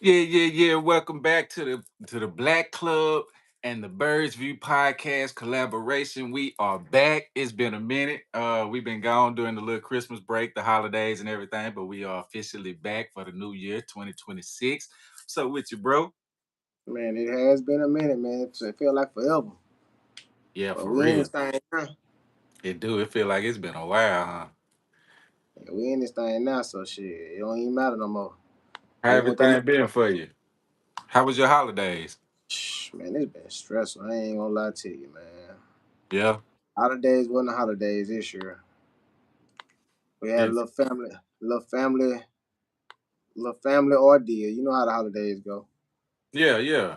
Yeah. Welcome back to the Black Club and the Birds View podcast collaboration. We are back. It's been a minute. We've been gone during the little Christmas break, the holidays, and everything, but we are officially back for the new year, 2026. So with you, bro? Man, it has been a minute, man. It feel like forever. Yeah, But for we in real. this thing now. It do. It feel like it's been a while, huh? Yeah, we in this thing now, so shit, it don't even matter no more. How Just went to everything been for you? How was your holidays? man, it's been stressful. I ain't gonna lie to you, man. Yeah. Holidays wasn't the holidays this year. We had a It, little family ordeal. You know how the holidays go. yeah.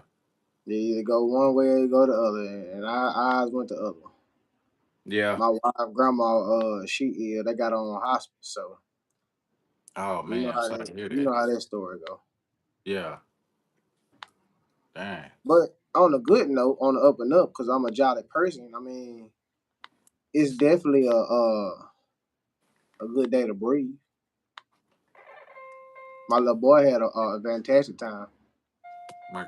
They either go one way or they go the other, and our eyes went the other. Yeah. My wife, grandma, she ill. They got her on hospice, so Oh you know man, I'm how sorry that to hear you that. know how that story go. Yeah. Dang. But on a good note, on the up and up, because I'm a jolly person. I mean, it's definitely a good day to breathe. My little boy had a fantastic time. My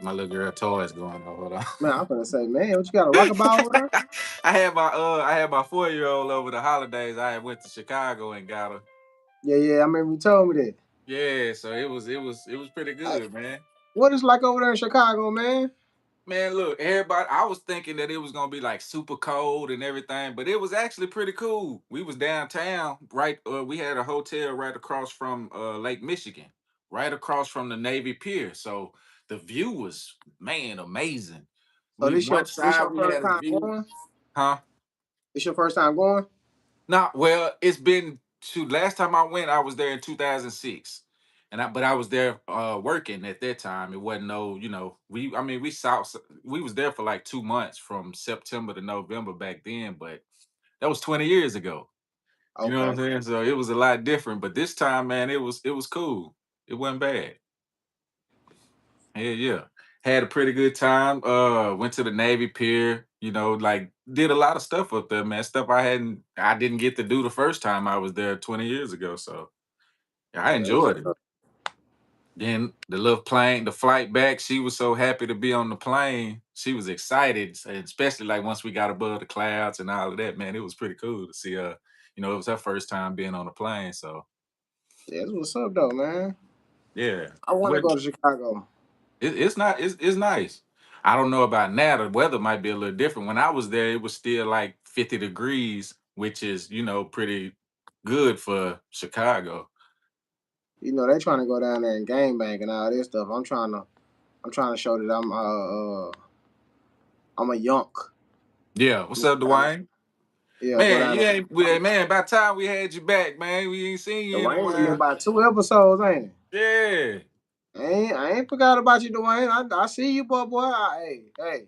little girl toys going on. Hold on. Man, I'm gonna say, man, what you got a rockabye over there? I had my 4-year-old over the holidays. I had went to Chicago and got her. Yeah. I remember you told me that. Yeah, so it was pretty Hey, good, man. what is like over there in Chicago, man? Man, look, everybody. I was thinking that it was gonna be like super cold and everything, but it was actually pretty cool. We was downtown, right? We had a hotel right across from Lake Michigan, right across from the Navy Pier. So the view was, man, amazing. So We this one your side we first had a time view, going? huh? This your first time going? Nah, well, it's been to last time I went, I was there in 2006. But I was there working at that time. It wasn't no, we was there for like 2 months from September to November back then, but that was 20 years ago. You know what I'm Okay. saying? So it was a lot different. But this time, man, it was cool. It wasn't bad. Yeah. Had a pretty good time. Went to the Navy Pier, like did a lot of stuff up there, man. Stuff I didn't get to do the first time I was there 20 years ago. So yeah, I Well, that's enjoyed what's it. up. Then the little plane, the flight back, she was so happy to be on the plane. She was excited, and especially like once we got above the clouds and all of that, man, it was pretty cool to see her. It was her first time being on a plane. So Yeah, that's what's up, though, man. yeah. I want to What go to Chicago. it's not it's nice. I don't know about now. The weather might be a little different. When I was there, it was still like 50 degrees, which is pretty good for Chicago. You know, they trying to go down there and game bank and all this stuff. I'm trying to show that I'm a yonk. Yeah. What's I'm up, trying to, Dwayne? yeah, go Man, down you there. ain't man. By the time we had you back, man, we ain't seen you in a Dwayne been while. about 2 episodes, ain't it? Yeah. I ain't forgot about you, Dwayne. I see you, boy. Hey,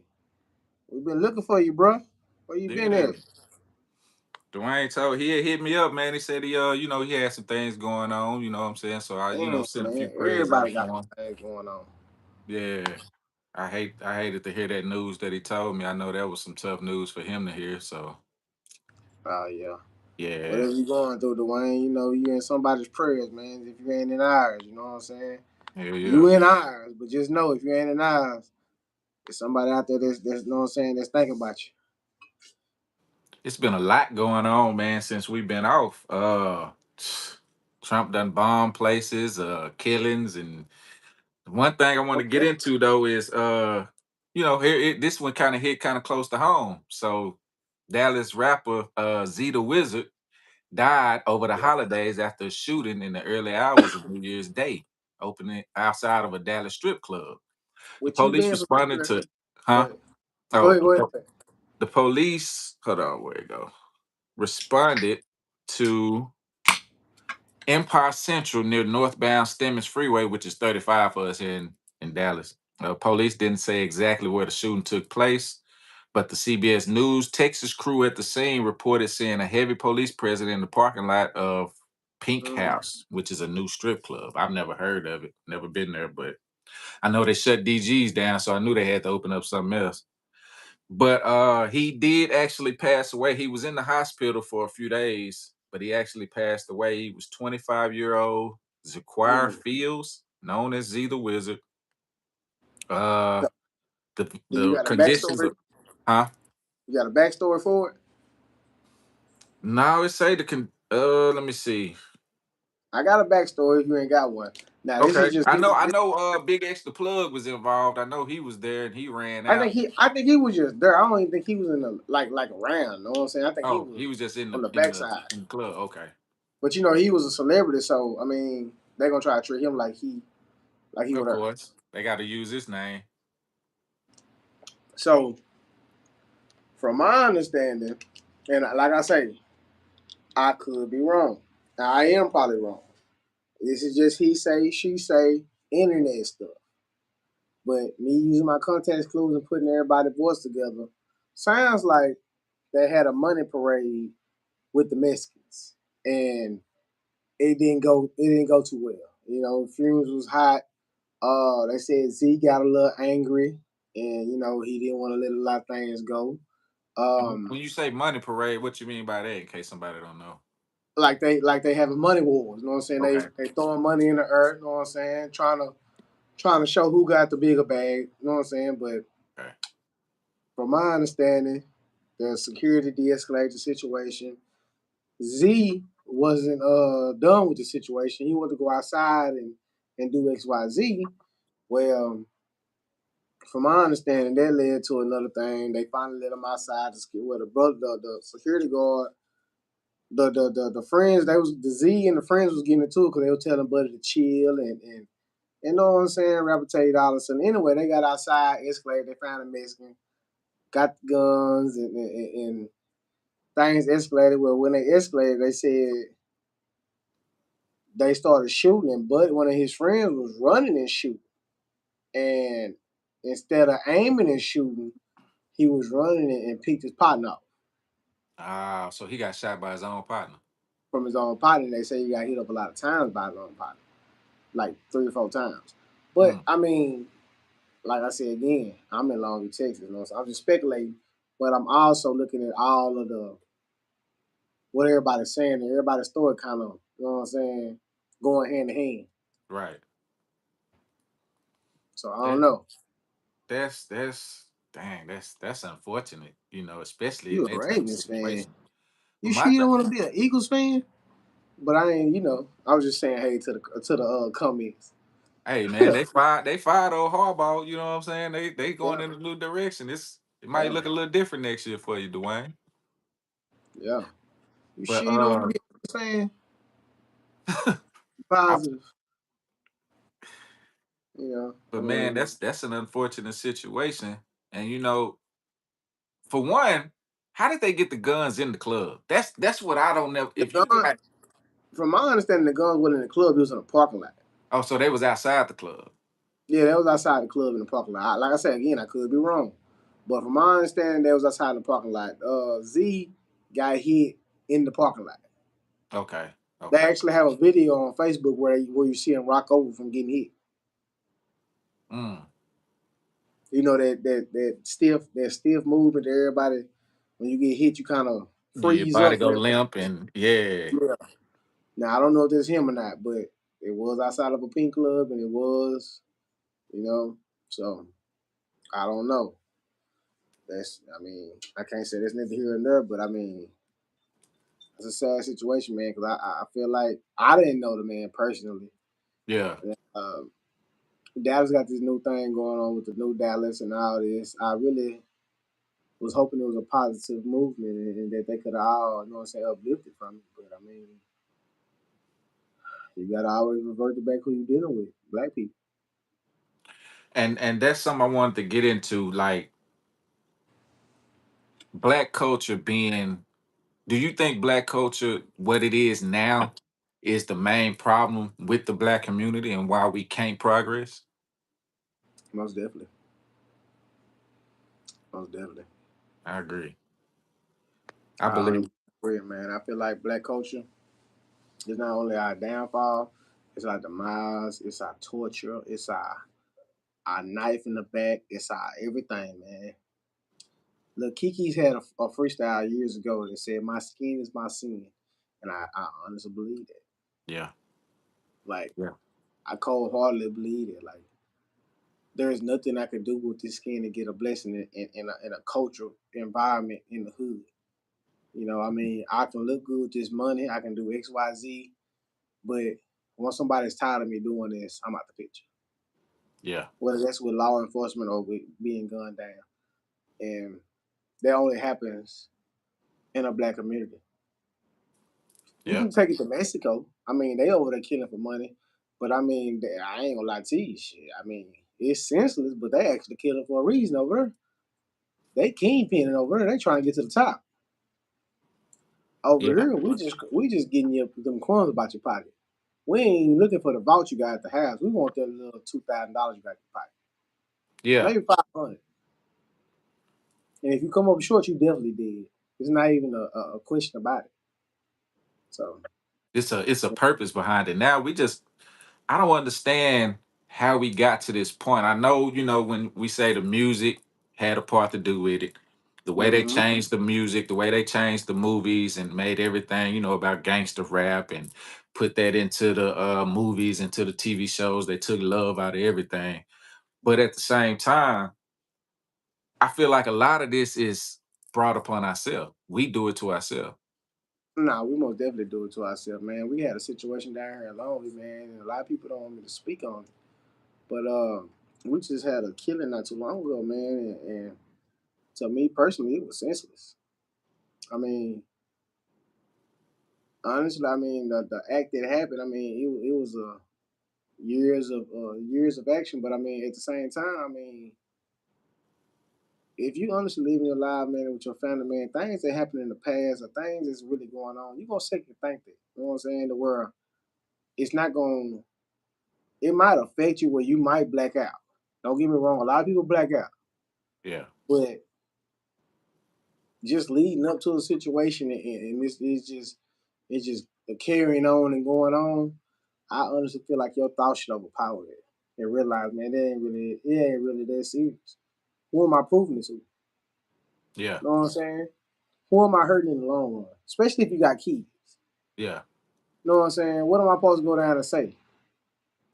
we been looking for you, bro. Where you been Yeah. at? Dwayne told he had hit me up, man. He said he had some things going on, you know what I'm saying? So I, Damn, sent a few man. prayers Everybody out got for him. things going on. Yeah. I hated to hear that news that he told me. I know that was some tough news for him to hear. So Oh yeah. yeah. Whatever you going through, Dwayne, you know you in somebody's prayers, man. If you ain't in ours, you know what I'm saying? Yeah. You in ours, but just know if you ain't in ours, there's somebody out there that's you know what I'm saying, that's thinking about you. It's been a lot going on, man, since we've been off. Trump done bomb places, killings, and one thing I want to get Okay. into though is this one kind of hit kind of close to home. So Dallas rapper Z the Wizard died over the Yeah. holidays after a shooting in the early hours of New Year's Day, opening outside of a Dallas strip club. The With you police being from responded Dallas, to, go huh? ahead. Go Oh, ahead, go ahead. the police. Hold on, where it go? Responded to Empire Central near northbound Stemmons Freeway, which is 35 for us here in Dallas. Police didn't say exactly where the shooting took place, but the CBS News Texas crew at the scene reported seeing a heavy police presence in the parking lot of Pink Mm. House, which is a new strip club. I've never heard of it, never been there, but I know they shut DGs down, so I knew they had to open up something else. But he did actually pass away. He was in the hospital for a few days, but he actually passed away. He was 25-year-old Zaquire Mm. Fields. known as Z the Wizard. Uh, So, the do you the got a conditions backstory? of, huh? You got a backstory for it? Now it say the let me see. I got a backstory if you ain't got one. Now this is Okay, just I know. I know. Big X the Plug was involved. I know he was there and he ran out. I think he was just there. I don't even think he was in the like around. You know what I'm saying? I think he Oh, was he was just on the in the backside. in the club. Okay, But you know, he was a celebrity, so I mean, they're gonna try to treat him like he was of there. course they got to use his name. So from my understanding, and like I say, I could be wrong. Now, I am probably wrong. This is just he say, she say, internet stuff. But me using my context clues and putting everybody's voice together, sounds like they had a money parade with the Mexicans, and it didn't go. It didn't go too well. You know, fumes was hot. They said Z got a little angry, and you know he didn't want to let a lot of things go. And when you say money parade, what you mean by that? In case somebody don't know. Like they having money wars. You know what I'm saying? Okay. They throwing money in the earth. You know what I'm saying? Trying to show who got the bigger bag. You know what I'm saying? But Okay. from my understanding, the security de-escalated the situation. Z wasn't done with the situation. He wanted to go outside and do XYZ. Well, from my understanding, that led to another thing. They finally let him outside to where the brother, the security guard, the friends, they was the Z and the friends was getting into it because they were telling Buddy to chill and you know what I'm saying, reputate all of a sudden. Anyway, they got outside, escalated, they found a Mexican, got the guns and things escalated. Well, when they escalated, they said they started shooting, and Buddy, one of his friends, was running and shooting. And instead of aiming and shooting, he was running and picked his partner up Ah, so he got shot by his own partner. from his own partner. They say he got hit up a lot of times by his own partner, like 3 or 4 times. But Mm, I mean, like I said again, I'm in Longview, Texas, you know, so I'm just speculating. But I'm also looking at all of the what everybody's saying, and everybody's story kind of, you know what I'm saying, going hand in hand. right. So I don't That know. that's dang. That's unfortunate. You know, especially in You a that type of Ravens fan? situation. But You sure my you don't want to be an Eagles fan? But I ain't, you know, I was just saying hey to the comments. hey man, they fired old Harbaugh. You know what I'm saying? They going Yeah, in a new direction. It might yeah, look a little different next year for you, Dwayne. yeah. You But sure you don't want to be an Eagles fan? Positive, you know. I but man, mean, that's an unfortunate situation. And you know, for one, how did they get the guns in the club? That's what I don't know. the If you gun. got From my understanding, the guns wasn't in the club. It was in a parking lot. oh, so they was outside the club. Yeah, that was outside the club in the parking lot. Like I said again, I could be wrong, but from my understanding, that was outside the parking lot. Z got hit in the parking lot. Okay, They okay. actually have a video on Facebook where you see him rock over from getting hit. Mm. You know that stiff movement that everybody when you get hit, you kind of Yeah, your freeze body up go and everything. limp and yeah, Yeah. Now I don't know if it's him or not, but it was outside of a pink club and it was, you know. So I don't know. I mean, I can't say there's neither here and there, but I mean, it's a sad situation, man. Because I feel like I didn't know the man personally. yeah. Um, Dallas got this new thing going on with the new Dallas and all this. I really was hoping it was a positive movement and that they could all, you know what I'm saying, uplifted from it. But I mean, you gotta always revert to back who you dealing with, black people. And that's something I wanted to get into, like black culture being. Do you think black culture, what it is now, is the main problem with the black community and why we can't progress? Most definitely, most definitely. I agree. I I 100% believe. agree, man. I feel like black culture is not only our downfall, it's our demise, it's our torture, it's our knife in the back, it's our everything, man. Look, Kiki's had a freestyle years ago that said, "My skin is my sin," and I honestly believe that. Yeah. Like, Yeah. I cold-heartedly believe it. Like there is nothing I could do with this skin to get a blessing in a cultural environment in the hood. You know, I mean, I can look good with this money. I can do X, Y, Z. But once somebody's tired of me doing this, I'm out the picture. Yeah. Whether that's with law enforcement or with being gunned down, and that only happens in a black community. You Yeah. can take it to Mexico. I mean, they over there killing for money, but I mean, I ain't gonna lie to you. Shit, I mean, it's senseless, but they actually killing for a reason over there. They kingpinning over there. They trying to get to the top. Over Yeah. here, we just getting you them coins about your pocket. We ain't looking for the vault you got at the house. We want that little $2,000 you got in your pocket, Yeah. maybe 500. And if you come up short, you definitely did. It's not even a question about it. So It's a purpose behind it. Now we just I don't understand how we got to this point. I know, when we say the music had a part to do with it, the way they hmm changed the music, the way they changed the movies and made everything, about gangster rap and put that into the movies, into the TV shows. They took love out of everything. But at the same time, I feel like a lot of this is brought upon ourselves. We do it to ourselves. nah, we most definitely do it to ourselves, man. We had a situation down here in Lonely, man, and a lot of people don't want me to speak on it. But we just had a killing not too long ago, man, and to me personally, it was senseless. I mean, honestly, I mean the act that happened, I mean, it was years of action, but I mean at the same time, I mean, if you honestly living your life, man, with your family, man, things that happened in the past or things that's really going on, you're gonna second think that. You know what I'm saying? The world, it's not gonna. It might affect you where you might black out. Don't get me wrong, a lot of people black out, Yeah. but just leading up to a situation and this is just it's just carrying on and going on. I honestly feel like your thoughts should overpower it and realize, man, it ain't really that serious. Who am I proving this to? You Yeah. know what I'm saying? Who am I hurting in the long run? Especially if you got kids. Yeah. You know what I'm saying? What am I supposed to go down and say?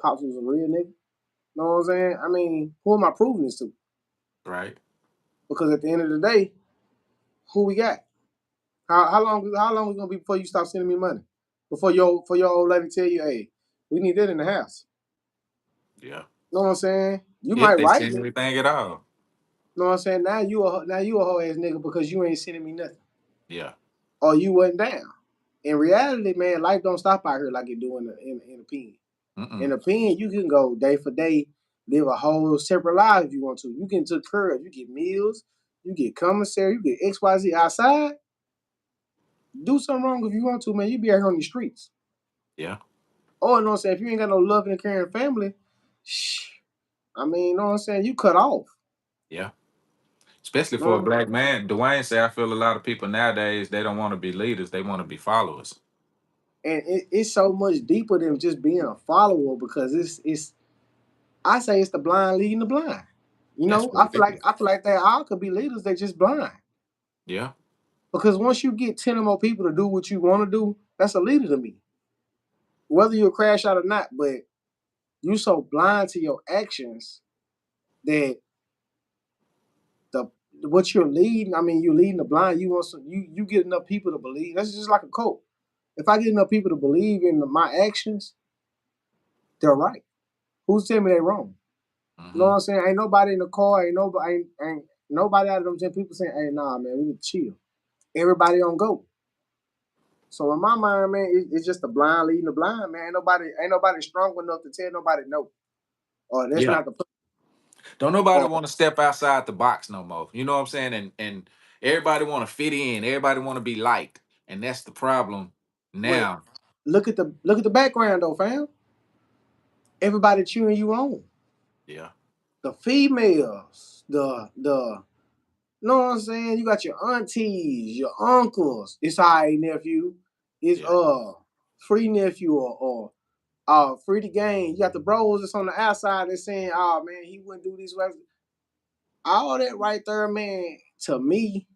Pops was a real nigga. You know what I'm saying? I mean, who am I proving this to? Right. Because at the end of the day, who we got? How long is it gonna be before you stop sending me money? Before your old lady tell you, hey, we need that in the house. Yeah. You know what I'm saying? You If might they write send me. anything at all. You know what I'm saying? Now you a whole ass nigga because you ain't sending me nothing. Yeah. Or you wasn't down. In reality, man, life don't stop out here like it do in the pen. In Mm-mm. a pen, you can go day for day, live a whole separate life if you want to. You can take care of, you get meals, you get commissary, you get XYZ outside. Do something wrong if you want to, man. You be out here on the streets. Yeah. Oh, you know what I'm saying? If you ain't got no loving and caring family, shh, I mean, you know what I'm saying? You cut off. Yeah. Especially You for a know? black man. Dwayne say I feel a lot of people nowadays, they don't want to be leaders, they want to be followers. And it's so much deeper than just being a follower because it's I say it's the blind leading the blind. You That's know, what it is. I feel like they all could be leaders, they just blind. Yeah. Because once you get 10 or more people to do what you want to do, that's a leader to me. Whether you crash out or not, but you so blind to your actions that the what you're leading, I mean, you're leading the blind. You want some, you get enough people to believe. That's just like a cult. If I get enough people to believe in my actions, they're right. Who's telling me they wrong? You know what Hmm. I'm saying? Ain't nobody in the car, ain't nobody out of them 10 people saying, hey, nah, man, we need to chill. Everybody on go. So in my mind, man, it's just the blind leading the blind, man. Ain't nobody strong enough to tell nobody no. Or that's Yeah. not the Don't nobody or want to step outside the box no more. You know what I'm saying? And everybody want to fit in. Everybody want to be liked. And that's the problem but now. look at the background though, fam. Everybody cheering you on. Yeah. The females, you know what I'm saying? You got your aunties, your uncles. It's all right, nephew. It's Yeah. free nephew or free the game. You got the bros that's on the outside that's saying, oh man, he wouldn't do this. All that right there, man, to me,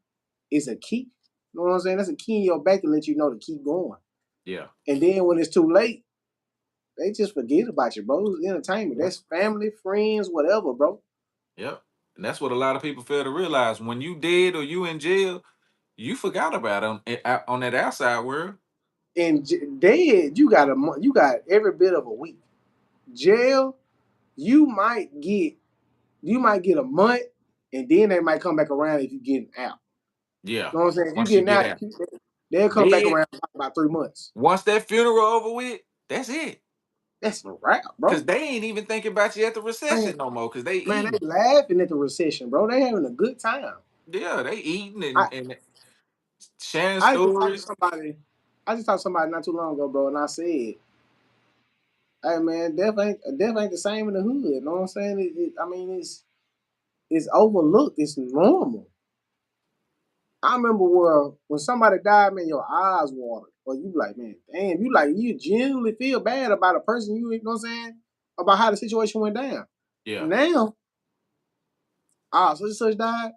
is a key. You know what I'm saying? That's a key in your back to let you know to keep going. Yeah. And then when it's too late, they just forget about you, bro. It's entertainment. Yep. That's family, friends, whatever, bro. Yep. And that's what a lot of people fail to realize. When you dead or you in jail, you forgot about on that outside world. And dead, you got every bit of a week. Jail, you might get a month, and then they might come back around if you get out. Yeah. You know what I'm saying? If you Once you getting get out, out. they'll come back Dead. around about 3 months. Once that funeral over with, that's it. That's a wrap, Cause bro. they ain't even thinking about you at the Man, recession no more. Cause they man, they eating. laughing at the recession, bro. They having a good time. Yeah, they eating I and sharing I just talked to stories. somebody. I just talked to somebody not too long ago, bro, and I said, "Hey, man, death ain't the same in the hood." You know what I'm saying? I mean, it's overlooked. It's normal. I remember where when somebody died, man, your eyes watered, or you like, man, damn, you genuinely feel bad about a person. You know what I'm saying? About how the situation went down. Yeah. Now, such and such died.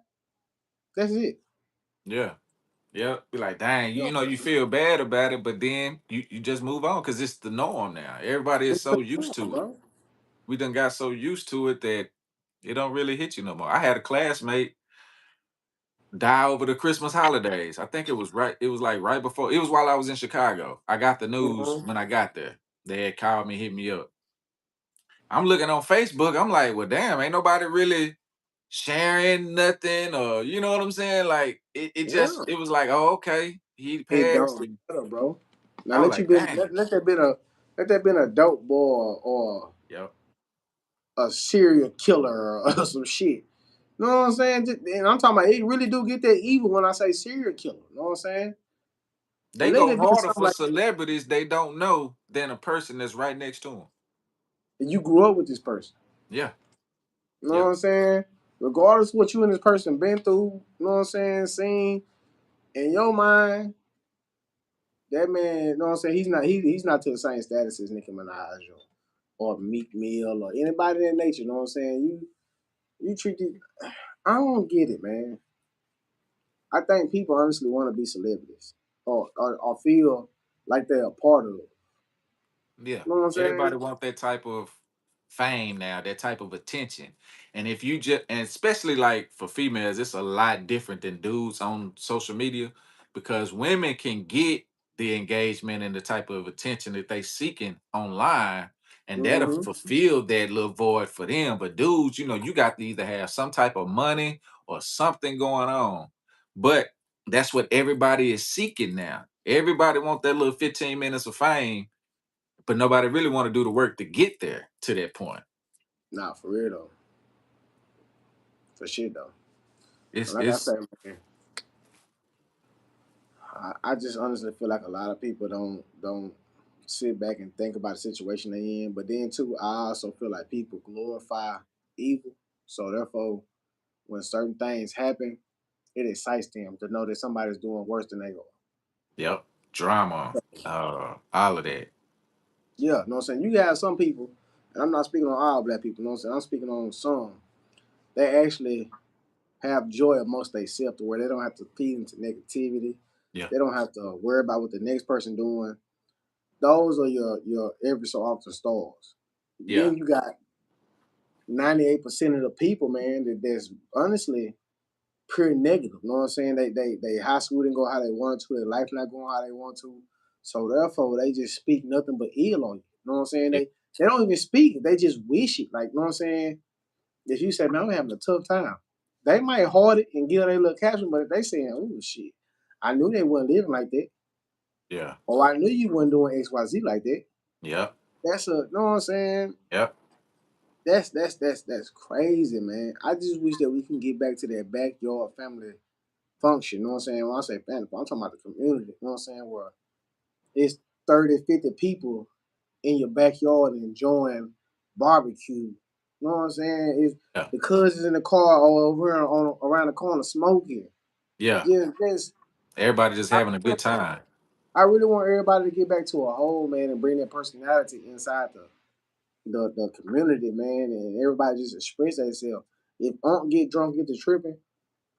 That's it. Yeah. Yeah. Be like, dang, You know, you feel bad about it, but then you just move on because it's the norm now. Everybody is it's the so used norm, to it. bro. We done got so used to it that it don't really hit you no more. I had a classmate die over the Christmas holidays. I think it was like right before, it was while I was in Chicago. I got the news Mm-hmm. when I got there. They had called me, hit me up. I'm looking on Facebook. I'm like, well, damn, ain't nobody really sharing nothing, or you know what I'm saying? Like Yeah. it was like, oh, okay, he It passed. don't And matter, bro. Now I was like, dang. let that been a dope boy or Yep. a serial killer or some shit. You know what I'm saying? And I'm talking about it really do get that evil when I say serial killer. You know what I'm saying? They But let go it been harder something for like celebrities they don't know than a person that's right next to them. that you grew up with this person. Yeah. You know what Yep. I'm saying? Regardless of what you and this person been through, you know what I'm saying, seen in your mind, that man, you know what I'm saying, he's not to the same status as Nicki Minaj or Meek Mill or anybody in that nature, you know what I'm saying? You treat it I don't get it, man. I think people honestly want to be celebrities or feel like they're a part of it. Yeah. You know what I'm Everybody saying? want that type of fame now, that type of attention. And if you just, and especially like for females, it's a lot different than dudes on social media because women can get the engagement and the type of attention that they seeking online, and that'll Mm-hmm. fulfill that little void for them. But dudes, you got to either have some type of money or something going on. But that's what everybody is seeking now. Everybody want that little 15 minutes of fame, but nobody really want to do the work to get there to that point. Nah, for real though. For shit though. And like I It's said, man, I just honestly feel like a lot of people don't sit back and think about the situation they in. But then too, I also feel like people glorify evil. So therefore, when certain things happen, it excites them to know that somebody's doing worse than they are. yep, drama, all of that. Yeah, you know what I'm saying? You have some people, and I'm not speaking on all black people, you know what I'm saying? I'm speaking on some. They actually have joy amongst themselves to where they don't have to feed into negativity. Yeah, They don't have to worry about what the next person doing. Those are your every so often stars. yeah, Then you got 98% of the people, man, that's honestly pure negative. You know what I'm saying? They high school didn't go how they wanted to, their life not going how they want to. So therefore they just speak nothing but ill on you. You know what I'm saying? yeah, They don't even speak, they just wish it. Like, you know what I'm saying? If you say, man, I'm having a tough time, they might heart it and give their little caption, but if they saying, oh shit, I knew they wasn't living like that, yeah, or I knew you wasn't doing XYZ like that. yep, That's you know what I'm saying? yep, That's crazy, man. I just wish that we can get back to that backyard family function. You know what I'm saying? When I say family, I'm talking about the community. You know what I'm saying? Where it's 30, 50 people in your backyard enjoying barbecue. You know what I'm saying? It's yeah, the cousins in the car or over here on around the corner smoking. yeah. Just Everybody just I, having a good time. I really want everybody to get back to a whole, man, and bring their personality inside the community, man, and everybody just express themselves. If Unc get drunk, get to tripping,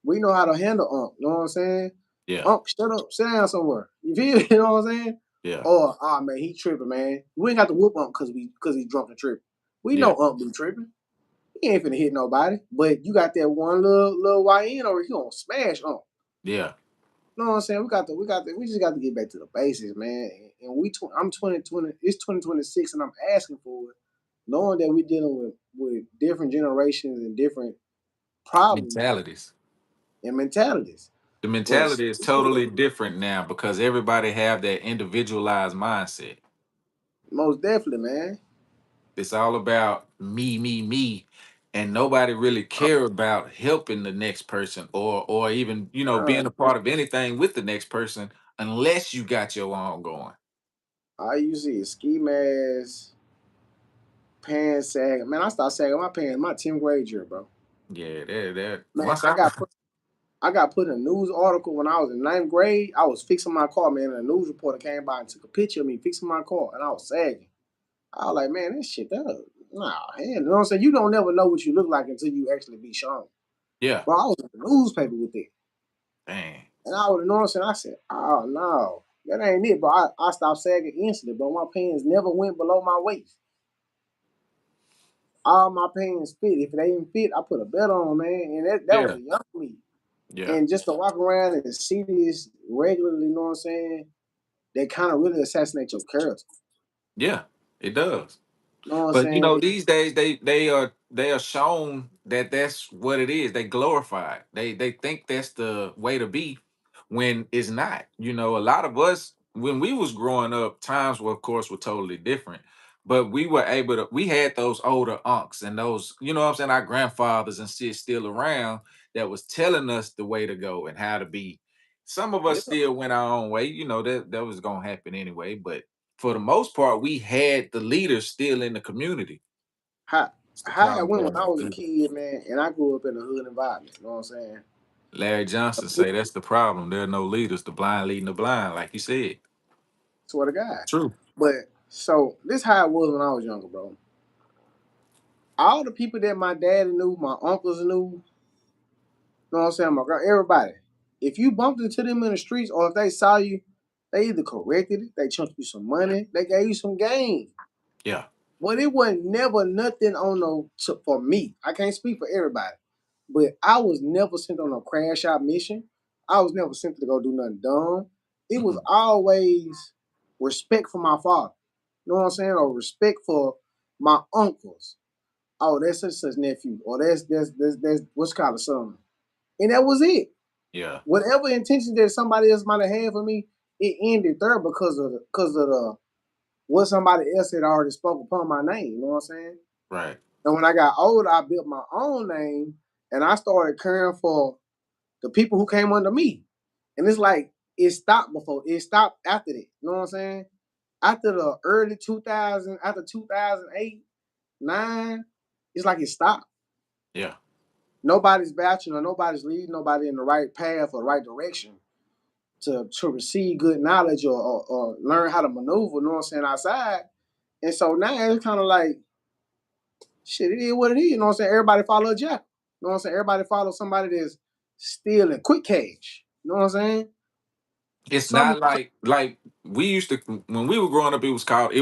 we know how to handle Unc. You know what I'm saying? Yeah, Unc, shut up, sit down somewhere. You feel me? You know what I'm saying? Yeah. Or, oh man, he tripping, man. We ain't got to whoop Unc because he drunk and tripping. We Yeah. know Unc be tripping. He ain't finna hit nobody. But you got that one little YN over, he gonna smash Unc. Yeah. You know what I'm saying? We just got to get back to the basics, man. And I'm 2020, it's 2026, and I'm asking for it, knowing that we're dealing with different generations and different problems Mentalities. and mentalities. The But mentality is totally different now because everybody have that individualized mindset. most definitely, man. It's all about me, me, me, and nobody really care about helping the next person or even being a part of anything with the next person unless you got your own going. All you see is ski masks, pants sagging. Man, I started sagging my pants my 10th grade year, bro. Yeah, that Man, once I I got put in a news article when I was in ninth grade. I was fixing my car, man, and a news reporter came by and took a picture of me fixing my car, and I was sagging. I was like, man, this shit, nah, hell, you know what I'm saying? You don't never know what you look like until you actually be shown. yeah, Bro, I was in the newspaper with it. dang, And I would have known, I said, oh, no, that ain't it, bro. I stopped sagging instantly, bro. My pants never went below my waist. All my pants fit. If they didn't fit, I put a belt on, man. And that was yeah, a young me. yeah, And just to walk around and see this regularly, you know what I'm saying? They kind of really assassinate your character. yeah, it does. You know what I'm But saying? these days they are shown that that's what it is. They glorify it. They think that's the way to be when it's not. A lot of us when we was growing up, times were of course were totally different. But we had those older unks and those, what I'm saying, our grandfathers and shit still around that was telling us the way to go and how to be. Some of Yeah. us still went our own way, that was gonna happen anyway. But for the most part, we had the leaders still in the community. How, It's the how I problem went when going I on. was a kid, man, and I grew up in a hood environment. You know what I'm saying? Larry Johnson say that's the problem. There are no leaders. The blind leading the blind, like you said. Swear to God. True. But so this how it was when I was younger, bro. All the people that my daddy knew, my uncles knew, you know what I'm saying, my girl, everybody. If you bumped into them in the streets or if they saw you, they either corrected it, they chunked you some money, they gave you some game. Yeah. But it wasn't never nothing on for me. I can't speak for everybody. But I was never sent on a crash out mission. I was never sent to go do nothing dumb. It was Hmm. always respect for my father. You know what I'm saying? Or respect for my uncles. Oh, that's such nephew. Or that's what's called a son. And that was it. Yeah. Whatever intention that somebody else might have had for me, it ended there because of the what somebody else had already spoke upon my name. You know what I'm saying? Right. And when I got older, I built my own name and I started caring for the people who came under me. And it's like it stopped after that. You know what I'm saying? After the early 2000, after 2008, 9, it's like it stopped. Yeah. Nobody's vouching or nobody's leading nobody in the right path or right direction to receive good knowledge or learn how to maneuver, you know what I'm saying, outside. And so now it's kind of like, shit, it is what it is. You know what I'm saying? Everybody follow a jack. You know what I'm saying? Everybody follow somebody that's stealing quick cash. You know what I'm saying? It's Some not like we used to when we were growing up. It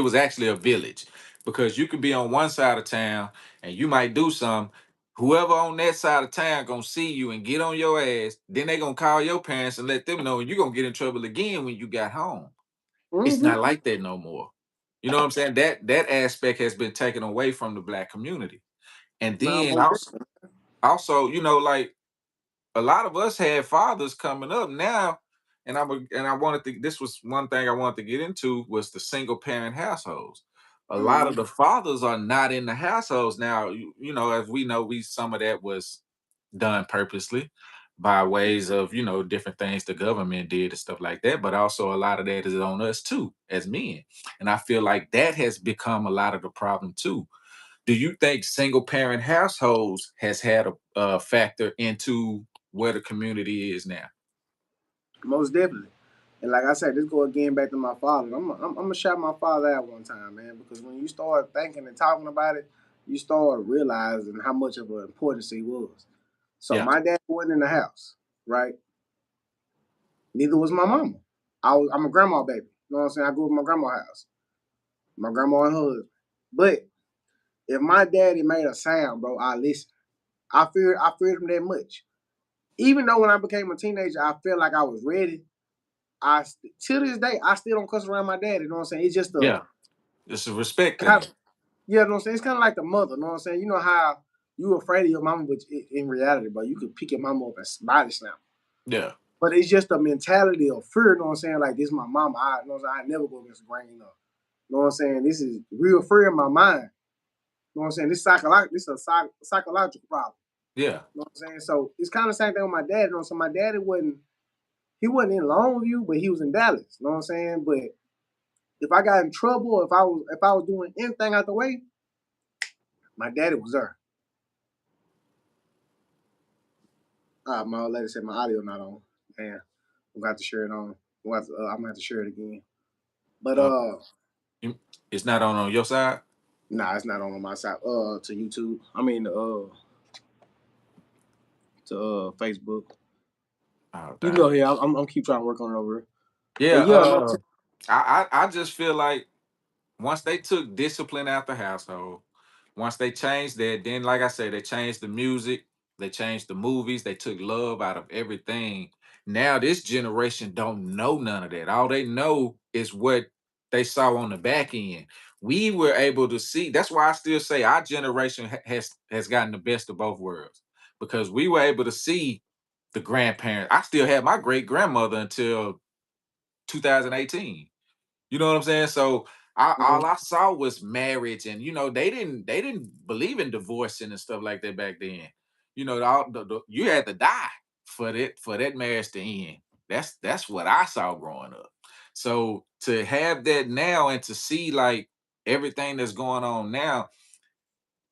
was actually a village because you could be on one side of town and you might do something. Whoever on that side of town gonna see you and get on your ass. Then they gonna call your parents and let them know, and you're gonna get in trouble again when you got home. It's mm-hmm. not like that no more. You know what I'm saying? That aspect has been taken away from the black community. And Man, then also, like a lot of us had fathers coming up now, and I wanted to. This was one thing I wanted to get into was the single parent households. A lot of mm-hmm. the fathers are not in the households now. As we know, we some of that was done purposely by ways of different things the government did and stuff like that. But also a lot of that is on us too as men, and I feel like that has become a lot of the problem too. Do you think single parent households has had a factor into where the community is now? Most definitely. And like I said, this go again back to my father. I'm gonna shout my father out one time, man, because when you start thinking and talking about it, you start realizing how much of an importance he was. So Yeah. my dad wasn't in the house, right? Neither was my mama. I'm a grandma baby. You know what I'm saying? I grew up in my grandma's house, my grandma and her husband. But if my daddy made a sound, bro, I listen. I feared him that much. Even though when I became a teenager, I felt like I was ready. To this day, I still don't cuss around my dad. You know what I'm saying? It's just a Yeah. It's a respect thing. kind of, yeah, you know what I'm saying? It's kind of like the mother. You know what I'm saying? You know how you afraid of your mama, but in reality, bro, you could pick your mama up and body slam. Yeah. But it's just a mentality of fear. You know what I'm saying? Like this, is my mama. You know what I'm saying? I never go against the grain. You know what I'm saying? This is real fear in my mind. You know what I'm saying? This is a psychological problem. Yeah. You know what I'm saying? So it's kind of the same thing with my dad. You know, so my daddy wasn't in Longview, but he was in Dallas. You know what I'm saying? But if I got in trouble, if I was doing anything out the way, my daddy was there. My old lady said my audio not on. Man, I'm gonna have to share it on. I'm gonna have to share it again. But Uh, it's not on your side. nah, it's not on my side. To YouTube. I mean, to Facebook. Oh, You can damn. go ahead. I'm keep trying to work on it over here. Yeah. But yeah, I just feel like once they took discipline out the household, once they changed that, then like I said, they changed the music, they changed the movies, they took love out of everything. Now this generation don't know none of that. All they know is what they saw on the back end. We were able to see. That's why I still say our generation has gotten the best of both worlds because we were able to see the grandparents. I still had my great grandmother until 2018. You know what I'm saying? So all I saw was marriage, and they didn't believe in divorcing and stuff like that back then. You had to die for that marriage to end. That's what I saw growing up. So to have that now and to see like everything that's going on now,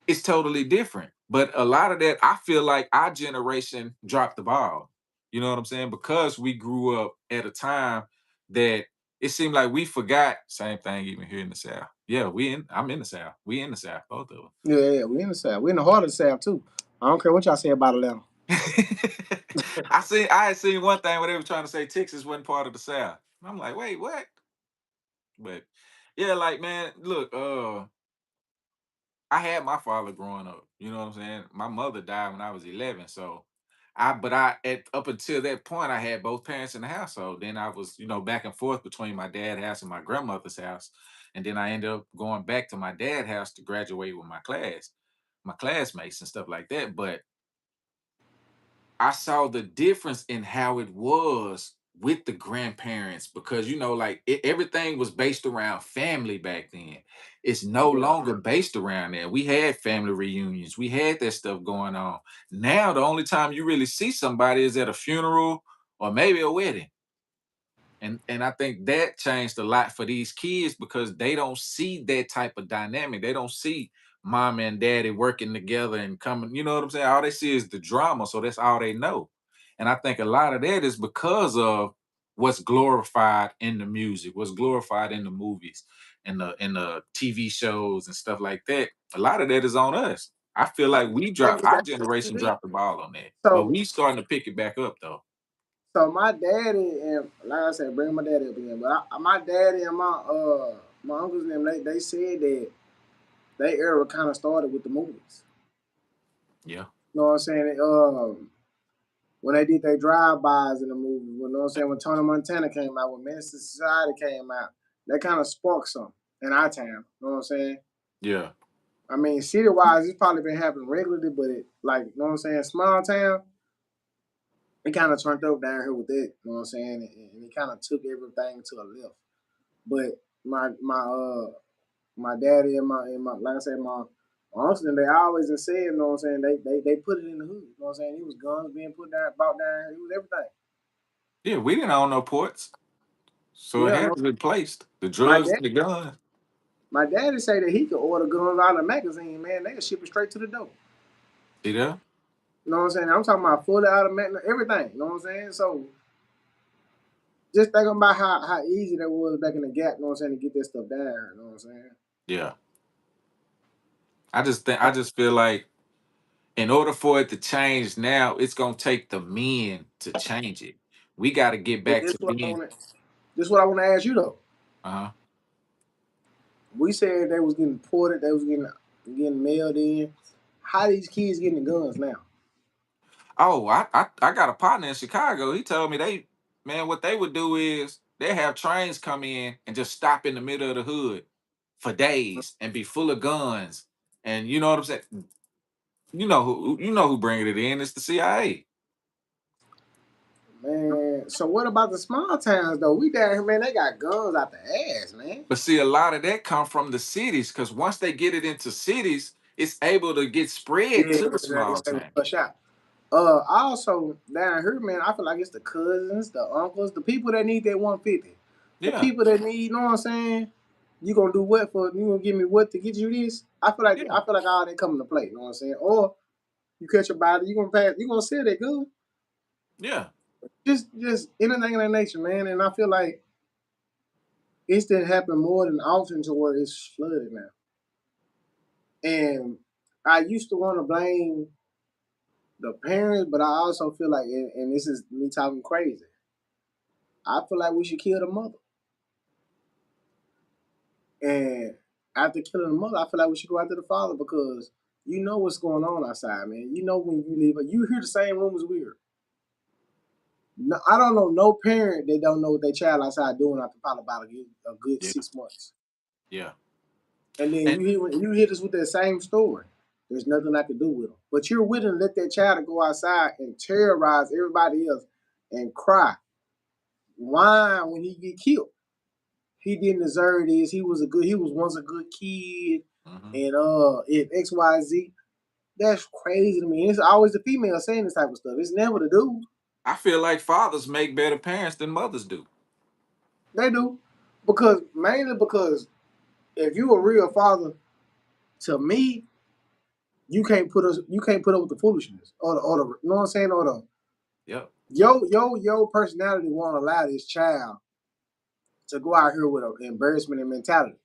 it's totally different. But a lot of that, I feel like our generation dropped the ball. You know what I'm saying? Because we grew up at a time that it seemed like we forgot. Same thing even here in the South. Yeah, I'm in the South. We in the South, both of yeah, we in the South. We in the heart of the South too. I don't care what y'all say about Atlanta. them. I had seen one thing where they were trying to say Texas wasn't part of the South. And I'm like, wait, what? But yeah, like man, look, I had my father growing up. You know what I'm saying? My mother died when I was 11, so up until that point, I had both parents in the household. Then I was, back and forth between my dad's house and my grandmother's house, and then I ended up going back to my dad's house to graduate with my classmates and stuff like that. But I saw the difference in how it was with the grandparents because like everything was based around family back then. It's no Yeah. longer based around that. We had family reunions, we had that stuff going on. Now the only time you really see somebody is at a funeral or maybe a wedding. And I think that changed a lot for these kids because they don't see that type of dynamic. They don't see mom and daddy working together and coming, you know what I'm saying? All they see is the drama, so that's all they know. And I think a lot of that is because of what's glorified in the music, what's glorified in the movies and the TV shows and stuff like that. A lot of that is on us. I feel like our generation dropped the ball on that. But So we starting to pick it back up though. So my daddy and like I said, bring my daddy up again. But my daddy and my uncles and them, they said that they era kind of started with the movies. Yeah. You know what I'm saying? When they did their drive-bys in the movie, you know what I'm saying? When Tony Montana came out, when Menace to Society came out, that kind of sparked something in our town. You know what I'm saying? Yeah. I mean, city-wise, it's probably been happening regularly, but you know what I'm saying? Small town, it kind of turned up down here with it. You know what I'm saying? And it kind of took everything to a left. But my daddy and my like I said, my uncle and they always said, you know what I'm saying, they put it in the hood. You know what I'm saying? It was guns being put down, bought down, it was everything. Yeah, we didn't own no ports. So it Yeah, had no, to be placed. The my drugs dad and the guns. my daddy say that he could order guns out of the magazine, man. They could ship it straight to the door. See that? You know what I'm saying? I'm talking about fully automatic, everything. You know what I'm saying? So just think about how easy that was back in the gap, you know what I'm saying, to get that stuff down here, you know what I'm saying? Yeah. I just feel like in order for it to change now, it's gonna take the men to change it. We gotta get But back to being this is what I want to ask you though. Uh-huh. We said they was getting ported, they was getting mailed in. How these kids getting the guns now? Oh, I got a partner in Chicago. He told me man, what they would do is they have trains come in and just stop in the middle of the hood for days and be full of guns. And you know what I'm saying? You know who bringing it in? It's the CIA. Man, so what about the small towns though? We down here, man, they got guns out the ass, man. But see, a lot of that come from the cities because once they get it into cities, it's able to get spread Yeah, to the it's small like a town. push out. I also down here, man, I feel like it's the cousins, the uncles, the people that need that 150. The Yeah, people that need, you know what I'm saying? You gonna do what for? You gonna give me what to get you this? yeah, I feel like all that come into play. You know what I'm saying? Or you catch a body, you gonna pass, you gonna sell that good. yeah. Just anything in that nature, man. And I feel like it's didn't happen more than often to where it's flooded now. And I used to want to blame the parents, but I also feel like, and this is me talking crazy. I feel like we should kill the mother. And after killing the mother, I feel like we should go after the father because you know what's going on outside, man. You know when you leave, you hear the same rumors we hear. No, I don't know no parent that don't know what their child outside doing after probably about a good Yeah, 6 months. yeah. And then And you hit us with that same story. There's nothing I can do with them. But you're willing to let that child go outside and terrorize everybody else and cry, whine when he get killed. He didn't deserve this. He was once a good kid, mhm. and if XYZ, that's crazy to me. It's always the female saying this type of stuff. It's never the dude. I feel like fathers make better parents than mothers do. They do, because mainly because if you a real father, to me, you can't put up with the foolishness or the you know what I'm saying, or the Yep, your personality won't allow this child to go out here with an embarrassment and mentality.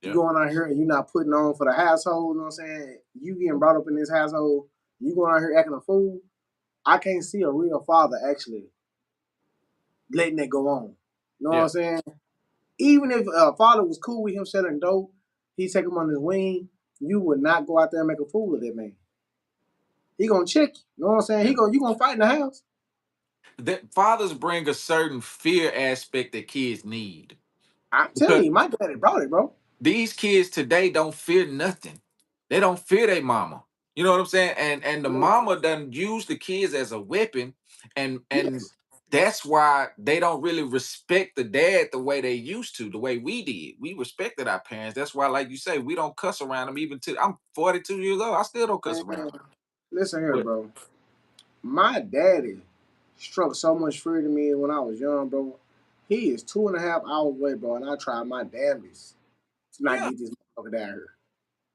You yep, going out here and you're not putting on for the household, you know what I'm saying? You getting brought up in this household, you going out here acting a fool. I can't see a real father actually letting that go on. You know what I'm yeah. saying? Even if a father was cool with him selling dope, he take him on his wing, you would not go out there and make a fool of that man. He gonna check you. You know what I'm saying? Yeah. You gonna fight in the house. That fathers bring a certain fear aspect that kids need. I'm telling Because you, my daddy brought it, bro. these kids today don't fear nothing. They don't fear their mama. You know what I'm saying? And the Yeah. mama done use the kids as a weapon, and Yes. that's why they don't really respect the dad the way they used to, the way we did. We respected our parents. That's why, like you say, we don't cuss around them. Even to I'm 42 years old, I still don't cuss around Man, them. listen here, But bro. My daddy struck so much fear to me when I was young, bro. He is 2.5 hours away, bro, and I tried my damnedest to not yeah, get this motherfucker down here.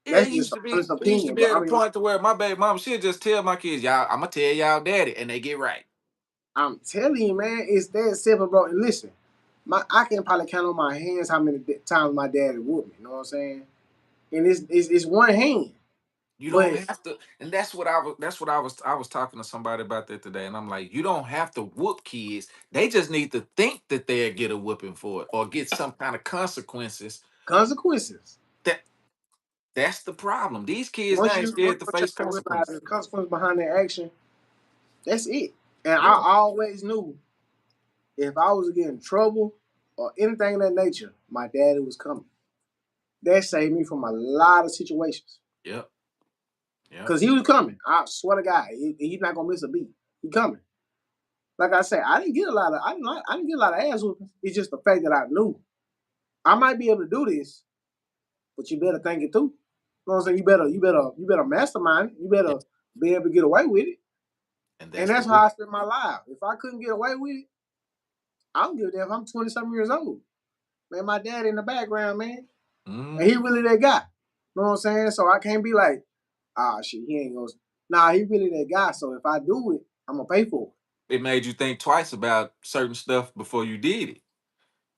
yeah, That's just an honest it used to opinion, be bro. at I a mean, point to where my baby mama she'll just tell my kids, y'all, I'm gonna tell y'all daddy, and they get right. I'm telling you, man, it's that simple, bro. And listen, I can probably count on my hands how many times my daddy whooped me. You know what I'm saying? And it's one hand, You don't but have to, and that's what I was talking to somebody about that today, and I'm like, you don't have to whoop kids. They just need to think that they'll get a whooping for it or get some kind of consequences. consequences. That that's the problem. These kids now ain't scared to Once face y'all realize consequences. the consequence behind their action, that's it. And I Yeah, always knew if I was to get in trouble or anything of that nature, my daddy was coming. That saved me from a lot of situations. yep, yep, Cause he was coming. I swear to God, he's not gonna miss a beat. He coming. Like I said, I didn't get a lot of ass whoopings. It's just the fact that I knew I might be able to do this, but you better think it through. You know what I'm saying? You better mastermind it. You yeah. better be able to get away with it. And And that's the that's how reason. I spent my life. If I couldn't get away with it, I don't give a damn if I'm 20 something years old. Man, my dad in the background, man. And he Mhm. really that guy. You know what I'm saying? So I can't be like, ah shit, he ain't gonna nah, he really that guy. So if I do it, I'm gonna pay for it. It made you think twice about certain stuff before you did it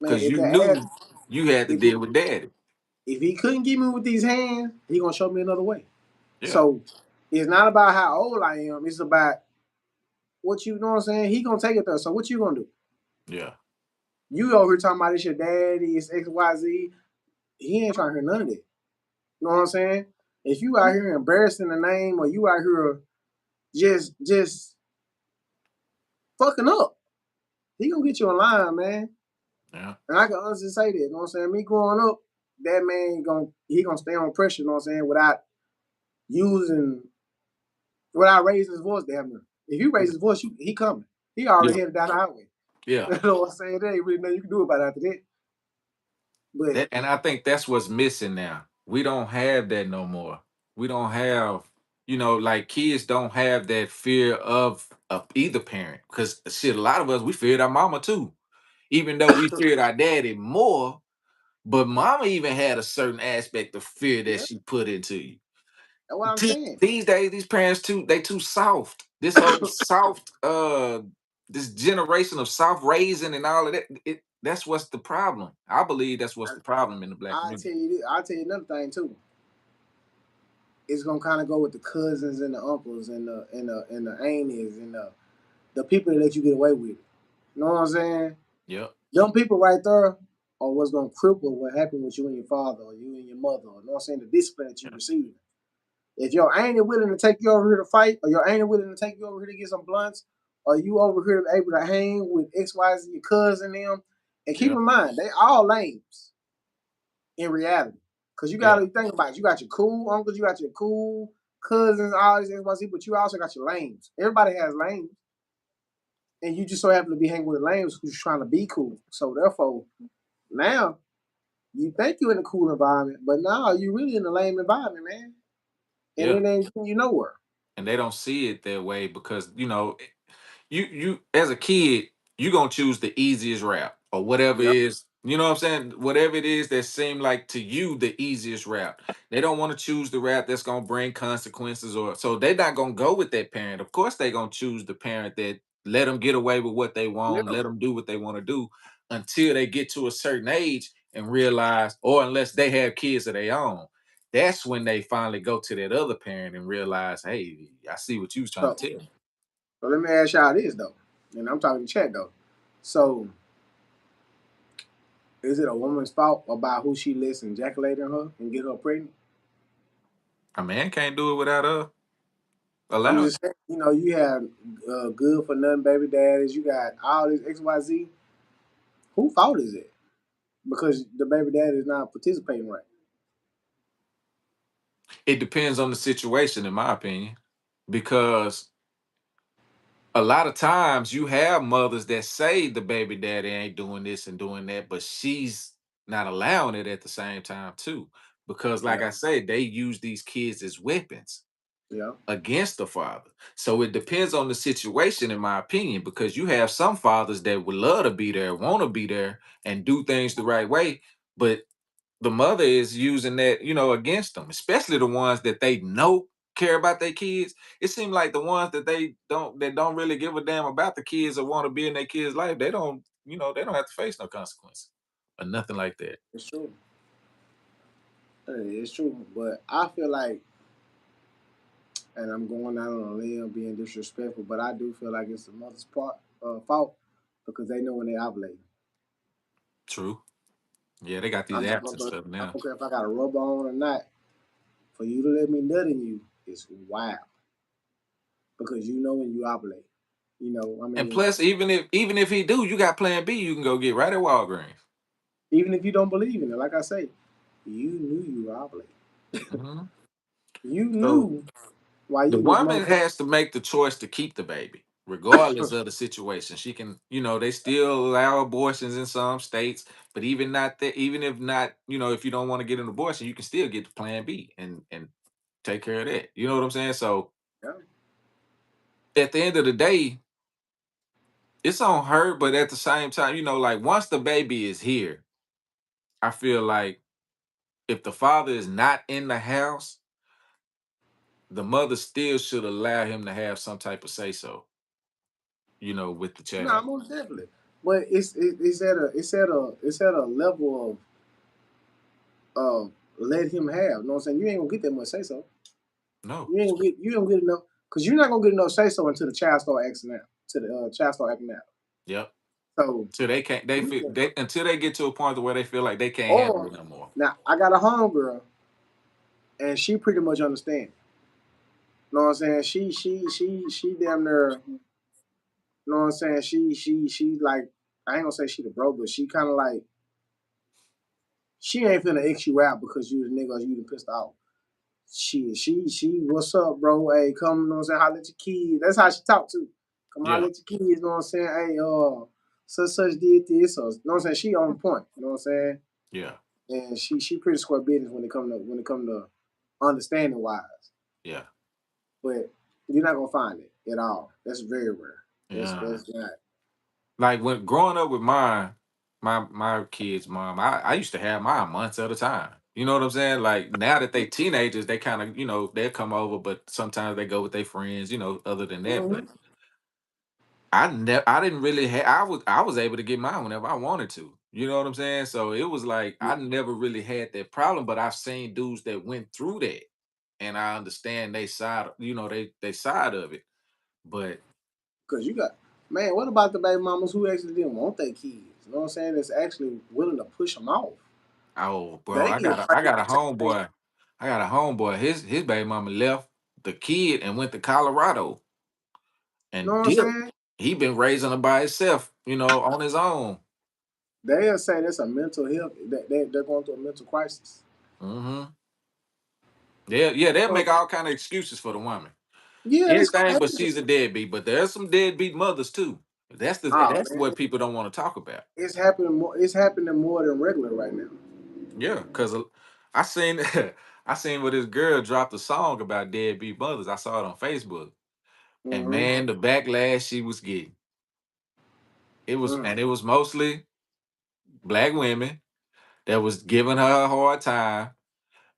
Man, because if you that ass knew you had to if he, deal with daddy. if he couldn't get me with these hands, he gonna show me another way. Yeah, So it's not about how old I am, it's about what you know what I'm saying? He gonna take it there. So what you gonna do? yeah, You over here talking about it's your daddy, it's XYZ. He ain't trying to hear none of that. You know what I'm saying? If you out here embarrassing the name or you out here just fucking up, he gonna get you in line, man. Yeah. And I can honestly say that. You know what I'm saying? Me growing up, that man gonna stay on pressure. You know what I'm saying? Using without raising his voice, damn near. If you raise his voice, he coming. He Yeah. already headed down the highway. Yeah. You know what I'm saying? There ain't really nothing you can do about it after that. But And I think that's what's missing now. We don't have that no more. We don't have, like kids don't have that fear of either parent. Because shit, a lot of us we feared our mama too. Even though we feared our daddy more, but mama even had a certain aspect of fear that yeah, she put into you. that's what I'm saying. These days, these parents too soft. This whole soft this generation of soft raising and all of that, that's what's the problem. I believe that's what's the problem in the black community. I'll tell you another thing too. It's gonna kind of go with the cousins and the uncles and the aunties and the people that let you get away with it. You know what I'm saying? Yep. Them people right there are what's gonna cripple what happened with you and your father or you and your mother. You know what I'm saying? The discipline that you Yeah. received. If your ain't willing to take you over here to fight, or your ain't willing to take you over here to get some blunts, or you over here able to hang with XYZ, your cousin them, and keep Yeah. in mind, they all lames in reality. Because you got Yeah. to think about it. You got your cool uncles, you got your cool cousins, all these XYZ, but you also got your lames. Everybody has lames. And you just so happen to be hanging with lames who's trying to be cool. So therefore, now you think you're in a cool environment, but now you really in a lame environment, man. And Yeah. it ain't you nowhere. And they don't see it that way because you as a kid, you gonna choose the easiest route or whatever Yep. is, you know what I'm saying? Whatever it is that seem like to you the easiest route. They don't want to choose the route that's gonna bring consequences, or so they're not gonna go with that parent. Of course, they gonna choose the parent that let them get away with what they want, Yeah. let them do what they want to do until they get to a certain age and realize, or unless they have kids of their own. That's when they finally go to that other parent and realize, hey, I see what you was trying So, to tell me. so let me ask y'all this though, and I'm talking to chat though. So, is it a woman's fault about who she lets ejaculate in her and get her pregnant? A man can't do it without I'm allowing. just saying, you have good for nothing baby daddies. You got all this XYZ. Who fault is it? Because the baby daddy is not participating right. It depends on the situation, in my opinion, because a lot of times you have mothers that say the baby daddy ain't doing this and doing that, but she's not allowing it at the same time too. Because, like Yeah, I said, they use these kids as weapons yeah, against the father. So it depends on the situation, in my opinion, because you have some fathers that would love to be there, want to be there, and do things the right way, but the mother is using that, against them, especially the ones that they know care about their kids. It seems like the ones that don't really give a damn about the kids or want to be in their kids' life, they don't have to face no consequences or nothing like that. it's true. It's true. But I feel like, and I'm going out on a limb, being disrespectful, but I do feel like it's the mother's fault because they know when they ovulate. True. Yeah, they got these apps and stuff I now. don't care if I got a rubber on or not. For you to let me nut in you is wild because you know when you ovulate. I And mean, plus, even if he do, you got Plan B. You can go get right at Walgreens. even if you don't believe in it, like I say, you knew you were ovulating. Mhm. You So knew why the you was woman motherfucking. has to make the choice to keep the baby, regardless of the situation. She can, they still allow abortions in some states, but even not that, even if not, if you don't want to get an abortion, you can still get the Plan B and take care of that. You know what I'm saying? So Yeah. at the end of the day, it's on her, but at the same time, like once the baby is here, I feel like if the father is not in the house, the mother still should allow him to have some type of say so, with the No, child. most definitely. But it's at a level of let him have. You know what I'm saying? You ain't gonna get that much say so. No. You ain't gonna get enough because you're not gonna get enough say so until the child start acting out. To the child start acting out. Yep. So So they can't. They you feel can, they until they get to a point where they feel like they can't handle or it no more. now I got a homegirl and she pretty much understands. You know what I'm saying? She damn near. You know what I'm saying? She like I ain't gonna say she the bro, but she kind of like she ain't finna X you out because you the nigga or you done pissed off. She, what's up, bro? Hey, come, you know what I'm saying? Holla at your kids. That's how she talk too. Come holla Yeah, at your kids, you know what I'm saying? Hey, such did this, or you know what I'm saying? She on point, you know what I'm saying? yeah, And she pretty square business when it come to understanding wise. yeah, But you're not gonna find it at all. That's very rare. yeah. That's not. Like when growing up with my kids' mom, I used to have mine months at a time. You know what I'm saying? Like now that they teenagers, they kind of they'll come over, but sometimes they go with their friends. Other than that, but Mm-hmm. I didn't really have I was able to get mine whenever I wanted to. You know what I'm saying? So it was like I never really had that problem, but I've seen dudes that went through that, and I understand they side. They side of it, but Because you got, man, what about the baby mamas who actually didn't want their kids? You know what I'm saying? That's actually willing to push them off. oh, bro, They I get got a I crazy. got a homeboy. I got a homeboy. His baby mama left the kid and went to Colorado You know and what I'm dipped. saying? He been raising her by himself, on his own. They'll say that's a mental health, that they're going through a mental crisis. Hmm. They'll So, make all kind of excuses for the woman. yeah, it's Anything but crazy. she's a deadbeat. But there's some deadbeat mothers too. Oh That's man, what people don't want to talk about. it's happening more. It's happening more than regular right now. Yeah, because I seen I seen where this girl dropped a song about deadbeat mothers. I saw it on Facebook, and Mm-hmm. man, the backlash she was getting. Mm. It was mostly black women that was giving her a hard time.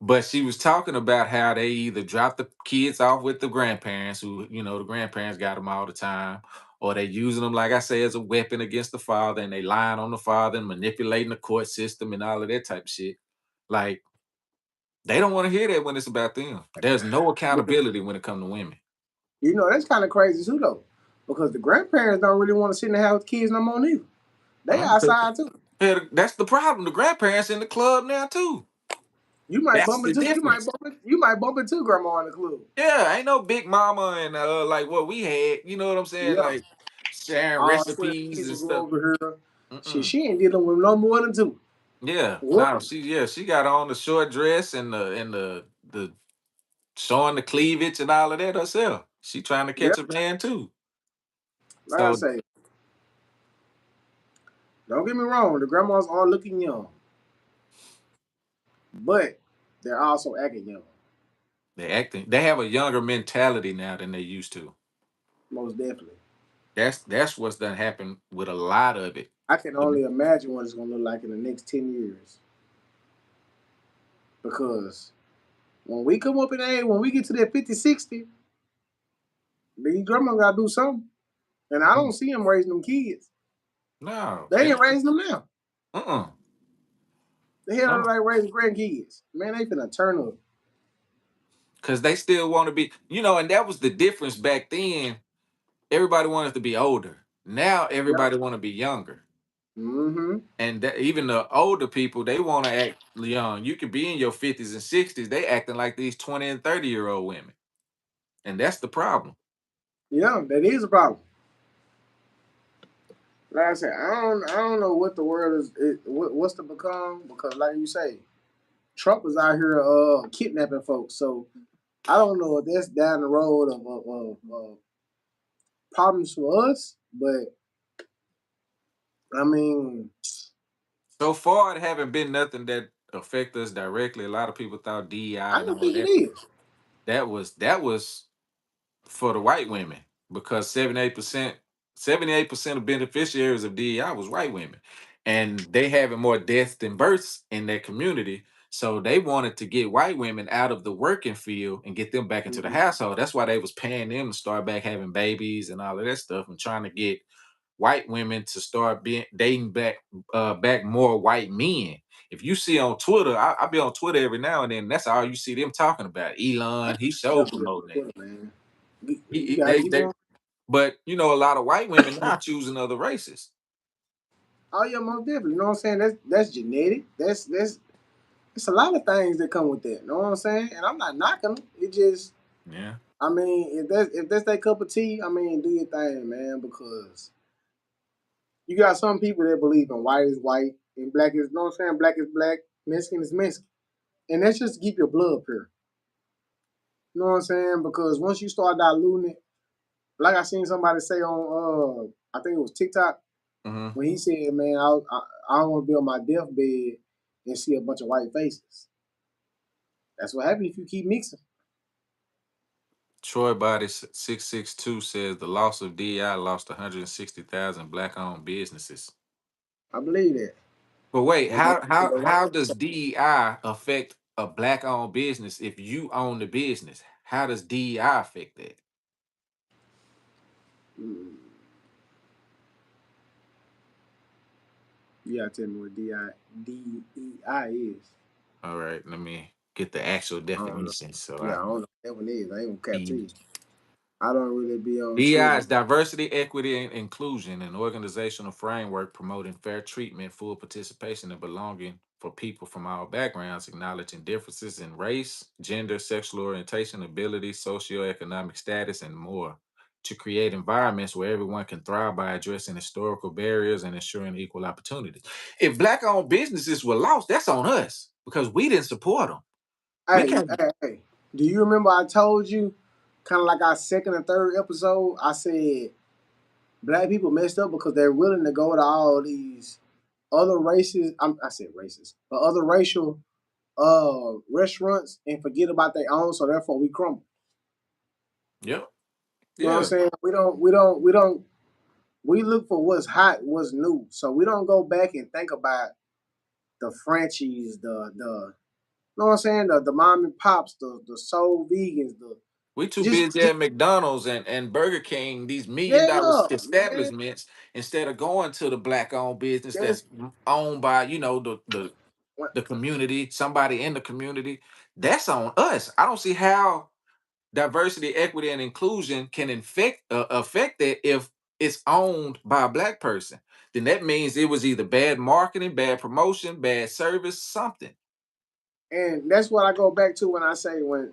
But she was talking about how they either drop the kids off with the grandparents, who the grandparents got them all the time, or they using them, like I say, as a weapon against the father, and they lying on the father and manipulating the court system and all of that type of shit. Like they don't want to hear that when it's about them. There's no accountability when it comes to women. You know that's kind of crazy too, though, because the grandparents don't really want to sit in the house with kids no more neither. They Okay. outside too. Yeah, that's the problem. The grandparents in the club now too. You might That's bump the into you might difference. bump it, you might bump into grandma in the club. Yeah, ain't no big mama and like what we had. You know what I'm saying? Yeah. Like sharing Oh, 12 recipes kids and will go stuff. over here. Mm-mm. She ain't dealing with no more than two. Yeah, no, One. she got on the short dress and the showing the cleavage and all of that herself. She trying to Yep. catch a man too. Like I So say, don't get me wrong, the grandmas are looking young, but they're also acting young, they have a younger mentality now than they used to. most definitely. That's what's done happened with a lot of it. I can only imagine what it's gonna look like in the next 10 years. Because when we come up in age, when we get to that 50, 60, these grandmas gotta do something. And I don't see them raising them kids. No, They ain't raising them now. uh-uh. The hell are No, they raising grandkids? Man, they finna turn up. because they still want to be, and that was the difference back then. Everybody wanted to be older. Now Yep. everybody want to be younger. Mm-hmm. And even the older people, they want to act young. You could be in your 50s and 60s. They acting like these 20 and 30-year-old women. And that's the problem. Yeah, that is a problem. Like I said, I don't know what the world what's to become because, like you say, Trump is out here kidnapping folks. So I don't know if that's down the road of problems for us. But I mean, So far, it haven't been nothing that affect us directly. A lot of people thought DEI I and don't all think it that. is. That was for the white women because 78% of beneficiaries of DEI was white women. And they having more deaths than births in their community. So they wanted to get white women out of the working field and get them back into the Mm-hmm. household. That's why they was paying them to start back having babies and all of that stuff and trying to get white women to start being dating back more white men. If you see on Twitter, I be on Twitter every now and then. That's all you see them talking about. I Elon, he's so definitely promoting it. Twitter, man. You He, gotta they, get they, on. but a lot of white women now choosing other races. Oh yeah, most definitely. You know what I'm saying? That's genetic. That's it's a lot of things that come with that. You know what I'm saying? And I'm not knocking them. It just, Yeah. I mean, if that's their cup of tea, I mean, do your thing, man. Because you got some people that believe in white is white and black is, you know what I'm saying? Black is black, Mexican is Mexican, and that's just to keep your blood pure. You know what I'm saying? Because once you start diluting it, like I seen somebody say on, I think it was TikTok, Mm-hmm. when he said, "Man, I don't want to be on my deathbed and see a bunch of white faces." That's what happens if you keep mixing. Troy Body 662 says the loss of DI lost 160,000 black-owned businesses. I believe that. But wait, And they, how and how they want how does DEI affect a black-owned business if you own the business? How does DEI affect that? mm, you gotta tell me what DEI is. All right, let me get the actual I don't know. definition. So Yeah, I I don't know what that one is. I ain't gonna cap to D you. I don't really be on DEI Twitter. is diversity, equity, and inclusion, an organizational framework promoting fair treatment, full participation, and belonging for people from all backgrounds, acknowledging differences in race, gender, sexual orientation, ability, socioeconomic status, and more, to create environments where everyone can thrive by addressing historical barriers and ensuring equal opportunities. If black-owned businesses were lost, that's on us because we didn't support them. We Hey, can't. hey, hey. Do you remember I told you, kind of like our second and third episode? I said black people messed up because they're willing to go to all these other races. I said races, but other racial restaurants and forget about their own. So therefore, we crumble. Yep. You know what I'm Yeah. saying? We look for what's hot, what's new. So we don't go back and think about the Frenchies, the you know what I'm saying, the mom and pops, the soul vegans, the We too just, busy just at McDonald's and Burger King, these $1 million yeah, man. establishments, instead of going to the black owned business That's that's owned by, what the community, somebody in the community. That's on us. I don't see how diversity, equity, and inclusion can affect that if it's owned by a black person. Then that means it was either bad marketing, bad promotion, bad service, something. and that's what I go back to when I say when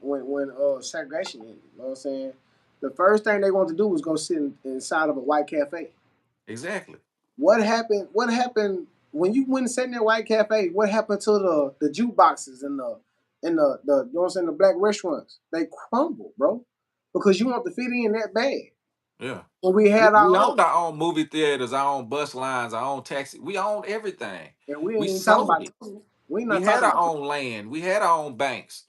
segregation ended. You know what I'm saying? The first thing they want to do was go sit inside of a white cafe. Exactly. What happened? What happened when you went and sat in that white cafe? What happened to the jukeboxes and the you know what I'm saying, the black restaurants? They crumbled, bro, because you want to fit in that bad. Yeah. When we We, had we our own, owned our own movie theaters, our own bus lines, our own taxi. We owned everything. and we We ain't even talking sold about it. total. We ain't We not had talking our about total. own land. We had our own banks.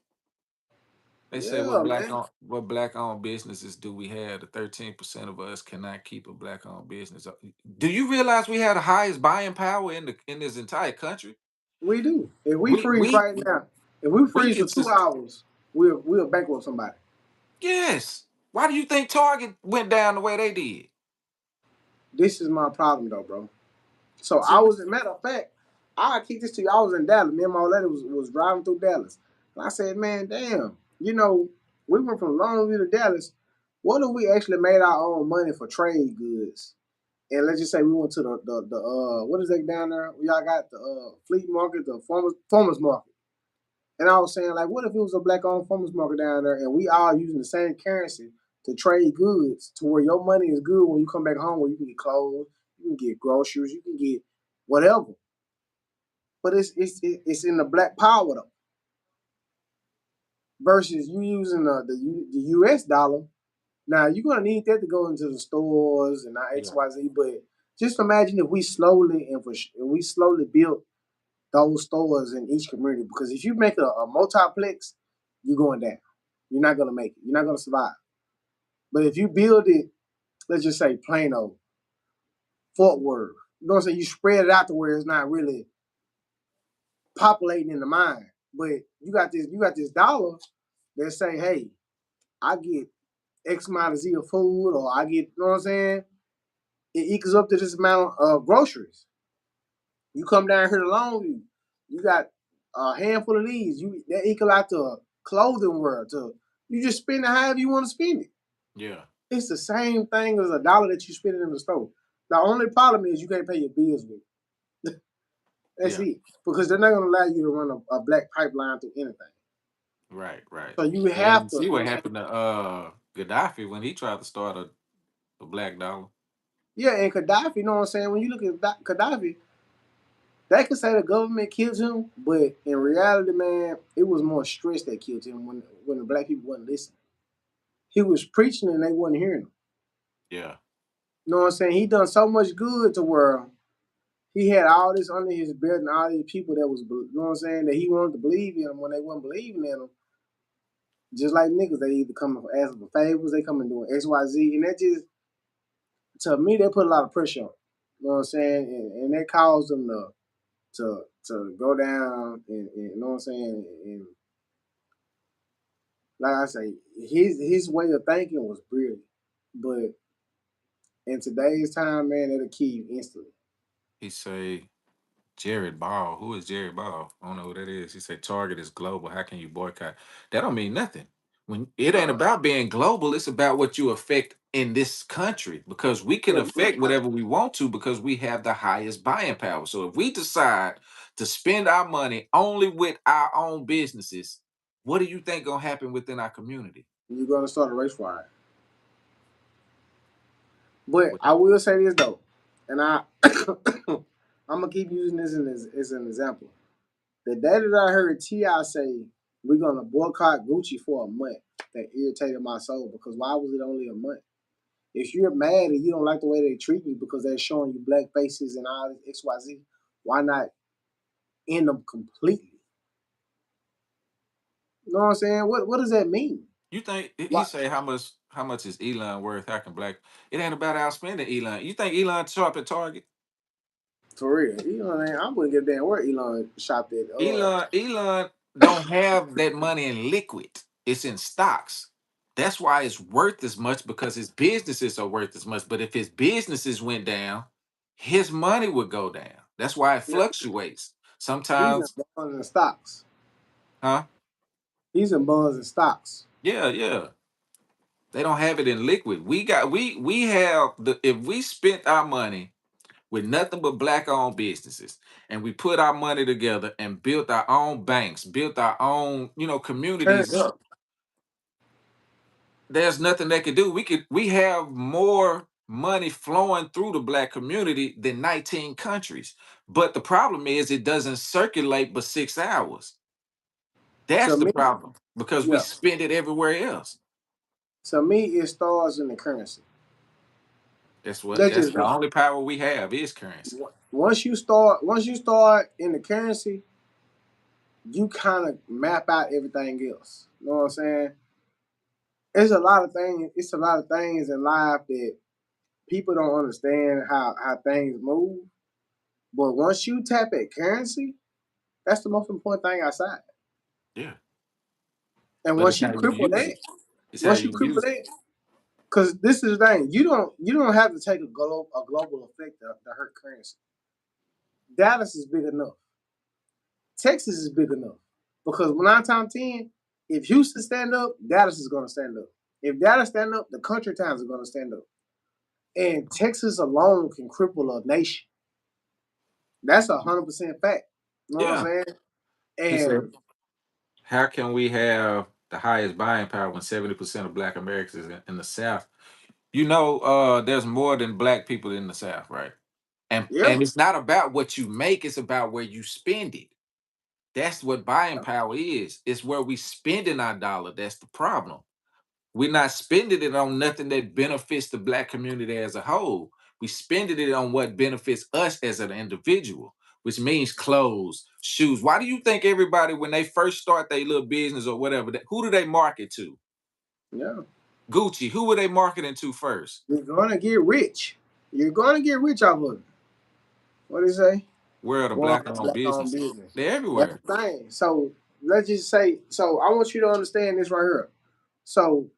They say Yeah, man. what black owned businesses do we have? The 13% of us cannot keep a black owned business. Do you realize we have the highest buying power in this entire country? We do. If we We freeze we right now, if we we freeze for can two just hours, we'll bankrupt somebody. yes. Why do you think Target went down the way they did? This is my problem though, bro. So I See? was, matter of fact, I keep this to you. I was in Dallas. Me and my lady was driving through Dallas, and I said, "Man, damn, we went from Longview to Dallas. What if we actually made our own money for trade goods? And let's just say we went to the what is that down there? Y'all got the Fleet Market, the farmers market." And I was saying, like, what if it was a black owned farmers market down there and we all using the same currency to trade goods to where your money is good when you come back home, where you can get clothes, you can get groceries, you can get whatever. But it's in the black power though, versus you using the US dollar. Now you're gonna need that to go into the stores and not Yeah. XYZ, but just imagine if we slowly and we slowly built those stores in each community. Because if you make a multiplex, you're going down. You're not gonna make it. You're not gonna survive. But if you build it, let's just say Plano, Fort Worth, you know what I'm saying? You spread it out to where it's not really populating in the mind. But you got this dollar that say, hey, I get X amount of Z of food, or I get, you know what I'm saying? It equals up to this amount of groceries. You come down here to Longview, you got a handful of these. You that equal out to a clothing world. To you just spend it however you want to spend it. Yeah. It's the same thing as a dollar that you spend in the store. The only problem is you can't pay your bills with. That's Yeah. it. Because they're not gonna allow you to run a black pipeline through anything. Right. Right. So you Yeah. have You to, see you know what what I'm saying? happened to Gaddafi when he tried to start a black dollar. Yeah, and Gaddafi, you know what I'm saying? When you look at Gaddafi, they could say the government killed him, but in reality, man, it was more stress that killed him when the black people wasn't listening. He was preaching and they wasn't hearing him. Yeah. You know what I'm saying? He done so much good to where he had all this under his belt and all these people that was, you know what I'm saying, that he wanted to believe in him when they wasn't believing in him. Just like niggas, they either come and asking for favors, they come and doing X, Y, Z, and that just, to me, they put a lot of pressure on. You know what I'm saying? And that caused them to go down and you know what I'm saying? And like I say, his way of thinking was brilliant. But in today's time, man, it'll kill you instantly. He say Jared Ball. Who is Jared Ball? I don't know who that is. He said Target is global. How can you boycott? That don't mean nothing. When it ain't Uh, about being global, it's about what you affect in this country because we can yeah, affect whatever we want to because we have the highest buying power. So if we decide to spend our money only with our own businesses, what do you think gonna happen within our community? you're gonna start a race for it. But What- I will say this though, and I'm gonna keep using this as an example. The day that I heard Ti say we're gonna boycott Gucci for a month, that irritated my soul because why was it only a month? If you're mad and you don't like the way they treat you because they're showing you black faces and all this XYZ, why not end them completely? You know what I'm saying? What does that mean? You think he What say how much is Elon worth? How can black? It ain't about outspending Elon. You think Elon shop at Target? for real? Elon, I wouldn't give a damn where Elon shopped at. Elon don't have that money in liquid. It's in stocks. That's why it's worth as much because his businesses are worth as much. But if his businesses went down, his money would go down. That's why it Yeah, fluctuates. he's in Sometimes, bonds and stocks. huh? He's in bonds and stocks. Yeah, yeah. They don't have it in liquid. We have the if we spent our money with nothing but black owned businesses and we put our money together and built our own banks, built our own, Turn communities. up. There's nothing they could do. We have more money flowing through the black community than 19 countries. But the problem is it doesn't circulate but 6 hours. That's To the me, problem because we yeah. spend it everywhere else. To me, it starts in the currency. That's That's just the me. only power we have is currency. Once you start in the currency, you kind of map out everything else. You know what I'm saying? It's a lot of things. It's a lot of things in life that people don't understand how things move. But once you tap at currency, that's the most important thing outside. Yeah. And But it's once how you you cripple use that, it. It's how once you you cripple use it. that, because this is the thing, you don't have to take a global effect to hurt currency. Dallas is big enough. Texas is big enough. Because when 9 times 10, if Houston stand up, Dallas is gonna stand up. If Dallas stand up, the country towns are gonna stand up. And Texas alone can cripple a nation. That's 100% fact. You know what I'm Yeah. saying? He said, And how can we have the highest buying power when 70% of black Americans is in the South? There's more than black people in the South, right? And yeah, and it's not about what you make, it's about where you spend it. That's what buying power is. It's where we spending our dollar. That's the problem. We're not spending it on nothing that benefits the black community as a whole. We spending it on what benefits us as an individual, which means clothes, shoes. Why do you think everybody, when they first start their little business or whatever, who do they market to? yeah. Gucci. Who were they marketing to first? You're gonna get rich. You're gonna get rich off of it. What do you say? Where are the Well, black owned black owned businesses? business. They're That's everywhere. the thing. So let's just say, so I want you to understand this right here. So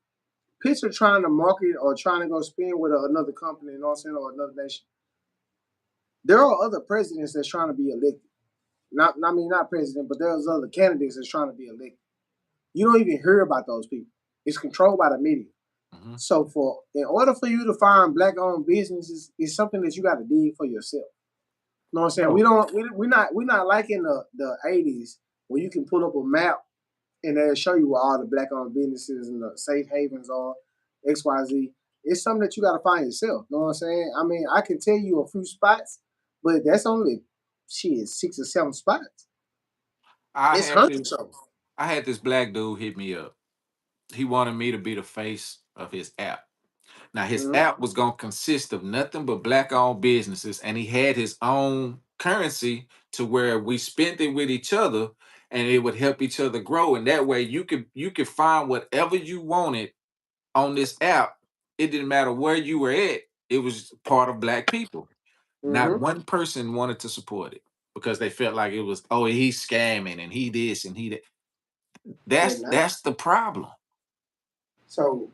picture trying to market or trying to go spin with another company, you know what I'm saying, or another nation. There are other presidents that's trying to be elected. Not president, but there's other candidates that's trying to be elected. You don't even hear about those people. It's controlled by the media. Mhm. So in order for you to find black owned businesses, it's something that you got to dig for yourself. know what I'm saying? No. We're not like in the 80s where you can pull up a map and they'll show you where all the black owned businesses and the safe havens are, XYZ. It's something that you gotta find yourself. You know what I'm saying? I mean, I can tell you a few spots, but that's only shit, 6 or 7 spots. I It's had hundreds this of them. I had this black dude hit me up. He wanted me to be the face of his app. Now his Mhm. app was gonna consist of nothing but black owned businesses, and he had his own currency to where we spent it with each other, and it would help each other grow. And that way, you could find whatever you wanted on this app. It didn't matter where you were at. It was part of black people. Not Mhm. one person wanted to support it because they felt like it was, oh, he's scamming and he this and he that. They're not. That's the problem. So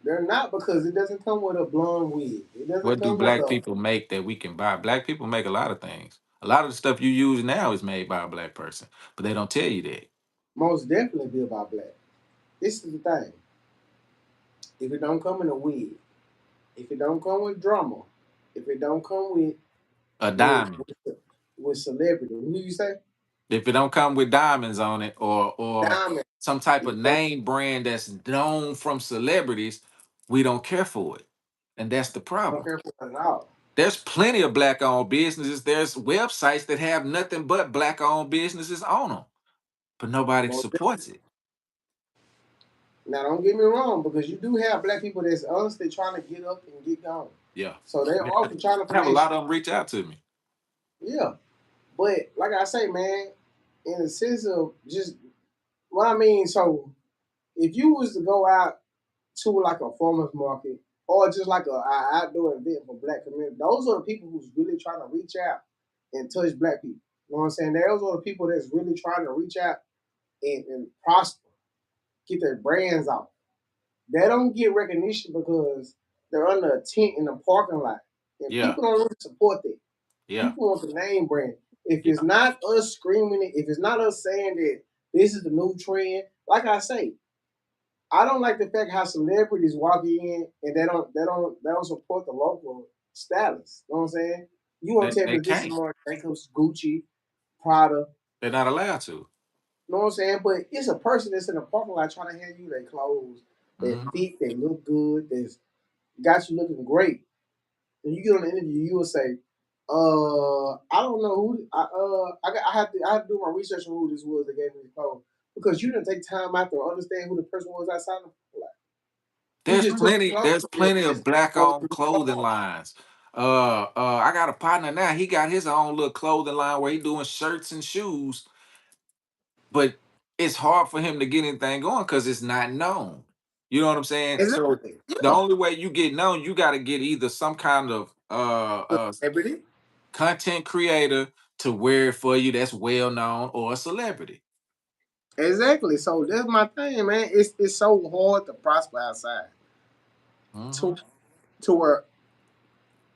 they're not because it doesn't come with a blonde wig. It doesn't What do come with black a people make that we can buy? Black people make a lot of things. A lot of the stuff you use now is made by a black person, but they don't tell you that. most definitely be about black. This is the thing. If it don't come in a wig, if it don't come with drama, if it don't come A with diamond. with celebrity, who you say? If it don't come with diamonds on it or Diamond. some type If of it don't, name brand that's known from celebrities, we don't care for it. And that's the I don't problem. care for it at all. There's plenty of black owned businesses. There's websites that have nothing but black owned businesses on them, but nobody Most supports it. Now, don't get me wrong, because you do have black people that's honestly trying to get up and get going. Yeah. So they're I often trying to have a find lot shit. of them reach out to me. Yeah. But like I say, man, in the sense of just what I mean, so if you was to go out to like a farmer's market or just like a outdoor event for black community, those are the people who's really trying to reach out and touch black people. You know what I'm saying? Those are the people that's really trying to reach out and prosper, get their brands out. They don't get recognition because they're under a tent in a parking lot. And Yeah. people don't really support that. Yeah. People want the name brand. If it's Yeah. not us screaming it, if it's not us saying that this is the new trend, like I say, I don't like the fact how celebrities walk in and they don't support the local stylists. You know what I'm saying? You want to tell They me this is can't. more Jacobs, Gucci, Prada. They're not allowed to. You know what I'm saying? But it's a person that's in the parking lot trying to hand you their clothes that Mhm. fit, they look good, that's got you looking great. And you get on the interview, you will say, I don't know who I have to do my research on who this was that gave me the code. Because you didn't take time out to understand who the person was outside of the like. You There's just took the plenty. clothes There's from your plenty of business. black owned clothing lines. I got a partner now. He got his own little clothing line where he doing shirts and shoes, but it's hard for him to get anything going because it's not known. You know what I'm saying? So Exactly. the Yeah. only way you get known, you got to get either some kind of Celebrity. content creator to wear it for you that's well known or a celebrity. Exactly. So that's my thing, man. It's so hard to prosper outside. To Mhm. to where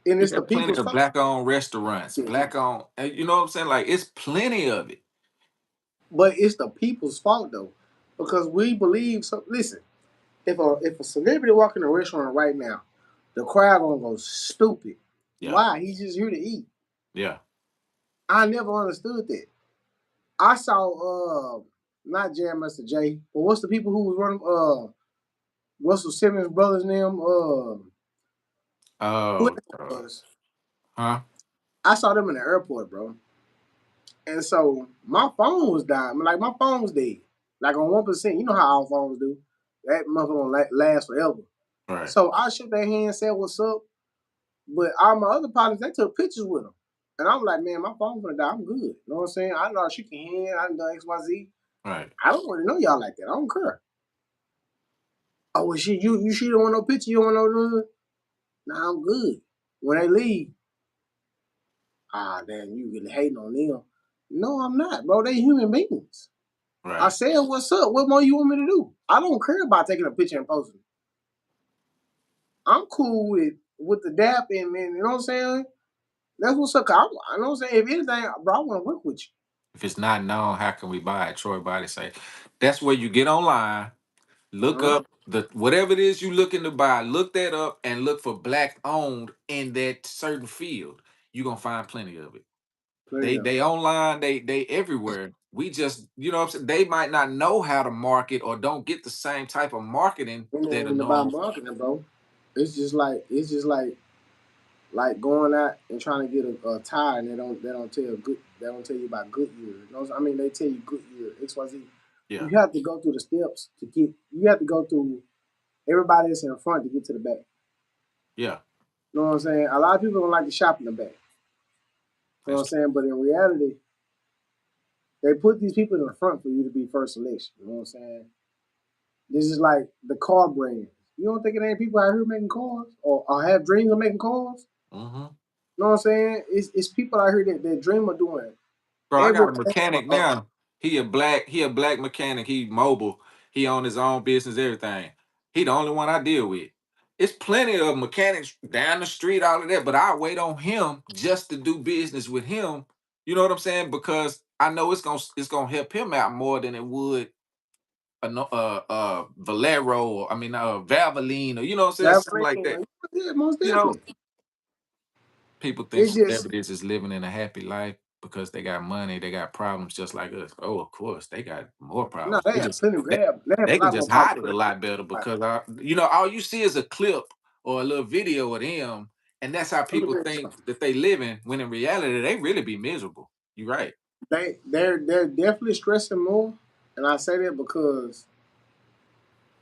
and You it's the got plenty people's of fault. black owned restaurants, black owned, you know what I'm saying? Like it's plenty of it. But it's the people's fault though. Because we believe so listen, if a celebrity walk in a restaurant right now, the crowd gonna go stupid. Yeah. Why? He's just here to eat. Yeah. I never understood that. I saw not Jam Master Jay, but what's the people who was running Russell Simmons brothers and them who Oh, that was. huh? I saw them in the airport, bro. And so my phone was dying. Like my phone was dead. Like on 1%. You know how all phones do. That motherfucker won't last forever. Right. So I shook their hand, said what's up. But all my other partners, they took pictures with them. And I'm like, man, my phone's gonna die. I'm good. You know what I'm saying? I know I shook your hand. I done XYZ. Right. I don't want to know y'all like that. I don't care. Oh, well, shit, you sure don't want no picture? You don't want no. Nah, I'm good. When they leave, damn, you really hating on them. No, I'm not, bro. They human beings. I Right. said, what's up? What more you want me to do? I don't care about taking a picture and posting. I'm cool with the dap and you know what I'm saying? That's what's up. I know what I'm saying. If anything, bro, I want to work with you. If it's not known, how can we buy it? Troy Body say that's where you get online, look Uh-huh. up the whatever it is you looking to buy, look that up and look for black owned in that certain field. You're gonna find plenty of it. They online, they everywhere. We just, you know what I'm saying? They might not know how to market or don't get the same type of marketing It that ain't a even about normal. marketing, bro. It's just like going out and trying to get a tire and they don't tell you about Goodyear. You know what I mean? They tell you Goodyear, XYZ. Yeah, You have to go through the steps to get. You have to go through everybody that's in front to get to the back. yeah, You know what I'm saying? A lot of people don't like to shop in the back. You know what that's I'm true. saying? But in reality, they put these people in the front for you to be first selection. You know what I'm saying? This is like the car brand. You don't think it ain't people out here making cars or have dreams of making cars? Hmm. You know what I'm saying? It's people out here that dream of doing Bro, I got every a type mechanic of now. He a black mechanic. He mobile. He own his own business, everything. He the only one I deal with. It's plenty of mechanics down the street, all of that, but I wait on him just to do business with him. You know what I'm saying? Because I know it's gonna help him out more than it would Valero, or I mean Valvoline, or you know what I'm saying, that something like that. plan. Yeah, most You know, definitely. people think It's just celebrities is living in a happy life because they got money, they got problems just like us. Oh, of course, they got more no, problems. they have plenty. They have a They can lot more just problems. hide it a lot better because all you see is a clip or a little video of them, and that's how Let me people tell you think something. that they living. When in reality, they really be miserable. You right? They're definitely stressing more, and I say that because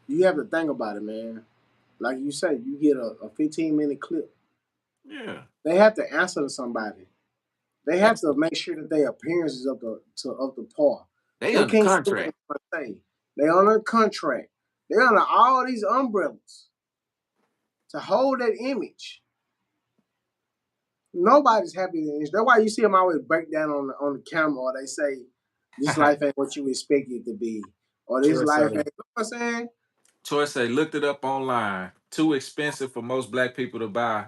you have to think about it, man. Like you say, you get a 15-minute clip. Yeah, They have to answer to somebody. They have that's to make sure that their appearance is up the par. they They under can't say what they contract. want to say. They on a contract. They under all these umbrellas to hold that image. Nobody's happy in this. That's why you see them always break down on the camera, or they say this life ain't what you expect it to be, or this Troy life say, ain't. You know what I'm saying? looked it up online. Too expensive for most black people to buy,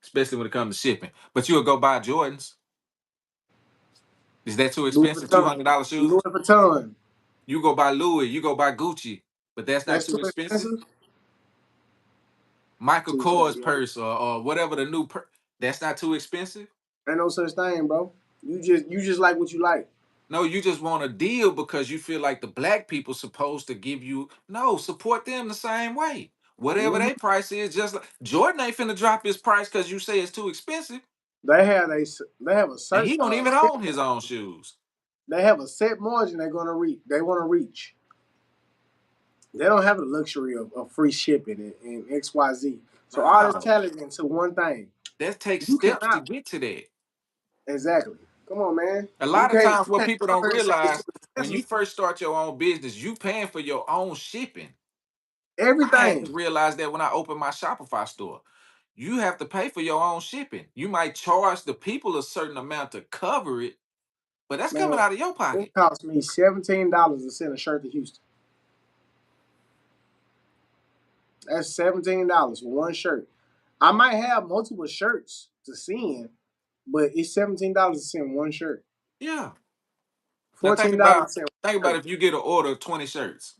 especially when it comes to shipping. But you'll go buy Jordans. Is that too Louis expensive? Vuitton. $200 Louis shoes? Vuitton. You go buy Louis, you go buy Gucci, but that's not That's too too expensive. expensive. Michael Too expensive. Kors Yeah. purse or whatever the new that's not too expensive. Ain't no such thing, bro. You just like what you like. No, you just want a deal because you feel like the black people supposed to give you no support them the same way. Whatever Hmm. their price is, just like Jordan ain't finna drop his price because you say it's too expensive, They have a and search he don't even set own his own margin. shoes. They have a set margin they're gonna reach. They want to reach. They don't have the luxury of free shipping and XYZ. So all this No, talent into one thing. that takes You steps to cannot get to that. exactly. Come on, man. A You lot of can't times, you what can't people come don't here and say it's realize too when you expensive. first start your own business, you paying for your own shipping. I had to Everything, realize that when I opened my Shopify store. You have to pay for your own shipping. You might charge the people a certain amount to cover it, but that's coming man. out of your It pocket. cost me $17 to send a shirt to Houston. That's $17 for one shirt. I might have multiple shirts to send, but it's $17 to send one shirt. Yeah. Now $14 to send think one about shirt. if you get an order of 20 shirts.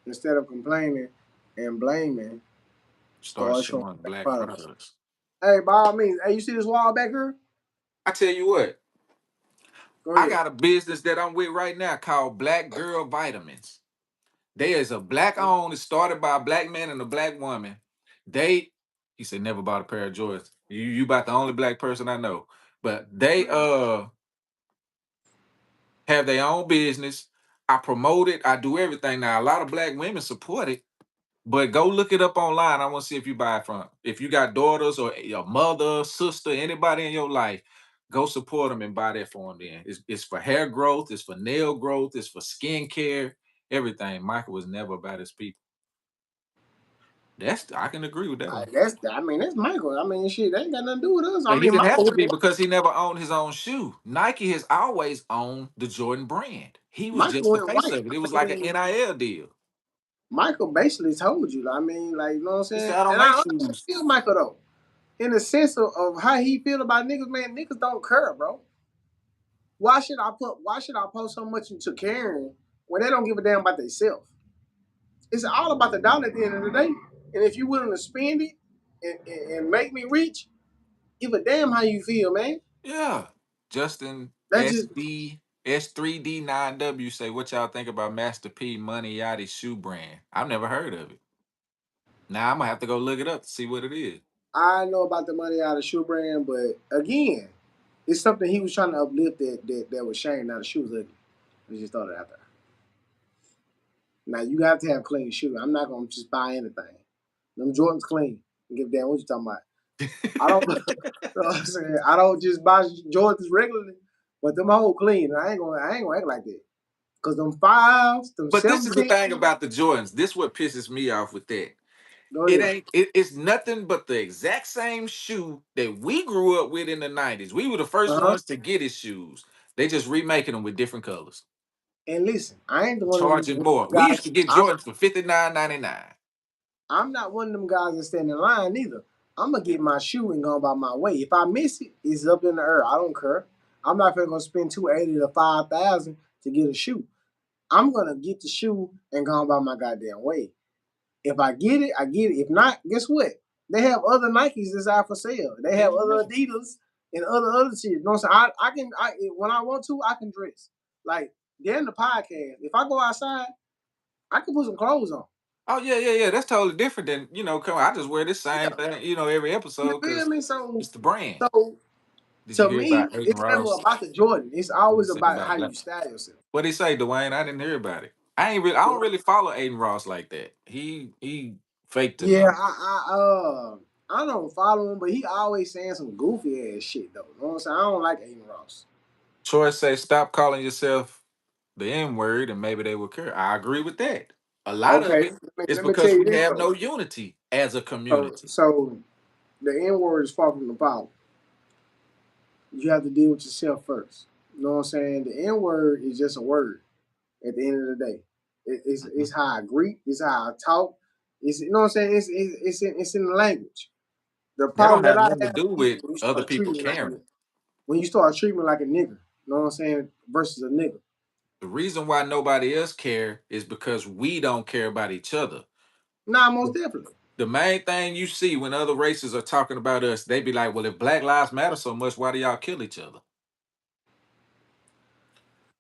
Instead of complaining and blaming, Start start showing showing black black products. products. Hey, by all means, hey, you see this wall back here? I tell you what, Go I ahead. got a business that I'm with right now called Black Girl Vitamins. They is a black owned, it's started by a black man and a black woman. They he said never bought a pair of Jordans. You about the only black person I know. But they have their own business. I promote it. I do everything. Now, a lot of black women support it, but go look it up online. I want to see if you buy it from. If you got daughters or your mother, sister, anybody in your life, go support them and buy that for them. Then it's for hair growth, it's for nail growth, it's for skin care, everything. Michael was never about his people. I can agree with that one. That's Michael. I mean, shit, they ain't got nothing to do with us. I And he mean, didn't have Michael to went be to because he never owned his own shoe. Nike has always owned the Jordan brand. He was Michael just the went face white. of it. It was I like an mean, NIL deal. Michael basically told you. I mean, like, you know what I'm He saying? said, I don't And make I understand shoes. feel Michael though, in the sense of how he feel about niggas. Man, niggas don't care, bro. Why should I post so much into caring when they don't give a damn about themselves? It's all about the dollar at the end of the day. And if you willing to spend it and make me rich, give a damn how you feel, man. Yeah. Justin That's just SD S3D9W say, what y'all think about Master P Money Yachty shoe brand? I've never heard of it. Now I'm gonna have to go look it up to see what it is. I know about the money out of shoe brand, but again, it's something he was trying to uplift that was Shane. Now the shoes ugly. I just throw it out there. Now you have to have clean shoes. I'm not gonna just buy anything. Them Jordans clean. Give a damn what you talking about. I don't. You know what I'm saying? I don't just buy Jordans regularly, but them whole clean. I ain't gonna act like that. Cause them fives, them But this is the 17. thing about the Jordans. This what pisses me off with that. Go It ahead. ain't. It's nothing but the exact same shoe that we grew up with in the '90s. We were the first Uh huh. ones to get his shoes. They just remaking them with different colors, And listen, I ain't charging one of more. them We guys. used to get I'm Jordans for $59.99. I'm not one of them guys that stand in line either. I'm gonna get my shoe and go about my way. If I miss it, it's up in the air. I don't care. I'm not gonna spend 280 to 5,000 to get a shoe. I'm gonna get the shoe and go about my goddamn way. If I get it, I get it. If not, guess what? They have other Nikes that's out for sale. They have other Adidas and other shit. You know what I'm saying? I can when I want to, I can dress. Like during the podcast, if I go outside, I can put some clothes on. Oh yeah. That's totally different than come on. I just wear this same Yeah, thing, every you episode feel because me? So it's the brand. so Did you to hear about me, Aiden it's never Ross? about the Jordan. It's What he always say about how about you that? style yourself. What he say, Dwayne? I didn't hear about it. I don't really follow Aiden Ross like that. He fake to Yeah, me. I don't follow him, but he always saying some goofy ass shit though. You know what I'm saying? I don't like Aiden Ross. Troy say stop calling yourself the N word and maybe they will care. I agree with that. A lot of Okay, it is let me tell because you we this have though. no unity as a So, community. so the N word is far from the problem. You have to deal with yourself first. You know what I'm saying? The N word is just a word at the end of the day. Mhm. It's how I greet, it's how I talk. It's you know what I'm saying? It's in the language. The That problem don't that have I nothing to have do is with when you other start people treating me like caring. when you start treating me like a nigga. You know what I'm saying? Versus a nigga. The reason why nobody else care is because we don't care about each other. Nah, most definitely. The main thing you see when other races are talking about us, they be like, "Well, if Black Lives Matter so much, why do y'all kill each other?"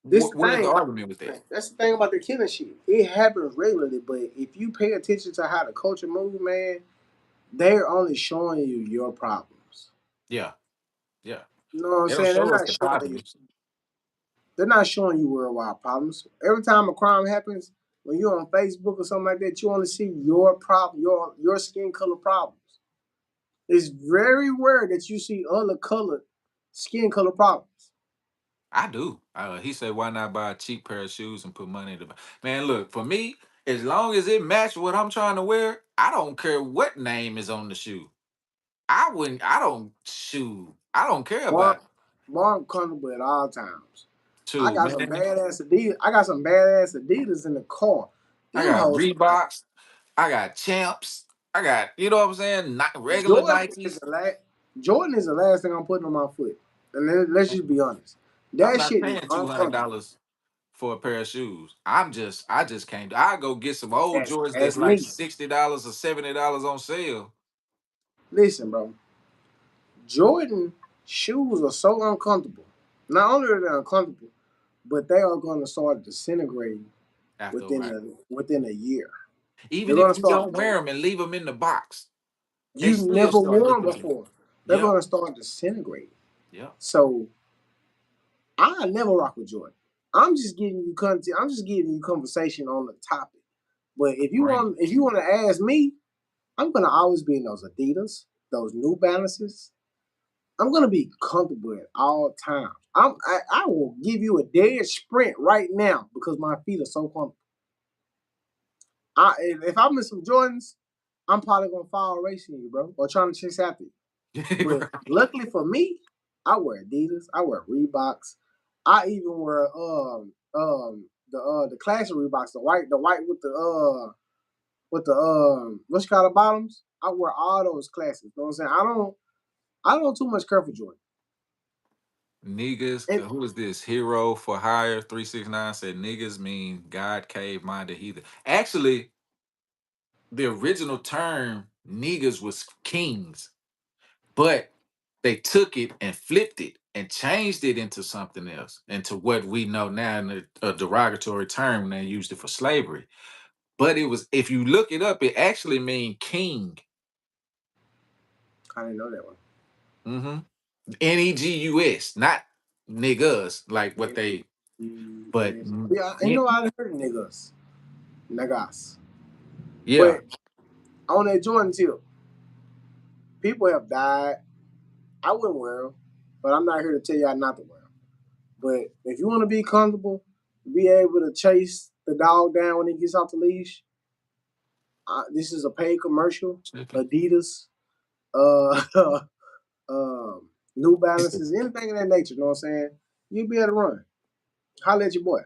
This the What is the thing. argument with that? That's the thing about the killing shit. It happens regularly, but if you pay attention to how the culture moves, man, they're only showing you your problems. Yeah, yeah. You know what I'm They don't saying? They're show us not the showing you. positives. They're not showing you worldwide problems. Every time a crime happens, when you're on Facebook or something like that, you only see your problem, your skin color problems. It's very rare that you see other colored skin color problems. I do. He said, "Why not buy a cheap pair of shoes and put money in the man?" Look, for me, as long as it matches what I'm trying to wear, I don't care what name is on the shoe. I wouldn't. I don't shoe. I don't care More, about it. more comfortable at all times. I Shoe, got some man. badass Adidas. I got some badass Adidas in the car. I Them got hoes. Reeboks. I got Champs. I got you know what I'm saying. Not regular Jordan is Nikes. the last. Jordan is the last thing I'm putting on my foot. And let's just be honest. I'm That not shit is paying uncomfortable. $200 for a pair of shoes. I just can't. I go get some old Jordans that's As like me. $60 or $70 on sale. Listen, bro. Jordan shoes are so uncomfortable. Not only are they uncomfortable, but they are going to start disintegrating After a while. within a year. They're Even going if to you start. don't wear them and leave them in the box, they You still never start wore them looking good. before. They're Yep. going to start disintegrating. Yep. So I never rock with Jordan. I'm just giving you content. I'm just giving you conversation on the topic. But Brand. if you want to ask me, I'm gonna always be in those Adidas, those New Balances. I'm gonna be comfortable at all times. I will give you a dead sprint right now because my feet are so comfortable. If I'm in some Jordans, I'm probably gonna fall racing you, bro, or trying to chase after you. But luckily for me, I wear Adidas, I wear Reeboks, I even wear the classic Reeboks, the white with the what's called the bottoms. I wear all those classics. You know what I'm saying? I don't too much care for Jordan. Niggas, And who is this? Hero for Hire 369 said niggas mean God cave minded heathen. Actually, the original term niggas was kings, but they took it and flipped it and changed it into something else, into what we know now in a derogatory term when they used it for slavery. But it was, if you look it up, it actually means king. I didn't know that one. Mm-hmm. Negus, not niggas, like what they, but Yeah, you know I heard of niggas. yeah, But on that Jordan tip, people have died. I wouldn't wear them, but I'm not here to tell y'all not to wear them. But if you want to be comfortable, be able to chase the dog down when he gets off the leash, this is a paid commercial. Adidas, uh, New Balances, anything of that nature. You know what I'm saying? You'll be able to run. Holla at your boy.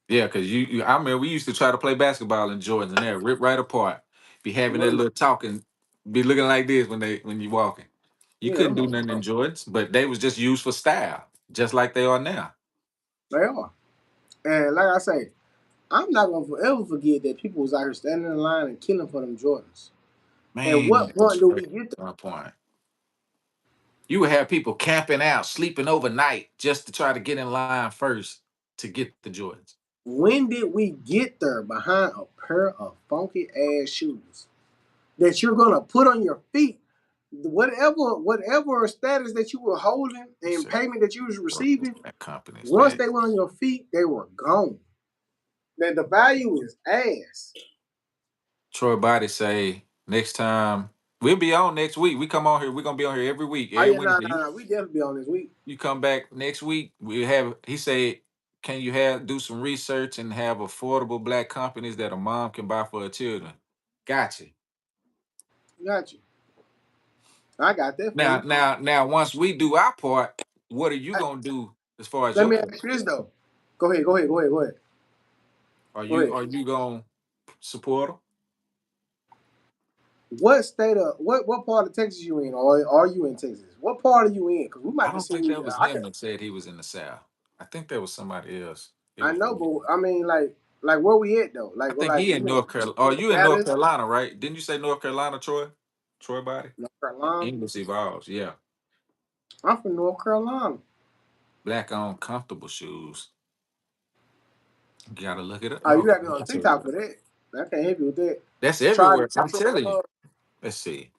yeah, because I remember we used to try to play basketball in Jordans and they'd rip right apart. Be having that little talking, be looking like this when you walking. You Yeah, couldn't them do are. nothing in Jordans, but they was just used for style, just like they are now. They are. And like I say, I'm not gonna forever forget that people was out here standing in line and killing for them Jordans. At Man, what that was point do crazy. we get My point. You would have people camping out, sleeping overnight just to try to get in line first to get the Jordans. when did we get there behind a pair of funky ass shoes that you're gonna put on your feet? Whatever status that you were holding and payment that you was receiving, That company's once bad. they went on your feet, they were gone. Now the value is ass. Troy Body say next time we'll be on next week. We come on here. We're gonna be on here every week, Oh every yeah, no, Wednesday. no, no. We definitely be on this week. You come back next week. We have. He said, "Can you do some research and have affordable black companies that a mom can buy for her children?" Gotcha. Got you. I got that for Now, you. now, once we do our part, what are you Hey, gonna do as far as let your me part? ask you this though. Go ahead. Go ahead. Are you gonna support them? What part of Texas you in, or are you in Texas? What part are you in? Because we I might can don't send think you. that was I can. him that said he was in the South. I think that was somebody else. It I was. know, but I mean, like where we at though? I Like, think he in you North Carolina. Oh, in you in North Dallas, Carolina, right? Didn't you say North Carolina, Troy? Troy Body? North Carolina. English evolves, yeah. I'm from North Carolina. Black on comfortable shoes. You gotta look it up. Oh, you Okay, got to be on I'll tell you TikTok what. for that. I can't help you with that. That's Try everywhere. try I'm some. telling you. Let's see.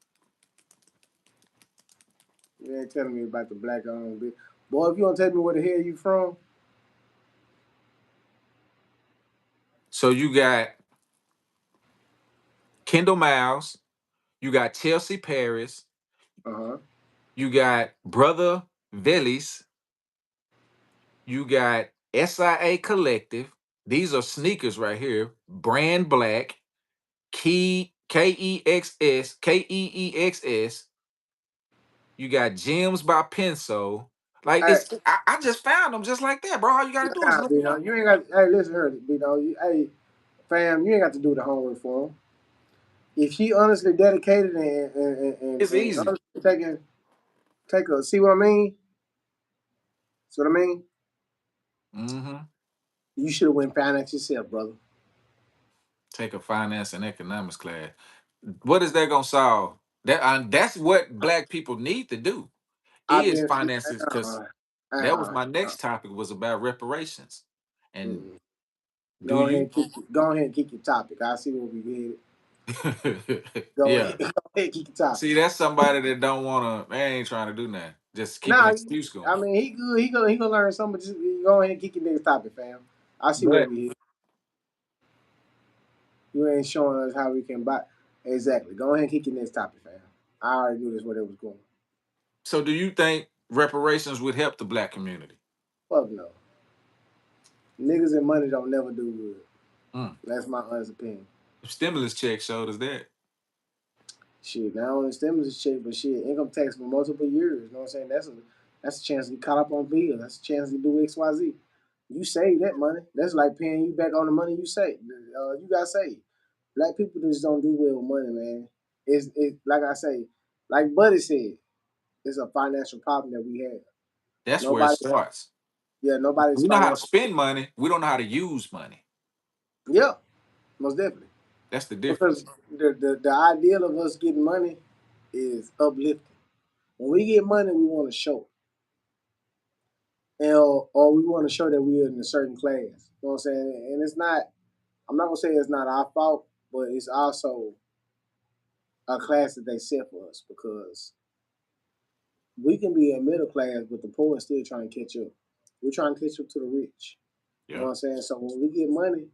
You ain't telling me about the black on bit. Boy, if you don't tell me where the hell you from, So you got Kendall Miles, you got Chelsea Paris, uh huh. you got Brother Velis, you got SIA Collective. These are sneakers right here. Brand Black, KEXS. You got Gems by Penso. Like Hey, I just found them just like that, bro. All you gotta do is nah, look them B-Dog, up. you ain't got. Hey, listen here, B-Dog, hey, fam, you ain't got to do the homework for him. If she honestly dedicated It's and easy. honestly take a, see what I mean? See what I mean? Mm-hmm. You should have went finance yourself, brother. Take a finance and economics class. What is that gonna solve? That's what black people need to do I've is been, finances, because uh, that was uh, my uh, next topic was about reparations. And mm. do you? Go ahead and kick your topic. I see what we did. Go Yeah. ahead, go ahead, kick your topic. See, that's somebody that don't wanna, they ain't trying to do nothing. Just keep an Nah, excuse I going. mean he good. He gonna learn something. Just go ahead and kick your next topic, fam. I see what But we hit. You ain't showing us how we can buy. Exactly. Go ahead and kick your next topic, fam. I already knew this where it was going. so do you think reparations would help the black community? Fuck no. Niggas and money don't never do good. Mm. That's my honest opinion. Stimulus check showed us that. Shit, not only stimulus check, but shit, income tax for multiple years. You know what I'm saying? That's a chance to get caught up on bills. That's a chance to do XYZ. You save that money. That's like paying you back on the money you save. You got saved. Black people just don't do well with money, man. It's like I say, like Buddy said, it's a financial problem that we have. That's where it Nobody, starts. nobody's We know how to financial. spend money. We don't know how to use money. Yeah, most definitely. That's the Because difference. the ideal of us getting money is uplifting. When we get money, we want to show it. and or we want to show that we're in a certain class. You know what I'm saying? And it's not. I'm not gonna say it's not our fault, but it's also a class that they set for us because we can be in middle class, but the poor is still trying to catch up. We're trying to catch up to the rich. You know Yeah. what I'm saying? So when we get money,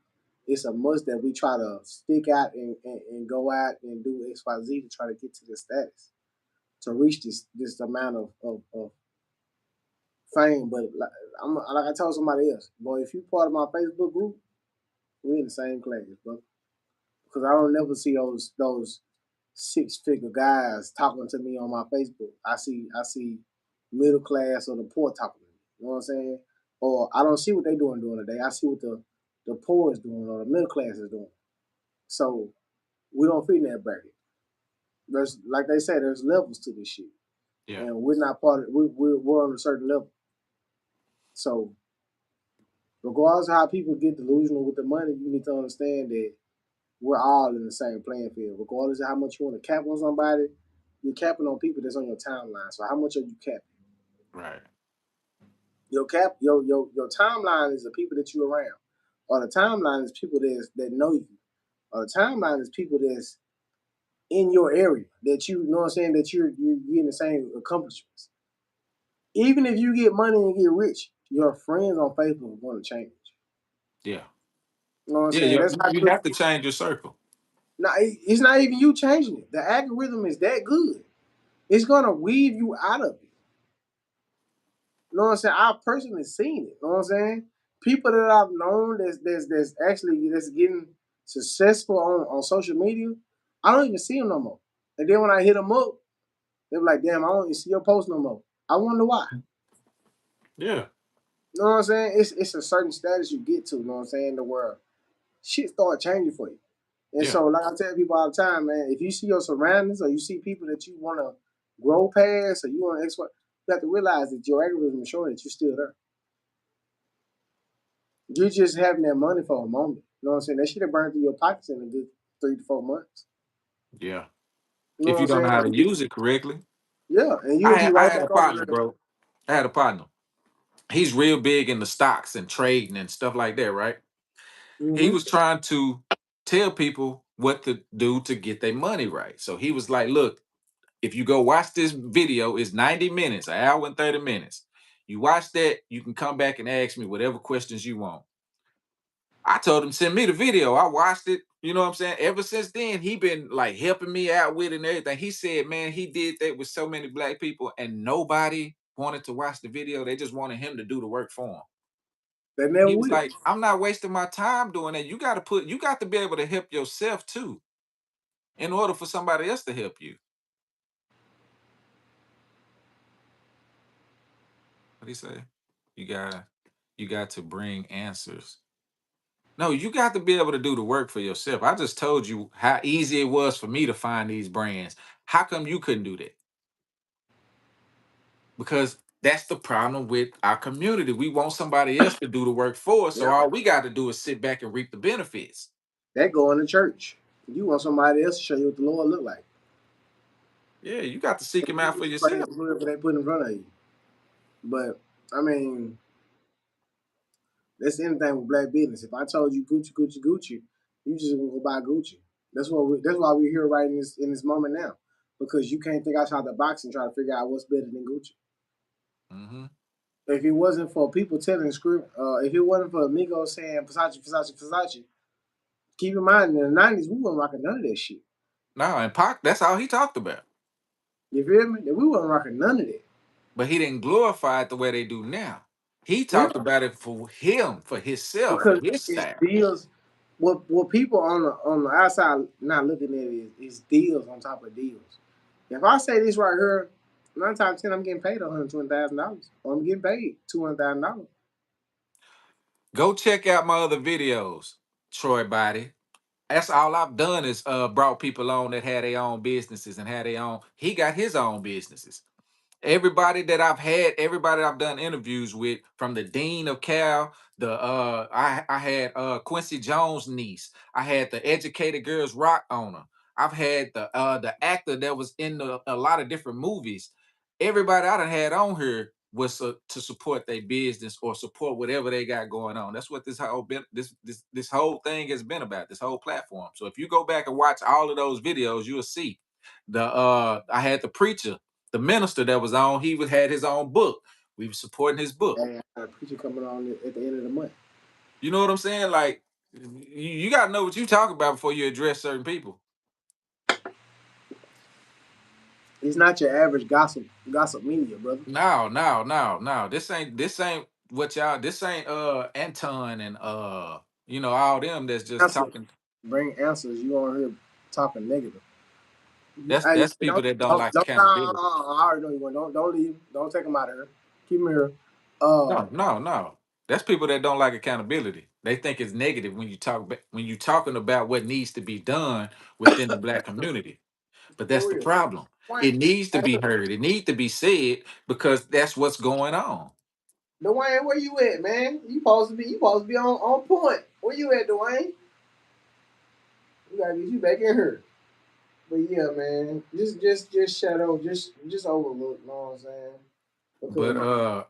it's a must that we try to stick out and go out and do X, Y, Z to try to get to this status, to reach this amount of fame. But like I told somebody else, boy, if you part of my Facebook group, we in the same class, bro. Because I don't never see those 6-figure guys talking to me on my Facebook. I see middle class or the poor talking to me. You know what I'm saying? Or I don't see what they doing during the day. I see what the poor is doing or the middle class is doing. So we don't fit in that bracket. There's like they say, there's levels to this shit, Yeah. and we're not part of. We're on a certain level. So regardless of how people get delusional with the money, you need to understand that we're all in the same playing field. Regardless of how much you want to cap on somebody, you're capping on people that's on your timeline. So how much are you capping? Right. Your timeline is the people that you're around, or the timeline is people that know you, or the timeline is people that's in your area that you know what I'm saying that you're getting the same accomplishments. Even if you get money and get rich, your friends on Facebook are going to change. Yeah. You know what I'm Yeah. saying? That's how You good. have to change your circle. Now it's not even you changing it. The algorithm is that good. It's gonna weave you out of it. You know what I'm saying? I've personally seen it. You know what I'm saying? People that I've known that's actually that's getting successful on social media, I don't even see them no more. And then when I hit them up, they're like, "Damn, I don't even see your post no more." I wonder why. Yeah. You know what I'm saying? It's a certain status you get to. You know what I'm saying? In the world, shit start changing for you. And Yeah. so, like I tell people all the time, man, if you see your surroundings or you see people that you want to grow past or you want to exploit, you have to realize that your algorithm is showing that you're still there. You're just having that money for a moment. You know what I'm saying? That should have burned through your pockets in a good 3 to 4 months. Yeah. You know If what I'm you don't know how saying? to use it correctly. Yeah, and you'll be I right had a back over partner, there. bro. I had a partner. He's real big in the stocks and trading and stuff like that, right? He Mm-hmm. was trying to tell people what to do to get their money right. So he was like, look, if you go watch this video, it's 90 minutes, an hour and 30 minutes. You watch that, you can come back and ask me whatever questions you want. I told him send me the video. I watched it. You know what I'm saying? Ever since then, he been like helping me out with it and everything. He said, man, he did that with so many black people, and nobody wanted to watch the video. They just wanted him to do the work for them. They never He was will. like, I'm not wasting my time doing that. You got to be able to help yourself too, in order for somebody else to help you. What do you say? You gotta you got to bring answers. No, you got to be able to do the work for yourself. I just told you how easy it was for me to find these brands. How come you couldn't do that? Because that's the problem with our community. We want somebody else to do the work for us. So Yeah, all we got to do is sit back and reap the benefits. that going to church. You want somebody else to show you what the Lord look like. Yeah, you got to seek him out for You praise yourself. whoever they put in front of you. But I mean, that's anything with black business. If I told you Gucci, Gucci, Gucci, you just gonna go buy Gucci. That's why we're here right in this moment now. Because you can't think outside the box and try to figure out what's better than Gucci. Hmm. If it wasn't for people telling script, if it wasn't for Migos saying Versace, Versace, Versace, keep in mind in the '90s we wasn't rocking none of that shit. No, and Pac, that's all he talked about. You feel me? We wasn't rocking none of that. But he didn't glorify it the way they do now. He talked Yeah, about it for him, for himself, for because his it's style. deals. What people on the outside not looking at is deals on top of deals. If I say this right here, 9 times 10, I'm getting paid $120,000, or I'm getting paid $200,000. Go check out my other videos, Troy Body. That's all I've done is brought people on that had their own businesses and had their own. He got his own businesses. Everybody I've done interviews with, from the dean of Cal, I had Quincy Jones' niece. I had the Educated Girls Rock owner. I've had the actor that was in a lot of different movies. Everybody I done had on here, was to support their business or support whatever they got going on. That's what this whole thing has been about. This whole platform. So if you go back and watch all of those videos, you'll see I had the preacher, the minister that was on. He had his own book. We were supporting his book. And I got a preacher coming on at the end of the month. You know what I'm saying? Like you got to know what you talk about before you address certain people. He's not your average gossip media, brother. No. This ain't what y'all. This ain't Anton and all them that's just Answer. talking. Bring answers. You on here talking negative. Hey, That's people that don't like nah, accountability. I already know you want. Don't leave. Don't take him out of here. Keep him here. No. That's people that don't like accountability. They think it's negative when you when you talking about what needs to be done within the black community. But that's For the real. problem. It needs to be heard. It needs to be said because that's what's going on. Dwayne, where you at, man? You supposed to be on point. Where you at, Dwayne? We gotta get you back in here. But yeah, man, just shadow, just overlook. You know what I'm saying? But Because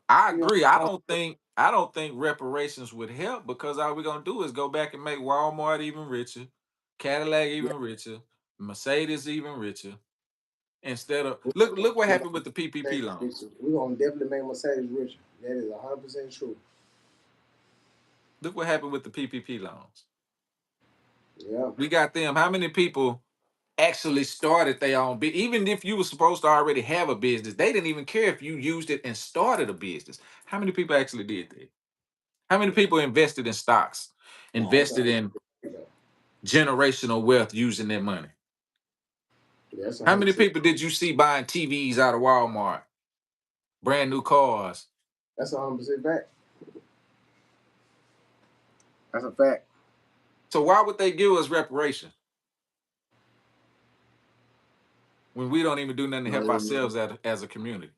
I you agree. know, I don't think reparations would help because all we're gonna do is go back and make Walmart even richer, Cadillac yeah, even richer, Mercedes even richer. Instead of look what we're happened with the PPP loans. gonna definitely make Mercedes richer. That is 100% true. Look what happened with the PPP loans. Yeah, We got them. How many people actually started their own business? Even if you were supposed to already have a business, they didn't even care if you used it and started a business. How many people actually did that? How many people invested in stocks, nah, that's invested in 100%. generational wealth using their money? That's How many 100%. people did you see buying TVs out of Walmart, brand new cars? That's 100% fact. That's a fact. So why would they give us reparations when we don't even do nothing to No, help ourselves as a community?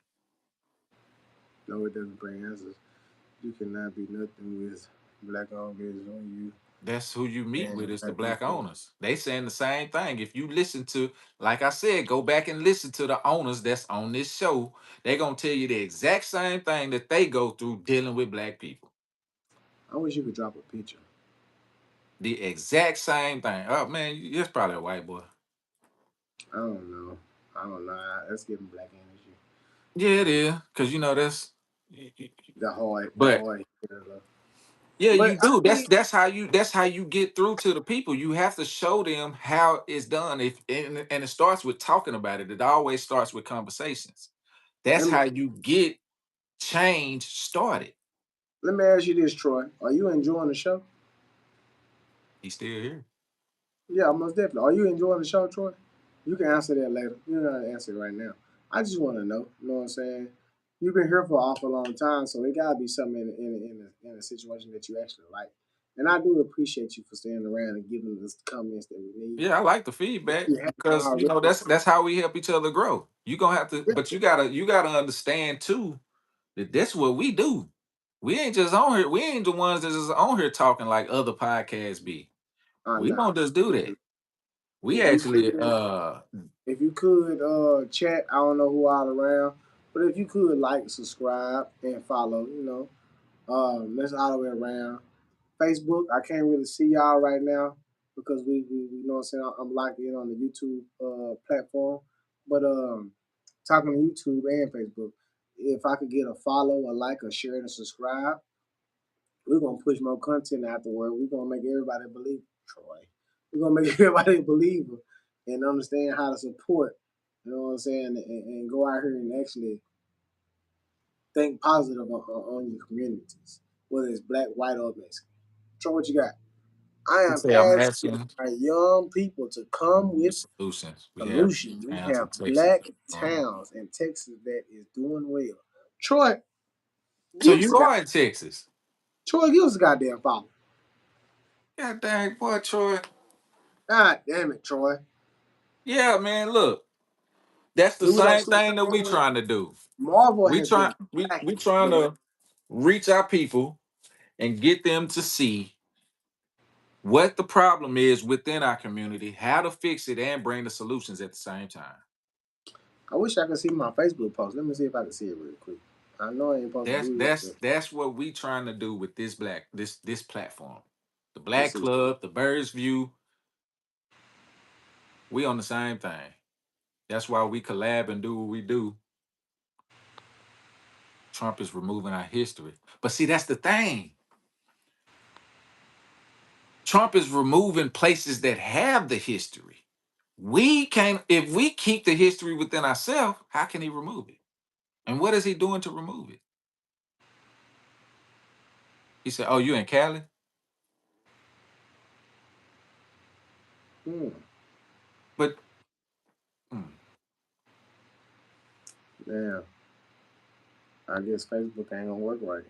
no, it doesn't bring answers. You cannot be nothing with black-owned business on you That's who you meet and with is the black black people. owners. They saying the same thing. If you listen to, like I said, go back and listen to the owners that's on this show. They're gonna tell you the exact same thing that they go through dealing with black people. I wish you could drop a picture. The exact same thing. Oh man, it's probably a white boy. I don't know. I don't know. That's giving black energy. Yeah, it Um, is. Cause that's the but hard hitter. yeah, But you I do. mean, That's how you get through to the people. You have to show them how it's done. If and it starts with talking about it. It always starts with conversations. That's let me how you get change started. let me ask you this, Troy. Are you enjoying the show? He's still here. Yeah, most definitely. Are you enjoying the show, Troy? You can answer that later. You don't have to answer it right now. I just want to know. You know what I'm saying? You've been here for an awful long time, so it gotta be something in a situation that you actually like. And I do appreciate you for staying around and giving us the comments that we need. Yeah, I like the If feedback you haven't because already, that's how we help each other grow. You gonna have to, but you gotta understand too that that's what we do. We ain't just on here. We ain't the ones that's just on here talking like other podcasts be. We nah. don't just do that. We If you actually could, if you could chat, I don't know who all around, but if you could like, subscribe, and follow, that's all the way around. Facebook, I can't really see y'all right now because we you know what I'm saying, I'm locked in on the YouTube platform. But talking to YouTube and Facebook, if I could get a follow, a like, a share, and a subscribe, we're gonna push more content afterward. We're gonna make everybody believe Troy. We're gonna make everybody a believer and understand how to support. You know what I'm saying, and go out here and actually think positive on your communities, whether it's black, white, or Mexican. Troy, what you got? I I am say I'm asking asking our young people to come the with solutions. We have solutions. We towns have in Texas black going on. towns in Texas that is doing well. Troy, So give us you a are in Texas. Troy, give us a goddamn follow. God dang, boy, Troy. God damn it, Troy. Yeah, man. Look, that's the See what I'm same thing that we saying? trying to do. Marvel We has been try we lacking. trying to reach our people and get them to see what the problem is within our community, how to fix it, and bring the solutions at the same time. I wish I could see my Facebook post. Let me see if I can see it real quick. I know I ain't supposed to That's do that's that, that's what we trying to do with this platform. The but Black see, Club, the Birds View, we on the same thing. That's why we collab and do what we do. Trump is removing our history. But see, that's the thing. Trump is removing places that have the history. We can't, if we keep the history within ourselves, how can he remove it? And what is he doing to remove it? He said, "Oh, you in Cali?" hmm, But hmm, yeah, I guess Facebook ain't gonna work right.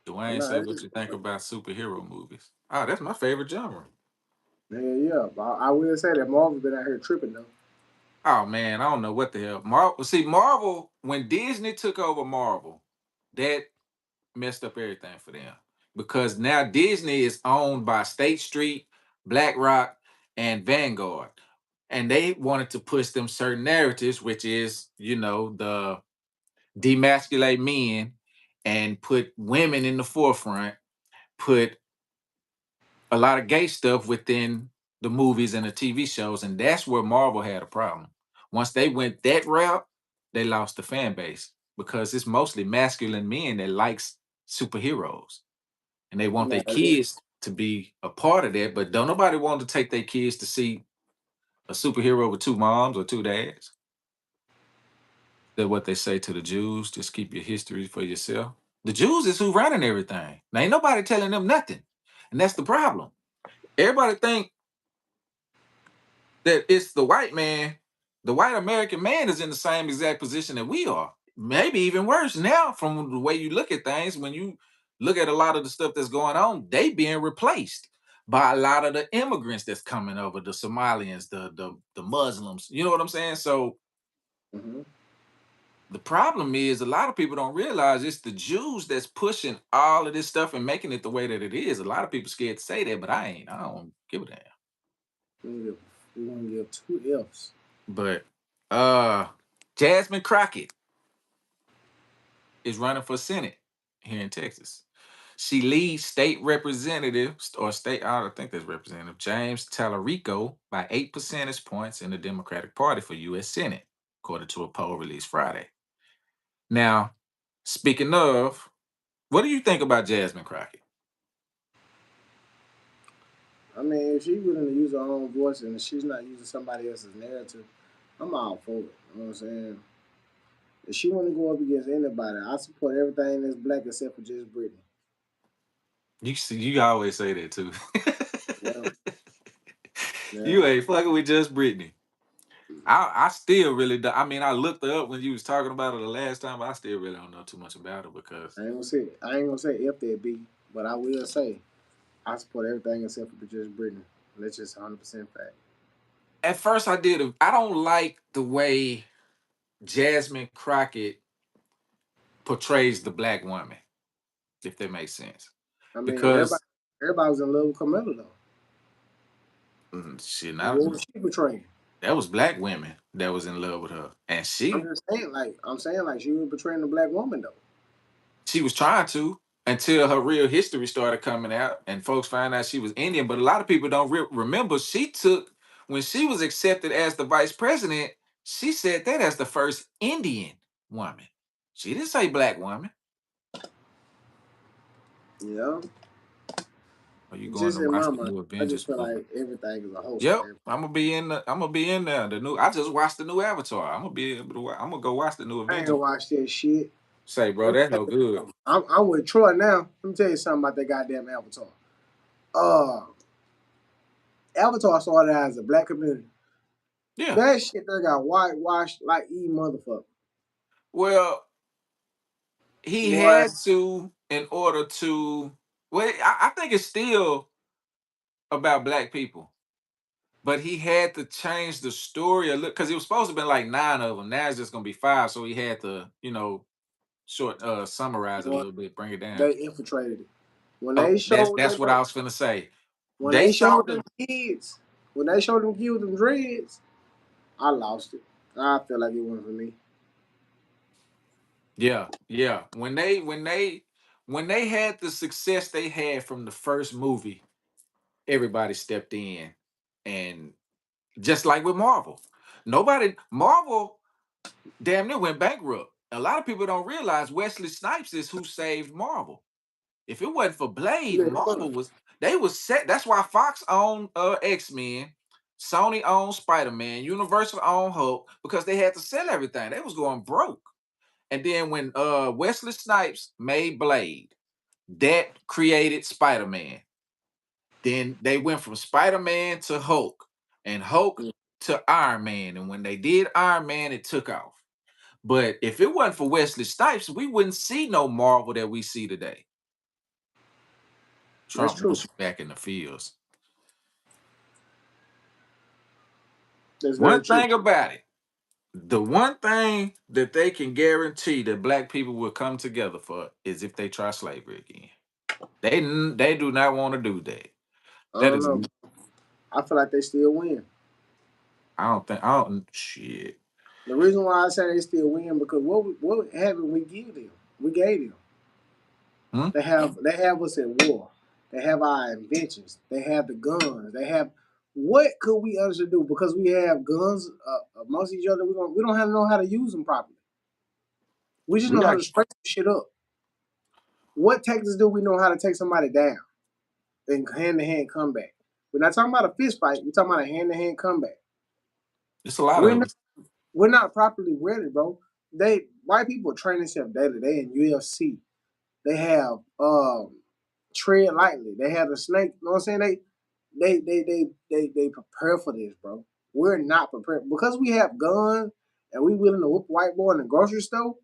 Dwayne No, say, it "What is. you think about superhero movies?" Oh, that's my favorite genre. Yeah. But I will say that Marvel been out here tripping though. Oh man, I don't know what the hell. Marvel. See, Marvel, when Disney took over Marvel, that messed up everything for them because now Disney is owned by State Street, BlackRock, and Vanguard, and they wanted to push them certain narratives, which is the demasculate men and put women in the forefront, put a lot of gay stuff within the movies and the TV shows, and that's where Marvel had a problem. Once they went that route, they lost the fan base because it's mostly masculine men that likes superheroes, and they want Nah, their kids to be a part of that. But don't nobody want to take their kids to see a superhero with two moms or two dads. That's what they say to the Jews. Just keep your history for yourself. The Jews is who running everything. Now ain't nobody telling them nothing, and that's the problem. Everybody think that it's the white man, the white American man is in the same exact position that we are. Maybe even worse now from the way you look at things. When you look at a lot of the stuff that's going on, they being replaced by a lot of the immigrants that's coming over, the Somalians, the Muslims. You know what I'm saying? So hmm the problem is a lot of people don't realize it's the Jews that's pushing all of this stuff and making it the way that it is. A lot of people scared to say that, but I ain't. I don't give a damn. we gonna give two Fs. But uh Jasmine Crockett is running for Senate here in Texas. She leads state representative or state, I think that's Representative James Tallarico by 8 percentage points in the Democratic Party for U.S. Senate, according to a poll released Friday. Now, speaking of, what do you think about Jasmine Crockett? I mean, if she's willing to use her own voice and she's not using somebody else's narrative, I'm all for it. You know what I'm saying? If she want to go up against anybody, I support everything that's black except for just Britney. You see, you always say that too. Yeah, yeah. You ain't fucking with just Brittany. I still really do. I mean, I looked her up when you was talking about her the last time, but I still really don't know too much about her because I ain't gonna say F that B, but I will say I support everything except for just Britney. That's just 100% fact. at first I did. I don't like the way Jasmine Crockett portrays the black woman, if that makes sense. I mean, Because everybody was in love with Camilla though. she And not what was she portraying? that was black women that was in love with her, and I'm saying like she was portraying the black woman though. she was trying to until her real history started coming out, and folks found out she was Indian. But a lot of people don't remember she took when she was accepted as the vice president. She said that as the first Indian woman. She didn't say black woman. Yeah. Are you going Just to in watch my the mind, new I just Avengers feel movie? like everything is a hoax Yep, for everybody. I'm gonna be in the. I'm gonna be in there. The new. I just watched the new Avatar. I'm gonna be able to. I'm gonna go watch the new I ain't gonna Avengers. watch that shit. Say, bro, that's no good. I'm with Troy now. Let me tell you something about that goddamn Avatar. Uh, Avatar started out as a black community. Yeah. That shit they got whitewashed like motherfucker. Well, he Boy, had to in order to. Well, I think it's still about black people, but he had to change the story a little because it was supposed to be like 9 of them. Now it's just gonna be 5. So he had to, short summarize it a boy, little bit, bring it down. they infiltrated it. When Oh, they that's showed that's that, what I was finna say. when They they saw showed the them kids, when they showed them kids with them dreads, I lost it. I feel like it wasn't for me. Yeah, yeah. When they had the success they had from the first movie, everybody stepped in, and just like with Marvel, Marvel damn near went bankrupt. A lot of people don't realize Wesley Snipes is who saved Marvel. If it wasn't for Blade, Yeah, Marvel was they was set. That's why Fox owned X-Men, Sony owned Spider-Man, Universal owned Hulk, because they had to sell everything. They was going broke. And then when Wesley Snipes made Blade, that created Spider-Man. Then they went from Spider-Man to Hulk, and Hulk to Iron Man. And when they did Iron Man, it took off. But if it wasn't for Wesley Snipes, we wouldn't see no Marvel that we see today. that's Trump true. was back in the fields. That's very One true. thing about it, the one thing that they can guarantee that black people will come together for is if they try slavery again. They do not want to do that. I That don't is, know. I feel like they still win. I don't shit. The reason why I say they still win because what haven't we give them? We gave them. Hmm? They have us at war. They have our inventions. They have the guns. They have what could we others do because we have guns amongst each other. We don't have to know how to use them properly. We just We know how got to spray some shit up. What tactics do we know how to take somebody down in hand to hand combat? We're not talking about a fist fight. We're talking about a hand to hand combat. it's a lot We're of not us. we're not properly ready, bro. White people train themselves daily. They in UFC. They have tread lightly. They have the snake. You know what I'm saying? They prepare for this, bro. We're not prepared because we have guns and we willing to whoop a white boy in the grocery store.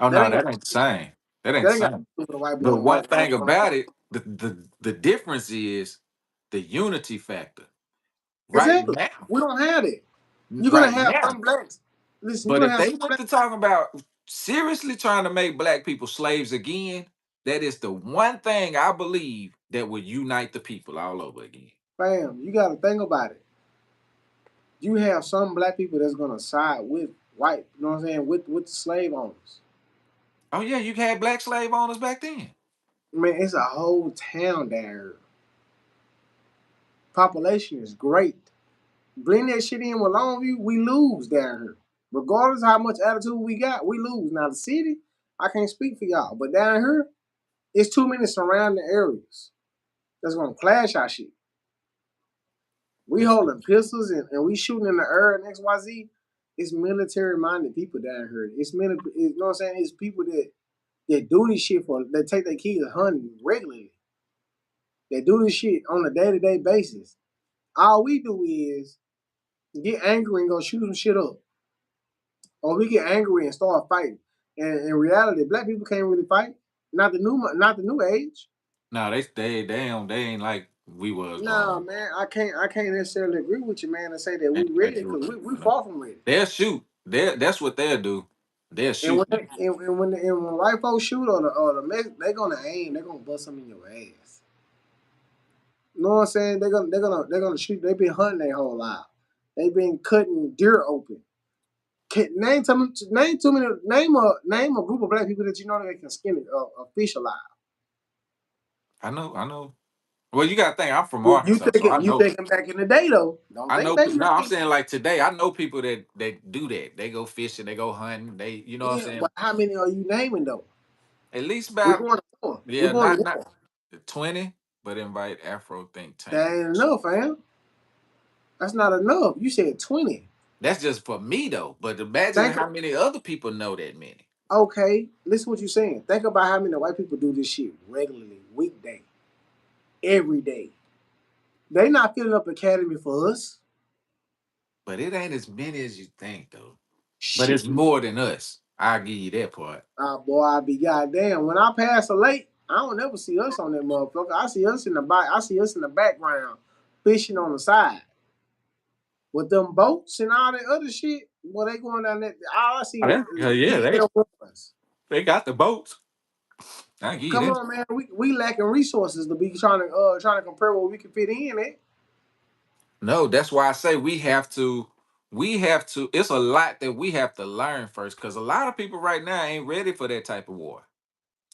Oh That no, ain't got that ain't the same. That ain't that the ain't got to same. do with a white boy But in one Walmart. thing about it, the difference is the unity factor. Right Exactly. now, We don't have it. You're gonna right have now. some blacks. Listen, you're But gonna if have they some went blacks. to talking about seriously trying to make black people slaves again, that is the one thing I believe that would unite the people all over again. Fam, you got to think about it. You have some black people that's gonna side with white. You know what I'm saying? With the slave owners. Oh yeah, you had black slave owners back then. Man, it's a whole town down here. Population is great. Blend that shit in with Longview, we lose down here. Regardless of how much attitude we got, we lose. Now the city, I can't speak for y'all, but down here, it's too many surrounding areas that's gonna clash our shit. We Listen, holding pistols and we shooting in the air and XYZ. It's military minded people down here. You know what I'm saying? It's people that do this shit for that take their kids hunting regularly. They do this shit on a day to day basis. All we do is get angry and go shoot some shit up. Or we get angry and start fighting. And in reality, black people can't really fight. Not the new age. no, they ain't like we was growing Nah, up. man, I can't necessarily agree with you, man, and say that Ain't we ready exactly because what we you know. far from ready. They'll shoot. That's what they'll do. They'll And shoot when you. when white folks shoot or the Mex, they gonna aim, they gonna bust them in your ass. You know what I'm saying? They're gonna shoot. They been hunting their whole life. They been cutting deer open. Name too many. Name a group of black people that you know that they can skin a fish alive. I know. Well, you gotta think I'm from You Arkansas, so thinking you thinking back in the day though? Don't I think know. back No, I'm now. saying like today. I know people that do that. They go fishing. They go hunting. They, you know what I'm Yeah, saying. but how many are you naming though? At least We're about, going to war. We're yeah, going not to not war. 20, but invite Afro think tank. That ain't enough, fam. That's not enough. You said 20. That's just for me though. But imagine Think how many other people know that many. okay. Listen to what you're saying. Think about how many white people do this shit regularly, weekday, every day. They not filling up academy for us. But it ain't as many as you think though. But Shit. it's more than us. I'll give you that part. Boy, I be goddamn. When I pass a lake, I don't ever see us on that motherfucker. I see us in the back. I see us in the background, fishing on the side with them boats and all that other shit. Boy, they going down that. All I see Oh, hell is yeah, DL1s. they got the boats. I give you Come that. on, man. We lacking resources to be trying to compare what we can fit in at. No, that's why I say we have to. we have to. It's a lot that we have to learn first, because a lot of people right now ain't ready for that type of war.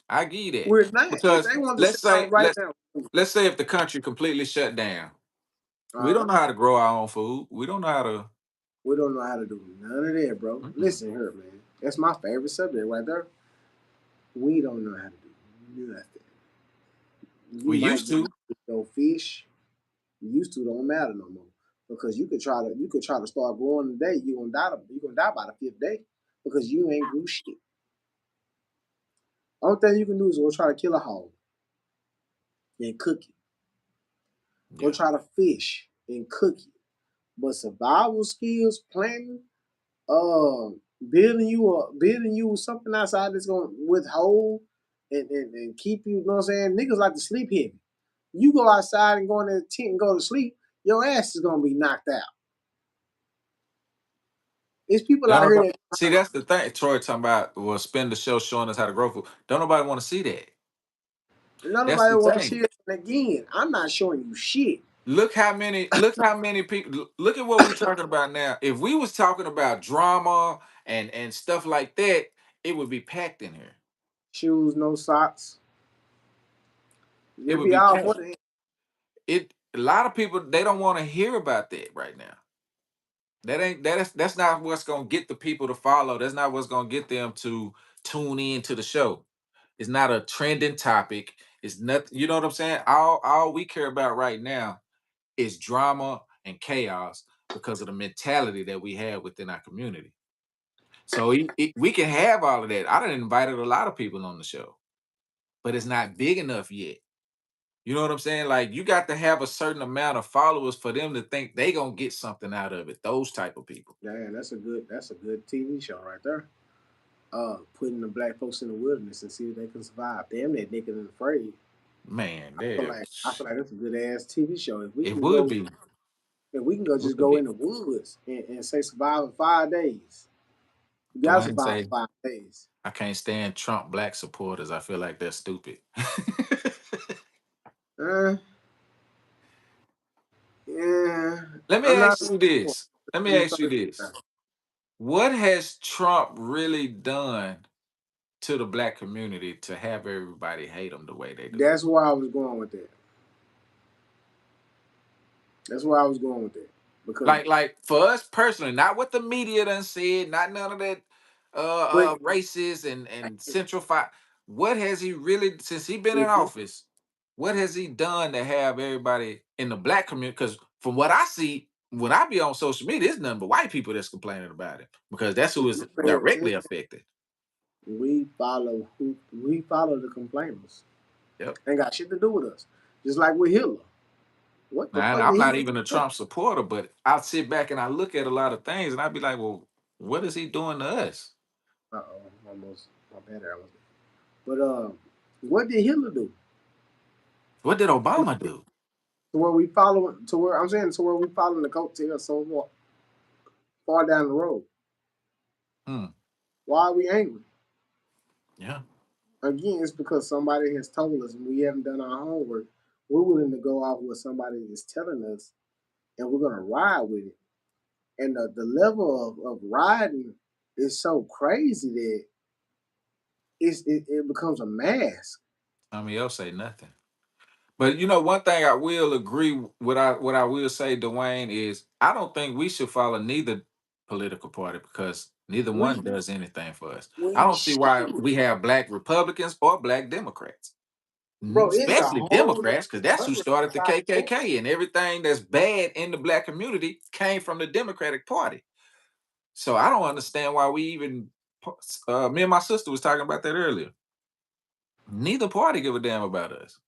I give you that. We're not. If Because they want to let's sit down say right let's now, let's say if the country completely shut down, we uh, don't know how to grow our own food. We don't know how to. we don't know how to do none of that, bro. Mm-mm. Listen here, man. That's my favorite subject right there. We don't know how to do nothing. You We might used be able to. to go fish. You used to don't matter no more because you could try to start growing today. You're gonna die by the fifth day because you ain't grew shit. Only thing you can do is go try to kill a hog and cook it. Go Yeah. try to fish and cook it. But survival skills, planting, uh, building you something outside that's gonna withhold and keep you. You know what I'm saying? Niggas like to sleep heavy. You go outside and go in the tent and go to sleep, your ass is gonna be knocked out. It's people Don't out here nobody, that see, that's the thing. Troy talking about, well, spend the show showing us how to grow food. Don't nobody want to see that. none That's nobody the want to thing. see it. And again, I'm not showing you shit. Look how many people, look at what we talking about now. If we was talking about drama and stuff like that, it would be packed in here. Shoes, no socks. It You'll would be be out for packed. that. It A lot of people, they don't want to hear about that right now. That's not what's gonna get the people to follow. That's not what's gonna get them to tune in to the show. It's not a trending topic. It's nothing, you know what I'm saying? All we care about right now is drama and chaos because of the mentality that we have within our community. So we can have all of that. I done invited a lot of people on the show, but it's not big enough yet. You know what I'm saying? Like, you got to have a certain amount of followers for them to think they gonna get something out of it. Those type of people. Damn, that's a good TV show right there. Putting the black folks in the wilderness and see if they can survive. Damn that naked and afraid. Man, I feel like I feel like that's a good ass TV show. If we it can would go, be. if we can go, Would just go be. in the woods and say survive in 5 days. You gotta Dwayne survive say, 5 days. I can't stand Trump black supporters. I feel like they're stupid. Uh, yeah, Let me I'm not. ask you this. Let me ask you this. What has Trump really done to the black community to have everybody hate him the way they do? That's where I was going with that. That's where I was going with that because, Like for us personally, not what the media done said, not none of that but racist and central fight. What has he really, since he been in if you, office, what has he done to have everybody in the black community? Because from what I see, when I be on social media, it's nothing but white people that's complaining about it because that's if who is you pay directly attention, affected. we follow the complainers. Yep. Ain't got shit to do with us. Just like with Hitler. What the Now, fuck I'm did not Hitler even a do? Trump supporter, but I sit back and I look at a lot of things and I'd be like, well, what is he doing to us? Uh oh, almost my bad. But what did Hitler do? What did Obama do? To where we follow to where I'm saying to where we following the coattails so far down the road. Hmm. Why are we angry? Yeah. Again, it's because somebody has told us and we haven't done our homework. We're willing to go off what somebody is telling us and we're gonna ride with it. And the level of riding is so crazy that it becomes a mask. Tommy else say nothing. But you know, one thing I will agree, what I will say, Dwayne, is I don't think we should follow neither political party because neither We one does anything for us. I we don't see why should, we have black Republicans or black Democrats. bro. It's a Especially whole Democrats, because that's who started the side. KKK, and everything that's bad in the black community came from the Democratic Party. So I don't understand why we even. Me and my sister was talking about that earlier. Neither party give a damn about us.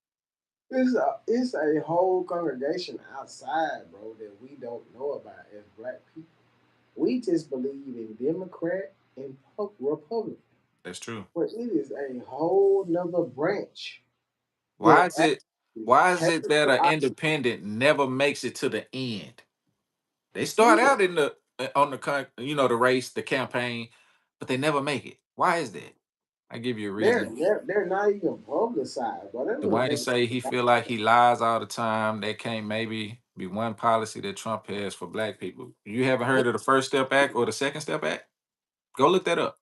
It's a whole congregation outside, bro, that we don't know about as black people. We just believe in Democrat and Republican, That's true. but it is a whole nother branch Why that is it? actually Why is it caters that to an our. independent never makes it to the end? They It's start still out in the on the the race, the campaign, but they never make it. Why is that? I give you a reason. They're not even publicized, but they would Dwayne never. say he feel like he lies all the time. There can't maybe be one policy that Trump has for black people. You haven't heard of the First Step Act or the Second Step Act? Go look that up.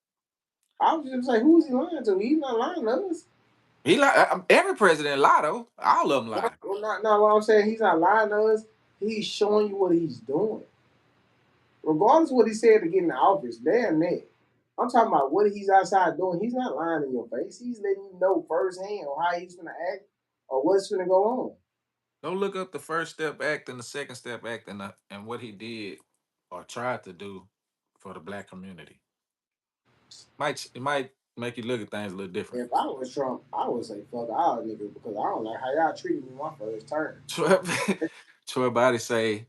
I was just say, who's he lying to? He's not lying to us. He lie. Every president lie though. All of them lie. Not what I'm saying. He's not lying to us. He's showing you what he's doing. Regardless of what he said to get in the office, damn that. I'm talking about what he's outside doing. He's not lying in your face. He's letting you know firsthand how he's gonna act or what's gonna go on. Go look up the First Step Act and the Second Step Act and what he did or tried to do for the black community. It might make you look at things a little different. If I was Trump, I would say fuck all niggas because I don't like how y'all treated me my first term. Troy Body say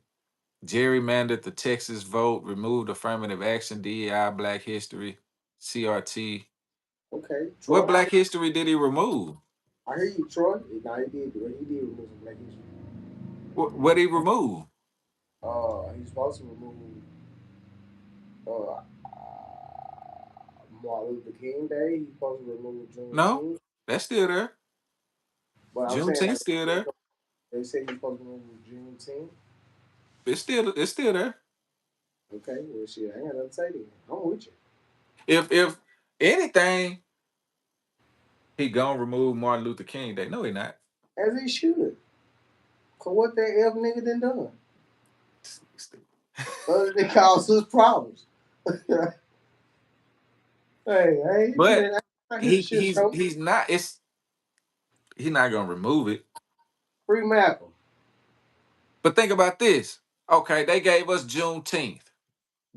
gerrymandered the Texas vote, removed affirmative action, DEI, Black History, CRT. Okay, Troy. What Black History did he remove? I hear you, Troy. Now he did. He did remove some black history. What did he remove? He's supposed to remove uh, Martin Luther King Day. He's supposed to remove Juneteenth. No, that's still there. But I'm saying Juneteenth still there. they say he's supposed to remove Juneteenth. It's still there. Okay, well shit, I ain't got nothing to say to you. I'm with you. If anything, he gonna remove Martin Luther King Day. No, he not. As he should. Cause what that F nigga done done? Other than cause us problems. hey, But he's he's not. He's not gonna remove it. free Malcolm. But think about this. Okay, they gave us Juneteenth,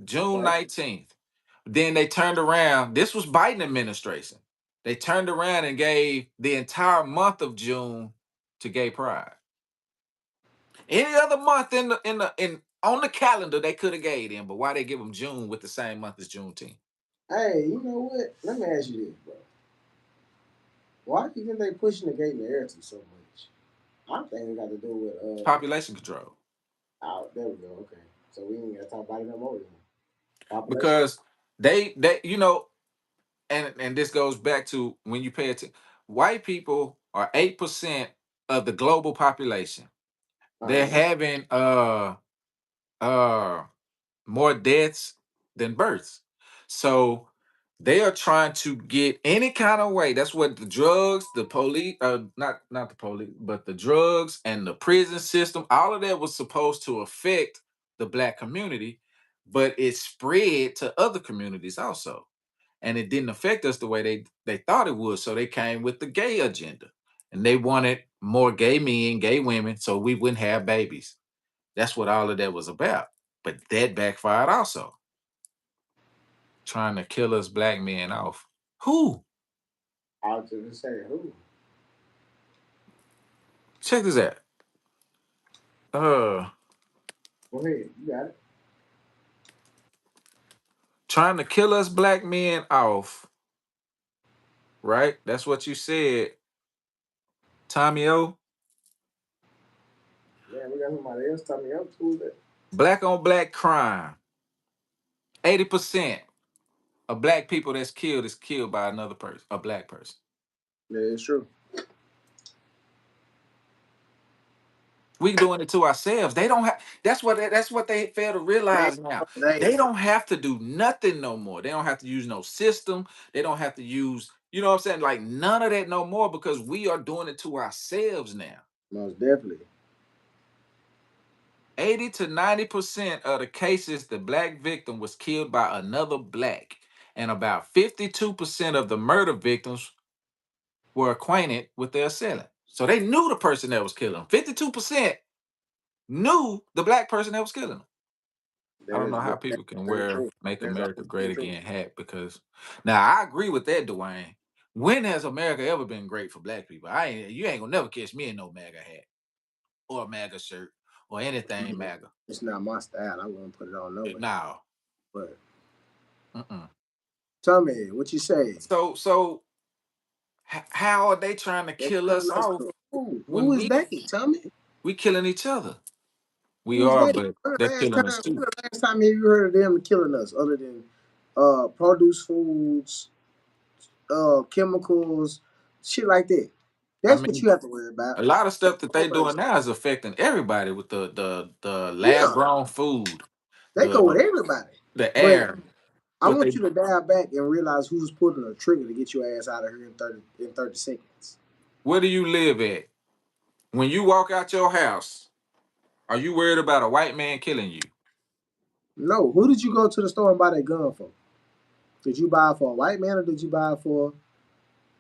June Okay. 19th. Then they turned around. This was Biden administration. They turned around and gave the entire month of June to Gay Pride. Any other month in on the calendar they could have gave them, but why they give them June with the same month as Juneteenth? Hey, you know what? Let me ask you this, bro. Why do you think they pushing the gay narrative so much? I think it got to do with Population control. Oh, there we go. Okay, so we ain't got to talk about it no more. Then. Population. Because they and this goes back to when you pay attention. White people are 8% of the global population. They're having uh more deaths than births. So they are trying to get any kind of way. That's what the drugs, the police, not the police, but the drugs and the prison system, all of that was supposed to affect the black community, but it spread to other communities also. And it didn't affect us the way they thought it would. So they came with the gay agenda. And they wanted more gay men, gay women, so we wouldn't have babies. That's what all of that was about. But that backfired also. Trying to kill us black men off. Who? I was just say who? Check this out. Go ahead, you got it. Trying to kill us black men off. Right? That's what you said. Tommy O. Yeah, we got somebody else telling me up to that. Black on black crime. 80% of black people that's killed is killed by another person, a black person. Yeah, it's true. We doing it to ourselves. They don't have. That's what they fail to realize now. They don't have to do nothing no more. They don't have to use no system. They don't have to use. You know what I'm saying? Like none of that no more because we are doing it to ourselves now. Most definitely. 80 to 90% of the cases, the black victim was killed by another black, and about 52% of the murder victims were acquainted with their assailant. So they knew the person that was killing them. 52% knew the black person that was killing them. I don't know how people can wear "Make America Great Again" hat because now I agree with that, Dwayne. When has America ever been great for black people? You ain't gonna never catch me in no MAGA hat or a MAGA shirt or anything MAGA. It's not my style. I wouldn't put it on nobody. No. But tell me what you say. So how are they trying to kill us off? Who is they? Tell me. We killing each other. We are, but they're killing us too. When the last time have you heard of them killing us other than Produce Foods, chemicals, shit like that. I That's what mean, you have to worry about. a lot of stuff that they doing Corporation. now is affecting everybody with the lab Yeah, grown food, they go with the everybody. the But air. I What want they you to dial back and realize who's pulling the trigger to get your ass out of here in 30 seconds. Where do you live at? When you walk out your house, are you worried about a white man killing you? No, who did you go to the store and buy that gun for? Did you buy it for a white man or did you buy it for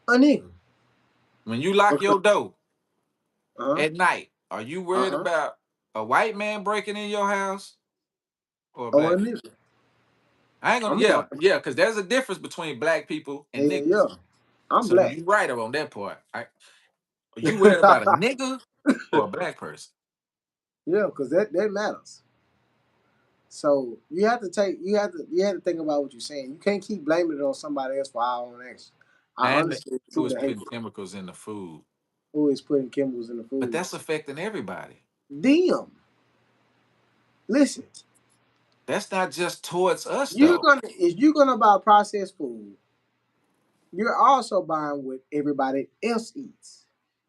a nigga? When you lock Because, your door uh-huh, at night, are you worried uh-huh, about a white man breaking in your house or a or a black man? nigga. I ain't gonna, I'm yeah, black. yeah, because there's a difference between black people and Yeah, niggas. yeah. I'm So black. you right on that part. Are you worried about a nigga or a black person? Yeah, because that matters. So you have to think about what you're saying. You can't keep blaming it on somebody else for our own action. I And understand who too is the putting hateful chemicals in the food? who is putting chemicals in the But food. that's affecting everybody. Them. Listen, That's not just towards us you're though. gonna if you're gonna buy processed food, you're also buying what everybody else eats.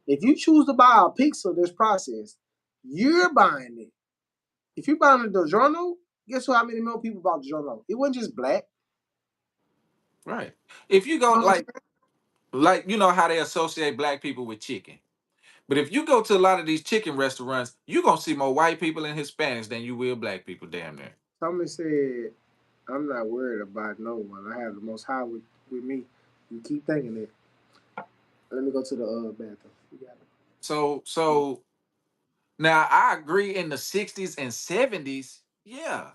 If you choose to buy a pizza that's processed, you're buying it. If you're buying a DiGiorno, guess how many more people bought DiGiorno? It wasn't just black. Right. If you You go know what I'm saying? like you know how they associate black people with chicken. But if you go to a lot of these chicken restaurants, you're gonna see more white people and Hispanics than you will black people damn near. Somebody said, I'm not worried about no one. I have the most high with me. You keep thinking that. Let me go to the bathroom. You got it. So now I agree in the 60s and 70s, yeah.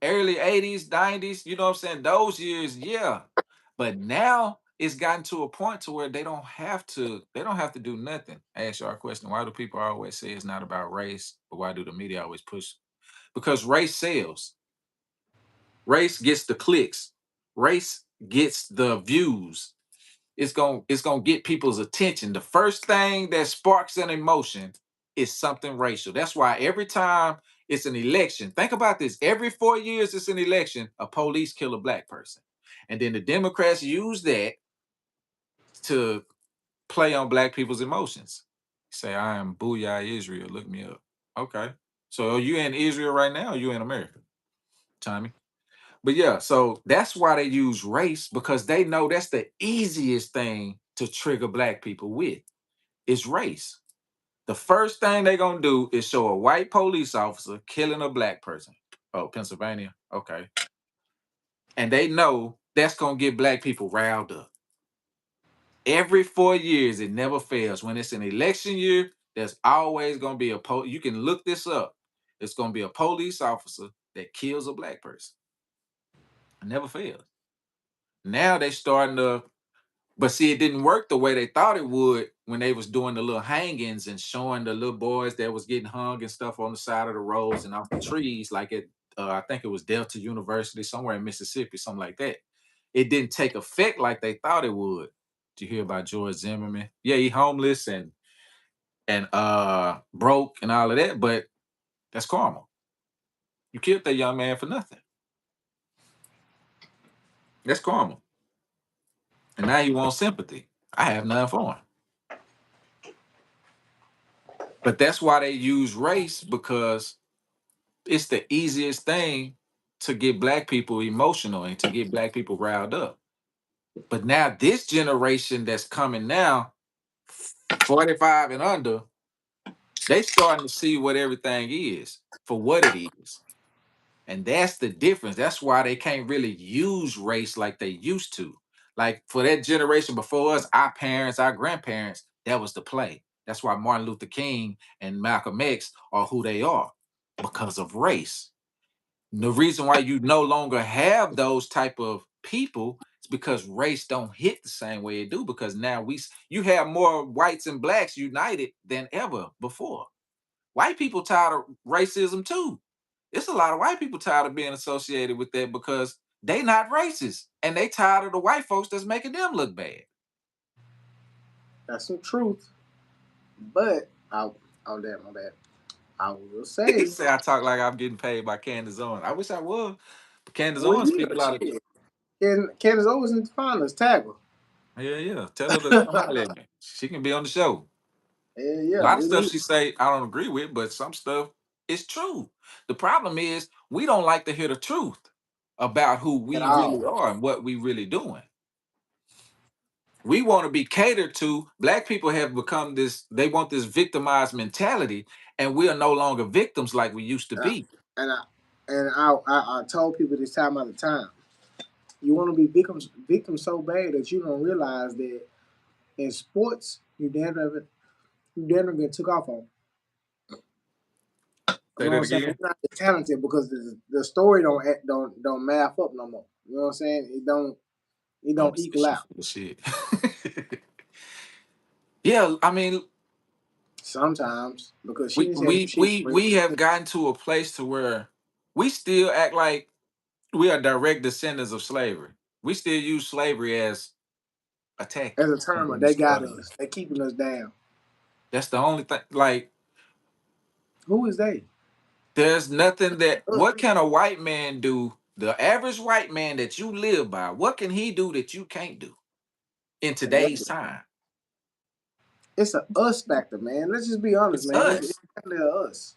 Early 80s, 90s, you know what I'm saying? Those years, yeah. But now it's gotten to a point to where they don't have to do nothing. I ask y'all a question. Why do people always say it's not about race? But why do the media always push? Because race sells. Race gets the clicks. Race gets the views. It's gonna get people's attention. The first thing that sparks an emotion is something racial. That's why every time it's an election, think about this. Every 4 years it's an election, a police kill a black person. And then the Democrats use that to play on black people's emotions. Say, I am Booyah Israel. Look me up. Okay. So are you in Israel right now or you in America, Tommy? But yeah, so that's why they use race because they know that's the easiest thing to trigger black people with is race. The first thing they're gonna do is show a white police officer killing a black person. Oh, Pennsylvania. Okay. And they know that's gonna get black people riled up. Every 4 years, it never fails. When it's an election year, there's always gonna be you can look this up. It's gonna be a police officer that kills a black person. It never fails. Now they starting to, but see, it didn't work the way they thought it would when they was doing the little hangings and showing the little boys that was getting hung and stuff on the side of the roads and off the trees, like I think it was Delta University somewhere in Mississippi, something like that. It didn't take effect like they thought it would. Did you hear about George Zimmerman? Yeah, he homeless and broke and all of that, but that's karma. You killed that young man for nothing. That's karma. And now he wants sympathy. I have none for him. But that's why they use race because it's the easiest thing to get black people emotional and to get black people riled up. But now this generation that's coming now, 45 and under, they starting to see what everything is for what it is. And that's the difference. That's why they can't really use race like they used to. Like for that generation before us, our parents, our grandparents, that was the play. That's why Martin Luther King and Malcolm X are who they are because of race. The reason why you no longer have those type of people is because race don't hit the same way it do because now you have more whites and blacks united than ever before. White people tired of racism too. It's a lot of white people tired of being associated with that because they not racist and they tired of the white folks that's making them look bad. That's some truth. But I'll that my bad. I will He say, say I talk like I'm getting paid by Candace Owens. I wish I was. But Candace well, Owens speak a yeah, lot of shit. And Candace Owens in the finals, tag her. Yeah. Tell her to come holler at me. She can be on the show. A Yeah, lot of we stuff need. she say I don't agree with, but some stuff is true. The problem is we don't like to hear the truth about who At we really all. are and what we really doing. We want to be catered to. Black people have become this, they want this victimized mentality, and we are no longer victims like we used to Uh, be. and I told people this time out of time. You want to be victim so bad that you don't realize that in sports you damn near get took off on. You Say know what that I'm saying? You're again. not as talented because the story don't math up no more. You know what I'm saying? It Oh, don't equal she out. full of shit. Yeah, I mean, Sometimes because she we didn't say some we shit we for we real. have gotten to a place to where we still act like we are direct descendants of slavery. We still use slavery as a As tactic. a term, they Against got others. us. They keeping us down. That's the only thing. Like, Who is they? there's nothing that. Us. What can a white man do? The average white man that you live by, what can he do that you can't do in today's Nothing. time? It's a us factor, man. Let's just be honest, It's man. It's us. definitely a us.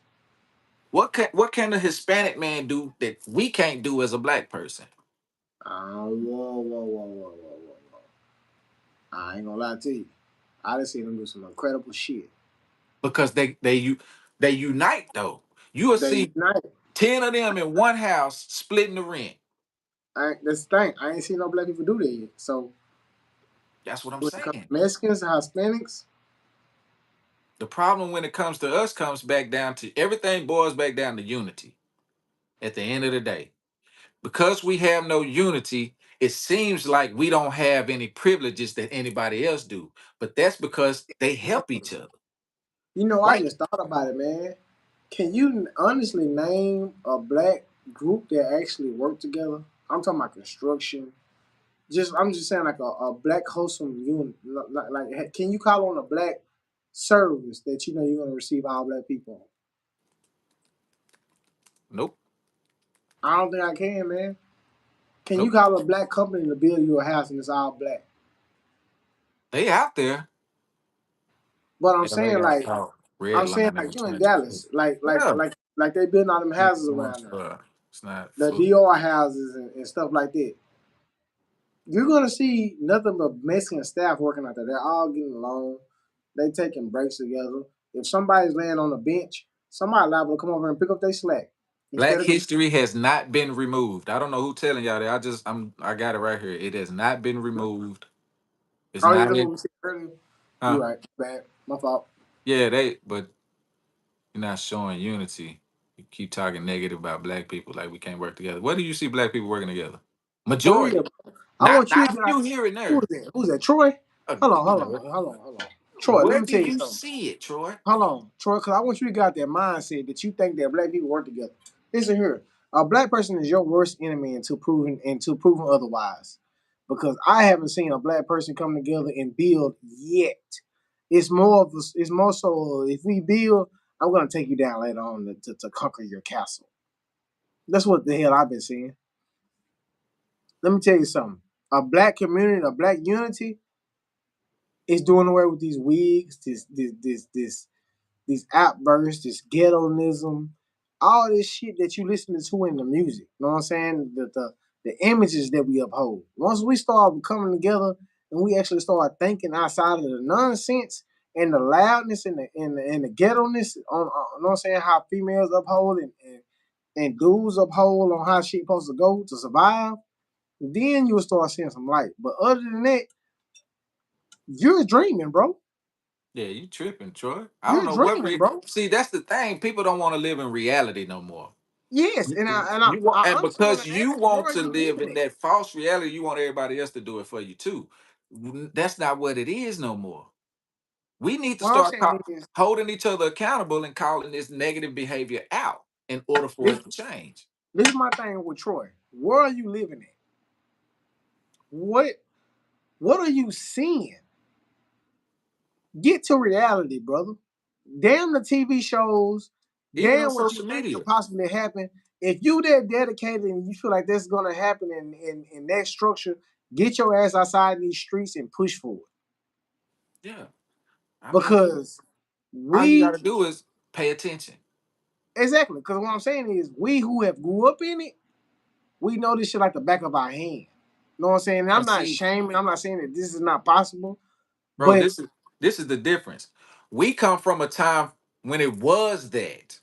What can a Hispanic man do that we can't do as a black person? Whoa. I ain't gonna lie to you. I done seen them do some incredible shit. Because they unite though. You will They see unite. 10 of them in one house splitting the rent. That's the thing. I ain't seen no black people do that yet. So That's what I'm when it comes saying. to Mexicans, Hispanics, The problem when it comes to us comes back down to everything boils back down to unity at the end of the day. Because we have no unity, it seems like we don't have any privileges that anybody else do. But that's because they help each other. you know, I Right? just thought about it, man. Can you honestly name a black group that actually work together? I'm talking about construction. I'm just saying like a black wholesome unit. Can you call on a black service that you know you're gonna receive all black people? Nope. I don't think I can, man. Can you Nope. call a black company to build you a house and it's all black? They out there. But I'm Yeah, they saying got like caught I'm saying redlining like in you in 20. Dallas, Yeah. like they building all them houses around there, It's not the full. DR houses and stuff like that. You're gonna see nothing but Mexican staff working out there. They're all getting along. They taking breaks together. If somebody's laying on the bench, somebody liable to come over and pick up their slack Black instead of history has not been removed. I don't know who telling y'all that. I got it right here. It has not been removed. It's oh yeah, not that's what in we said earlier. You huh? right, bad, my fault. Yeah, but you're not showing unity. You keep talking negative about black people like we can't work together. Where do you see black people working together? For real, Majority. I Not want you not to a get out. few here and Who there. is that? Who's that? Troy? You know. Hold on. Troy, let Where me do tell you you something. see it, Troy? Hold on, Troy, because I want you to get out that mindset that you think that black people work together. Listen here, a black person is your worst enemy until proven otherwise. Because I haven't seen a black person come together and build yet. It's more so if we build, I'm gonna take you down later on to conquer your castle. That's what the hell I've been seeing. Let me tell you something. A black community, a black unity is doing away with these wigs, these outbursts, this ghettoism, all this shit that you listening to in the music. You know what I'm saying? The images that we uphold. Once we start coming together and we actually start thinking outside of the nonsense and the loudness and the ghetto-ness you know what I'm saying, how females uphold and dudes uphold on how shit supposed to go to survive, then you'll start seeing some light. But other than that, you're dreaming, bro. Yeah, you tripping, Troy. I don't You're know what dreaming, bro. see, that's the thing. People don't want to live in reality no more. Yes, and You want, I and honestly want because to you ask you, where want are to you live living in at? that false reality, you want everybody else to do it for you too. That's not what it is no more. We need to What I'm start saying is, holding each other accountable and calling this negative behavior out in order for this it to change. this is my thing with Troy. Where are you living at? What what are you seeing? Get to reality, brother. Damn the TV shows. Even on Damn what you social think media. could possibly happen. If you that dedicated and you feel like that's gonna happen in that structure, Get your ass outside in these streets and push for it. Yeah. I mean, Because all you we gotta do is pay attention. exactly. Because what I'm saying is, we who have grew up in it, we know this shit like the back of our hand. You know what I'm saying? And I'm And not see, shaming. I'm not saying that this is not possible. bro, But this is the difference. We come from a time when it was that.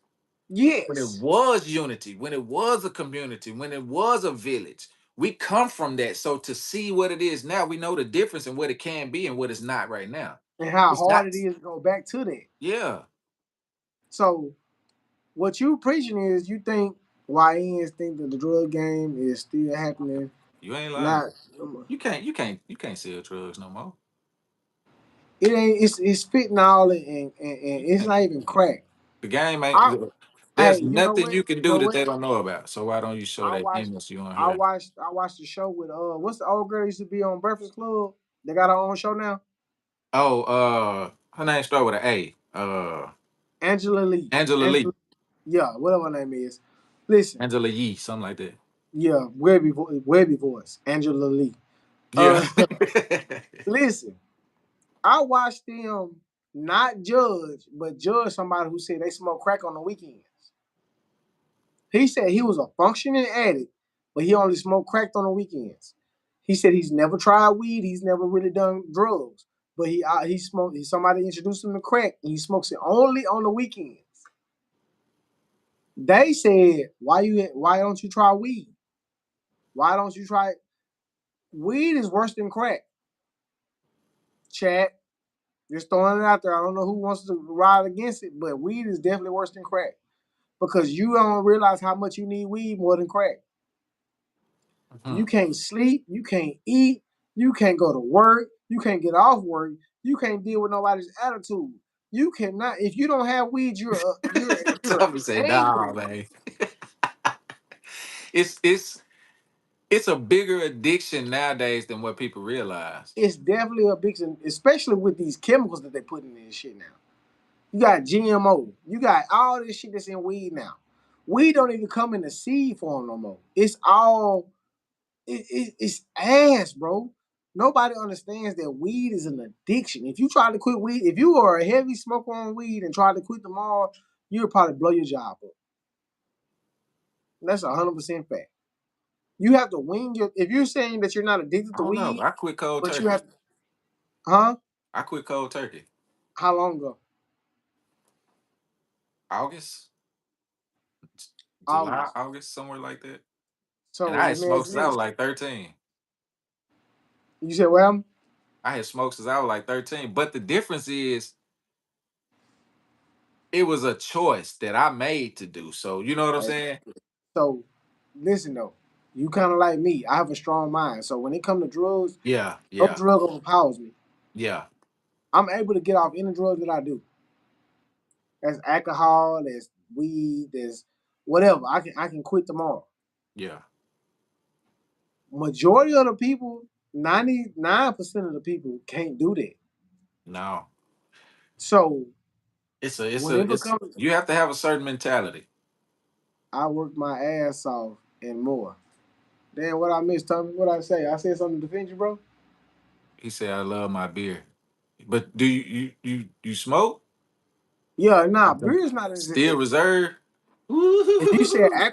When it yes, was unity, when it was a community, when it was a village. We come from that. So to see what it is now, we know the difference in what it can be and what it's not right now. and how It's hard not, it is to go back to that. yeah, So what you preaching is, you think YNs think that the drug game is still happening. you ain't lying. Not You can't sell drugs no more. it ain't. It's fentanyl and You it's can't. not even crack. The game ain't. I There's Hey, you know nothing what? you can You do know that what? they don't know about. So why don't you show I that watched image you on I here? watched I watched the show with what's the old girl used to be on Breakfast Club? They got her own show now. Oh, her name start with an A. Angela Lee. Angela Angela, Lee. yeah, whatever her name is. Listen, Angela Yee, something like that. yeah, Webby voice. Angela Lee. Yeah. Listen, I watched them not judge, but judge somebody who said they smoke crack on the weekends. He said he was a functioning addict, but he only smoked crack on the weekends. He said he's never tried weed. He's never really done drugs, but he smoked. Somebody introduced him to crack, and he smokes it only on the weekends. They said, Why don't you try weed? Why don't you try it? Weed is worse than crack. Chat, just throwing it out there. I don't know who wants to ride against it, but weed is definitely worse than crack because you don't realize how much you need weed more than crack. You Mhm. can't sleep, you can't eat, you can't go to work, you can't get off work, you can't deal with nobody's attitude. You cannot if you don't have weed, you're Tommy say, nah, angry. man. It's a bigger addiction nowadays than what people realize. It's definitely a big, especially with these chemicals that they put in this shit now. You got GMO, you got all this shit that's in weed now. Weed don't even come in the seed form no more. It's all it's ass, bro. Nobody understands that weed is an addiction. If you try to quit weed, if you are a heavy smoker on weed and try to quit tomorrow, you'll probably blow your job up. That's 100% fact. You have to wing your. If you're saying that you're not addicted I to don't know. weed, I quit cold but you turkey. have, huh? I quit cold turkey. How long ago? August, July, August. August, somewhere like that. And So I let had me ask smoked you since I was this. like 13. You said, well, I had smoked since I was like 13. But the difference is it was a choice that I made to do. So you know what I'm saying? so listen though. You kind of like me. I have a strong mind. So when it comes to drugs, Yeah, no yeah, drug overpowers me. yeah, I'm able to get off any drug that I do. That's alcohol, that's weed, that's whatever. I can quit tomorrow. yeah. Majority of the people, 99% of the people can't do that. No. So It's when a it it's becomes you have to have a certain mentality. I work my ass off and more. Damn, what I missed, Tommy? What I say? I said something to defend you, bro? He said I love my beer. But do you smoke? Yeah, nah, beer is not as Still reserved? if you said Woo-hoo-hoo-hoo-hoo.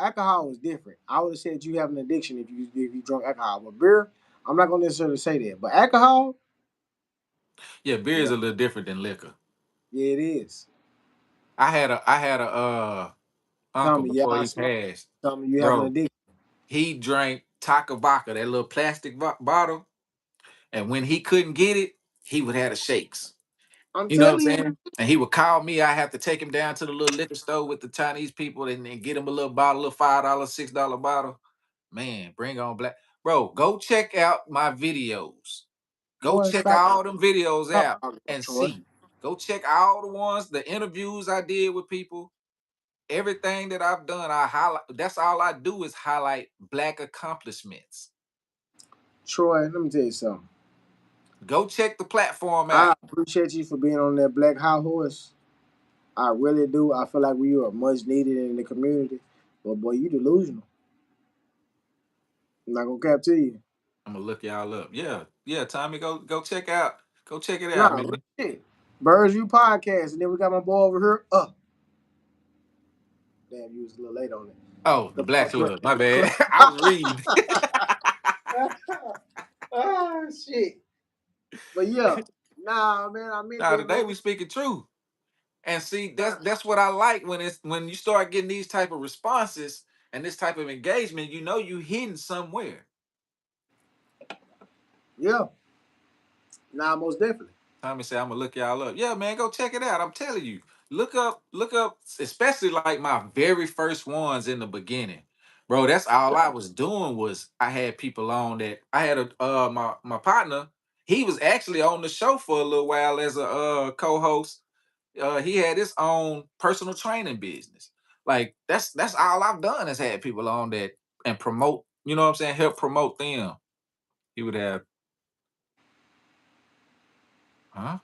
alcohol was different. I would have said you have an addiction if you drunk alcohol. But beer, I'm not gonna necessarily say that. But alcohol, Yeah, beer is yeah, a little different than liquor. yeah, it is. I had a uncle Tommy, yeah, before I he smoke. passed. Tommy, you have an Bro, addiction. he drank Takabaka, that little plastic bottle, and when he couldn't get it, he would have the shakes. I'm You know what I'm telling you, saying? And he would call me. I have to take him down to the little liquor store with the Chinese people and get him a little bottle, a little $5, $6 bottle. Man, bring on black. Bro, go check out my videos. Go boy, check stop, all them videos stop out talking, and Troy. see. Go check all the ones, the interviews I did with people. Everything that I've done, I highlight. That's all I do is highlight black accomplishments. Troy, let me tell you something. Go check the platform out. I appreciate you for being on that black high horse. I really do. I feel like we are much needed in the community. But boy, you delusional. I'm not gonna cap to you. I'm gonna look y'all up. Yeah, yeah. Tommy, go check out. Go check it out, Nah, real man. shit. Birds View Podcast, and then we got my boy over here. Damn, you was a little late on it. Oh, the The Black Club. My bad. I was reading. ah, shit. But yeah, nah, man, I meant Now that, today man. we speaking truth. And see, that's what I like when you start getting these type of responses and this type of engagement, you know you hidden somewhere. Yeah, nah, most definitely. Tommy said, I'm gonna look y'all up. Yeah, man, go check it out. I'm telling you. Look up, especially like my very first ones in the beginning. Bro, that's all I was doing was I had people on that I had a my partner, he was actually on the show for a little while as a co-host. He had his own personal training business. Like that's all I've done is had people on that and promote, you know what I'm saying, help promote them. He would have, huh?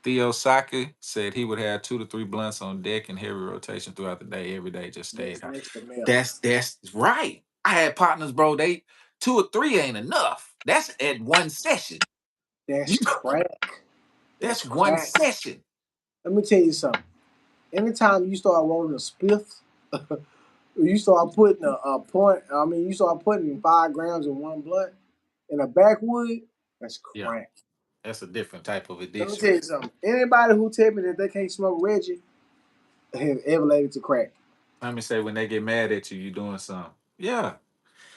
Theo Saki said he would have 2 to 3 blunts on deck and heavy rotation throughout the day, every day, just stayed That's high. next to meth. That's right. I had partners, bro. They 2 or 3 ain't enough. That's at one session. That's crack. That's That's one crack. session. Let me tell you something. Anytime you start rolling a spliff, you start putting a point. I mean, you start putting 5 grams in one blunt in a backwood. That's Yeah, crack. that's a different type of Let me addiction. tell you something. Anybody who tell me that they can't smoke Reggie have elevated to crack. Let me say when they get mad at you, you doing something. Yeah.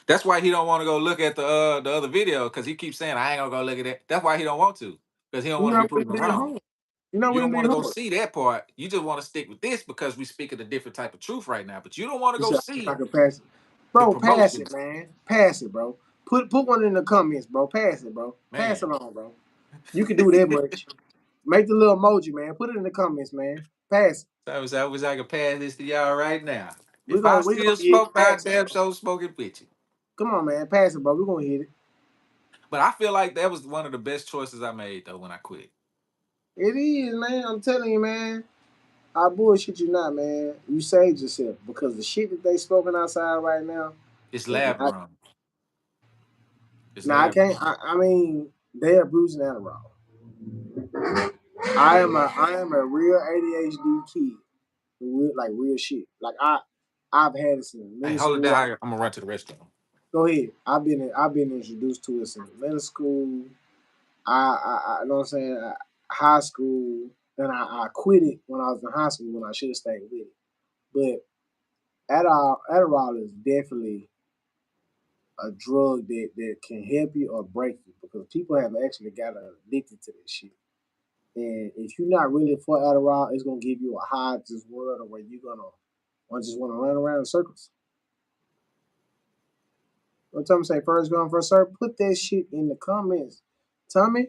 That's why he don't want to go look at the other video because he keeps saying I ain't gonna go look at it. That's why he don't want to because he don't You want to know be we proven being wrong. hard. You know You we don't want being to go hard. see that part. You just want to stick with this because we speak of a different type of truth right now. But you don't want to You go said I see can pass it, the bro. Pass it, promotions, man. Pass it, bro. Put one in the comments, bro. Pass it, bro. Pass man. it on, bro. You can do that much. Make the little emoji, man. Put it in the comments, man. Pass it. So I wish I could pass this to y'all right now. We If I gonna we still gonna get it. smoke, I Pass it, damn bro. sure smoking with you. Come on, man. Pass it, bro. We gonna hit it. But I feel like that was one of the best choices I made though when I quit. It is, man. I'm telling you, man. I bullshit you not, man. You saved yourself because the shit that they smoking outside right now It's is lab not. grown. It's Now I lab can't. grown. I mean, they are bruising Adderall. I am a real ADHD kid, real shit. Like I've had it since Hey, middle hold it school. down. I'm gonna run to the restroom. Go ahead. I've been introduced to it since middle school. I you know what I'm saying. High school, and I quit it when I was in high school when I should have stayed with it. But Adderall is definitely a drug that can help you or break you because people have actually got addicted to this shit. And if you're not really for Adderall, it's gonna give you a high just world where you're gonna just want to run around in circles. What Tommy say? First come, first serve. Put that shit in the comments, Tommy.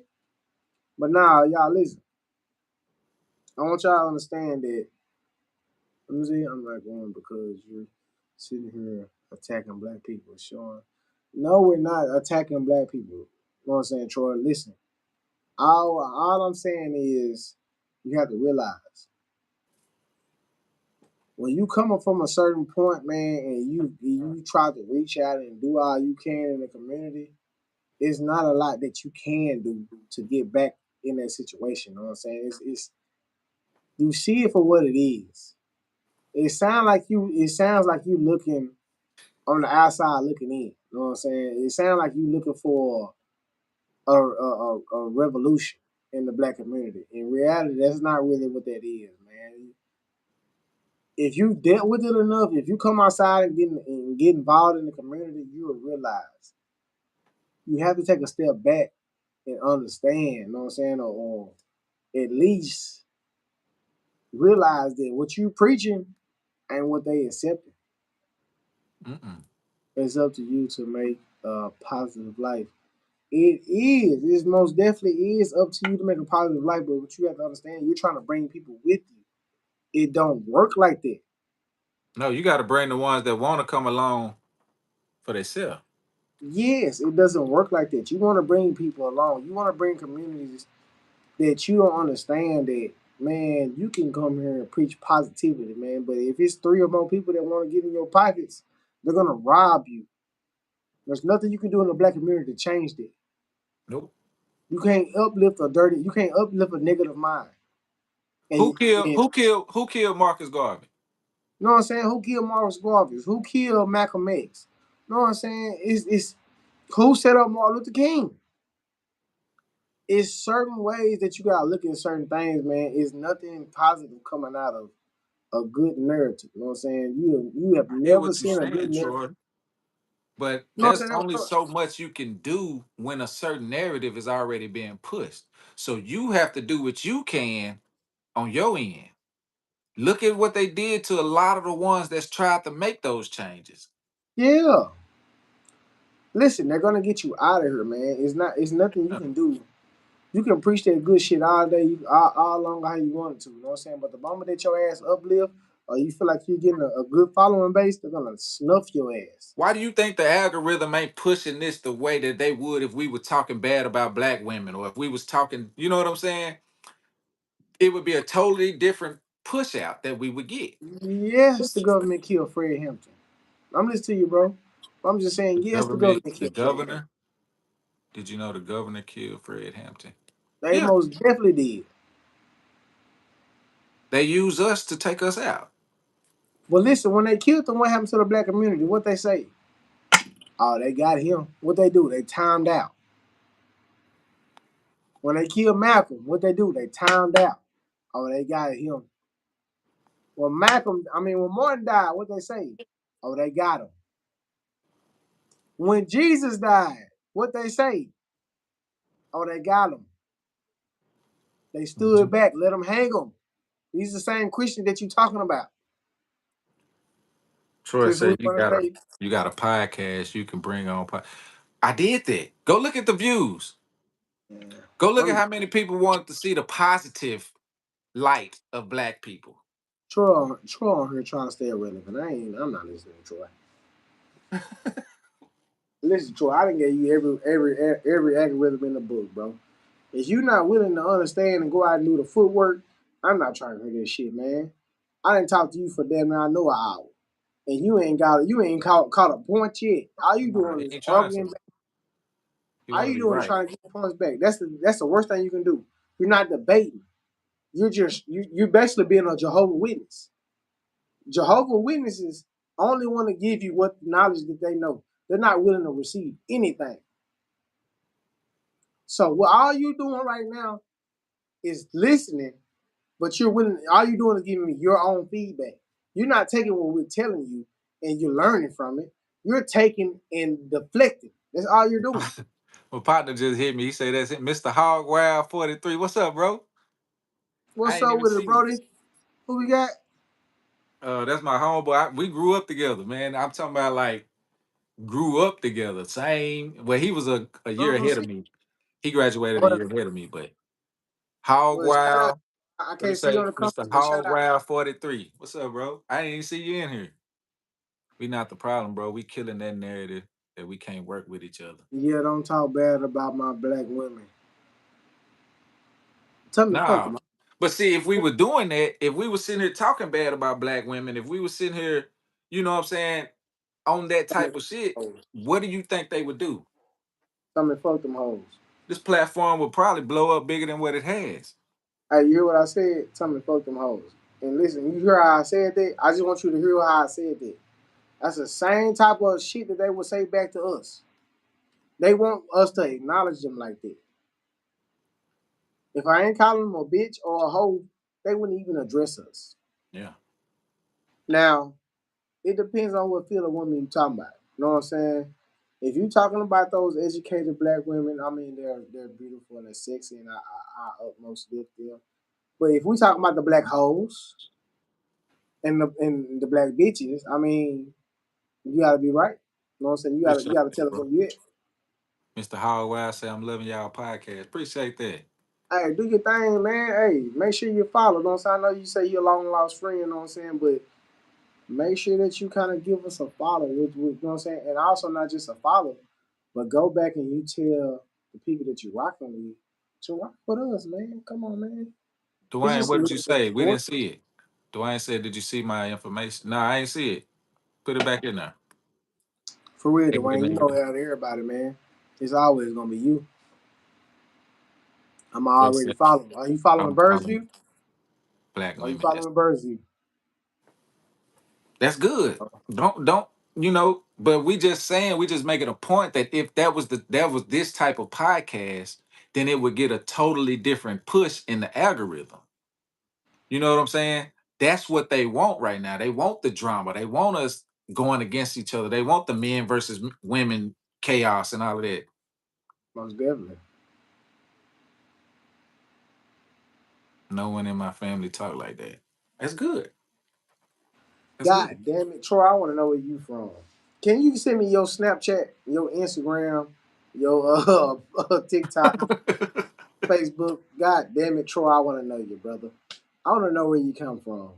But now, y'all listen. I want y'all to understand that. Let me see. I'm not going because you're sitting here attacking black people, Sean. No, we're not attacking black people. You know what I'm saying, Troy? Listen. All I'm saying is you have to realize when you coming from a certain point, man, and you try to reach out and do all you can in the community, there's not a lot that you can do to get back in that situation. You know what I'm saying? It's you see it for what it is. It sounds like you looking on the outside looking in. You know what I'm saying? It sounds like you looking for a revolution in the black community. In reality, that's not really what that is, man. If you dealt with it enough, if you come outside and get involved in the community, you will realize you have to take a step back and understand, you know what I'm saying, or at least realize that what you preaching ain't what they accepting. Mm-mm. It's up to you to make a positive life. It is. It most definitely is up to you to make a positive life, but what you have to understand, you're trying to bring people with you. It don't work like that. No, you got to bring the ones that want to come along for themselves. Yes, it doesn't work like that. You want to bring people along. You want to bring communities that you don't understand that, man, you can come here and preach positivity, man. But if it's 3 or more people that want to get in your pockets, they're gonna rob you. There's nothing you can do in the black community to change that. Nope. You can't uplift a dirty. You can't uplift a negative mind. Who And killed? you Who killed? Who killed Marcus Garvey? know what I'm saying? Who killed Morris Garvey? Who killed Malcolm X? You know what I'm saying? It's who set up Martin Luther King? It's certain ways that you gotta look at certain things, man. It's nothing positive coming out of a good narrative. You know what I'm saying? You have I hear never what you're seen a good saying, narrative. Troy, but You know what there's I'm saying? only so much you can do when a certain narrative is already being pushed. So you have to do what you can on your end. Look at what they did to a lot of the ones that's tried to make those changes. Yeah. Listen, they're gonna get you out of here, man. It's nothing you can do. You can preach that good shit all day, all long how you want to. You know what I'm saying? But the moment that your ass uplift or you feel like you're getting a good following base, they're gonna snuff your ass. Why do you think the algorithm ain't pushing this the way that they would if we were talking bad about black women or if we was talking, you know what I'm saying? It would be a totally different push out that we would get. Yes, the government killed Fred Hampton. I'm listening to you, bro. I'm just saying, yes, the government The killed Fred Hampton. governor, did you know the governor killed Fred Hampton? They Yeah. most definitely did. They use us to take us out. But listen, when they killed him, what happened to the black community? What they say? Oh, they got him. What they do? They timed out. When they killed Malcolm, what they do? They timed out. Oh, they got him. When Martin died, what they say? Oh, they got him. When Jesus died, what they say? Oh, they got him. They stood Mhm. back, let him hang him. These are the same Christians that you talking about. Troy Since we said want to say, you got a podcast you can bring on. I did that. Go look at the views. yeah, Go look at I'm how many people wanted to see the positive light of black people. Troy on here trying to stay relevant. I'm not listening to Troy. Listen, Troy, I didn't get you every algorithm in the book, bro. If you're not willing to understand and go out and do the footwork, I'm not trying to hear this shit, man. I didn't talk to you for damn near I know an hour. And you ain't caught a point yet. All you Nah, doing he is ain't trying arguing. to. He All want to you be doing is right. trying to get points back. That's the worst thing you can do. You're not debating. You're basically being a Jehovah Witness. Jehovah Witnesses only want to give you what knowledge that they know. They're not willing to receive anything. So what all you doing right now is listening, but you're willing. All you're doing is giving me your own feedback. You're not taking what we're telling you and you're learning from it. You're taking and deflecting. That's all you're doing. My partner just hit me. He said that's it. Mr. Hog Wild 43. What's up, bro? I What's ain't up even with it, see you. Brody? Who we got? That's my homeboy. We grew up together, man. I'm talking about like grew up together. Same. Well, he was a year Oh, ahead of see, me. He graduated a well, year ahead of me, but Hog shout out. Wild. I What do you can't see you say? on the comment, Mr. but shout Hog out. Wild 43. What's up, bro? I didn't even see you in here. We not the problem, bro. We killing that narrative that we can't work with each other. Yeah, don't talk bad about my black women. Tell me, fuck Nah. them. But see, if we were doing that, if we were sitting here talking bad about black women, if we were sitting here, you know what I'm saying, on that Tell me, type of shit, hoes. what do you think they would do? Tell me, fuck them hoes. This platform would probably blow up bigger than what it has. Hey, you hear what I said? Tell me, fuck them hoes. And listen, you hear how I said that? I just want you to hear how I said that. That's the same type of shit that they would say back to us. They want us to acknowledge them like that. If I ain't calling them a bitch or a hoe, they wouldn't even address us. Yeah. Now, it depends on what field of women you talking about. You know what I'm saying? If you talking about those educated black women, I mean they're beautiful and they're sexy, and I utmost lift them. But if we talking about the black hoes and the black bitches, I mean you gotta be right. You know what I'm saying? You Appreciate gotta that, tell us bro. where you at. Mr. Hogwild say I'm loving y'all podcast. Appreciate that. Hey, do your thing, man. Hey, make sure you follow. You know what I'm saying? I know you say you're a long lost friend, you know what I'm saying, but make sure that you kind of give us a follow, you know what I'm saying? And also not just a follow, but go back and you tell the people that you're rocking with to rock with us, man. Come on, man. It's Dwayne, just a what did you little bit say? We more. didn't see it. Dwayne said, did you see my information? No, I ain't see it. Put it back in there. For real, They Dwayne, you really know out of everybody, man. It's always gonna be you. I'm what's already it? following. Are you following I'm Birdsview? black Are you women. following Birdsview? That's good. Don't but we just saying, we just making a point that if that was this type of podcast, then it would get a totally different push in the algorithm. You know what I'm saying? That's what they want right now. They want the drama. They want us going against each other. They want the men versus women chaos and all of that. Most definitely. No one in my family talk like that. That's good. That's good. God damn it, Troy, I want to know where you from. Can you send me your Snapchat, your Instagram, your TikTok, Facebook? God damn it, Troy, I want to know you, brother. I want to know where you come from.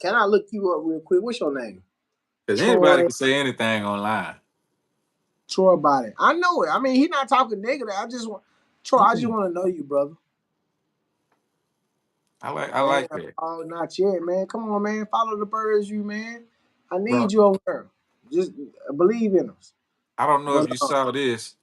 Can I look you up real quick? What's your name? Because anybody Troy. can say anything online. Troy Body. I know it. I mean, he's not talking negative. I just want Troy. I just Mm, want to know you, brother. I Man, like that. oh, not yet, man. Come on, man. Follow the birds, you man. I need Bro, you over there. Just believe in us. I don't know But if you saw this.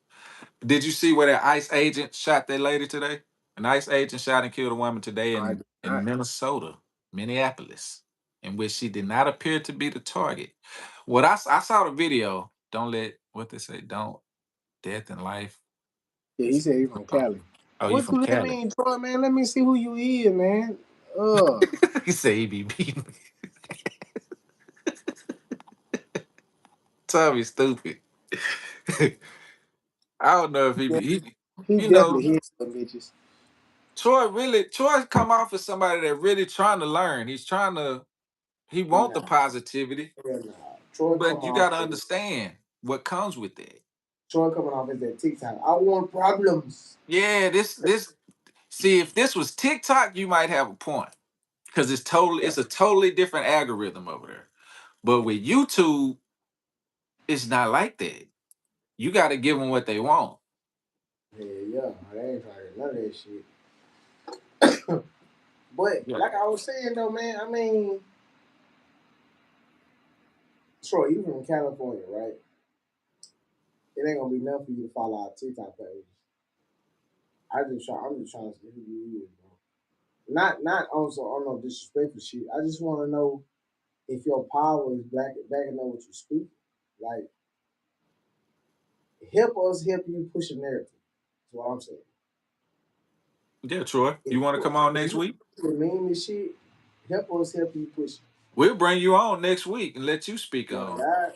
Did you see where that ICE agent shot that lady today? An ICE agent shot and killed a woman today I did in not. Minnesota, Minneapolis, in which she did not appear to be the target. I saw the video. Don't let what they say. Don't death and life. Yeah, he said he's from Cali. Oh, you What from do that Cali? mean, Troy? Man, let me see who you is, man. He said he be beating. Tommy stupid. I don't know if he Yeah, be he you know, definitely hit some bitches. Troy come off as somebody that really trying to learn. He want Nah, the positivity, hell nah. Troy come but you off. gotta understand what comes with that. Troy coming off as that TikTok. I want problems. Yeah, this see if this was TikTok, you might have a point. Because Yeah, it's a totally different algorithm over there. But with YouTube, it's not like that. You gotta give them what they want. yeah. I ain't trying to none of that shit. But Yeah. like I was saying though, man. I mean, Troy, you from California, right? It ain't gonna be nothing for you to follow our TikTok page. I'm just trying to see who you is, bro. Not also on no disrespectful shit. I just want to know if your power is backing up what you speak. Like, help us help you push a narrative. That's what I'm saying. Yeah, Troy. If You wanna you come on if next you week? mean this shit, help us help you push it. We'll bring you on next week and let you speak My on it. God.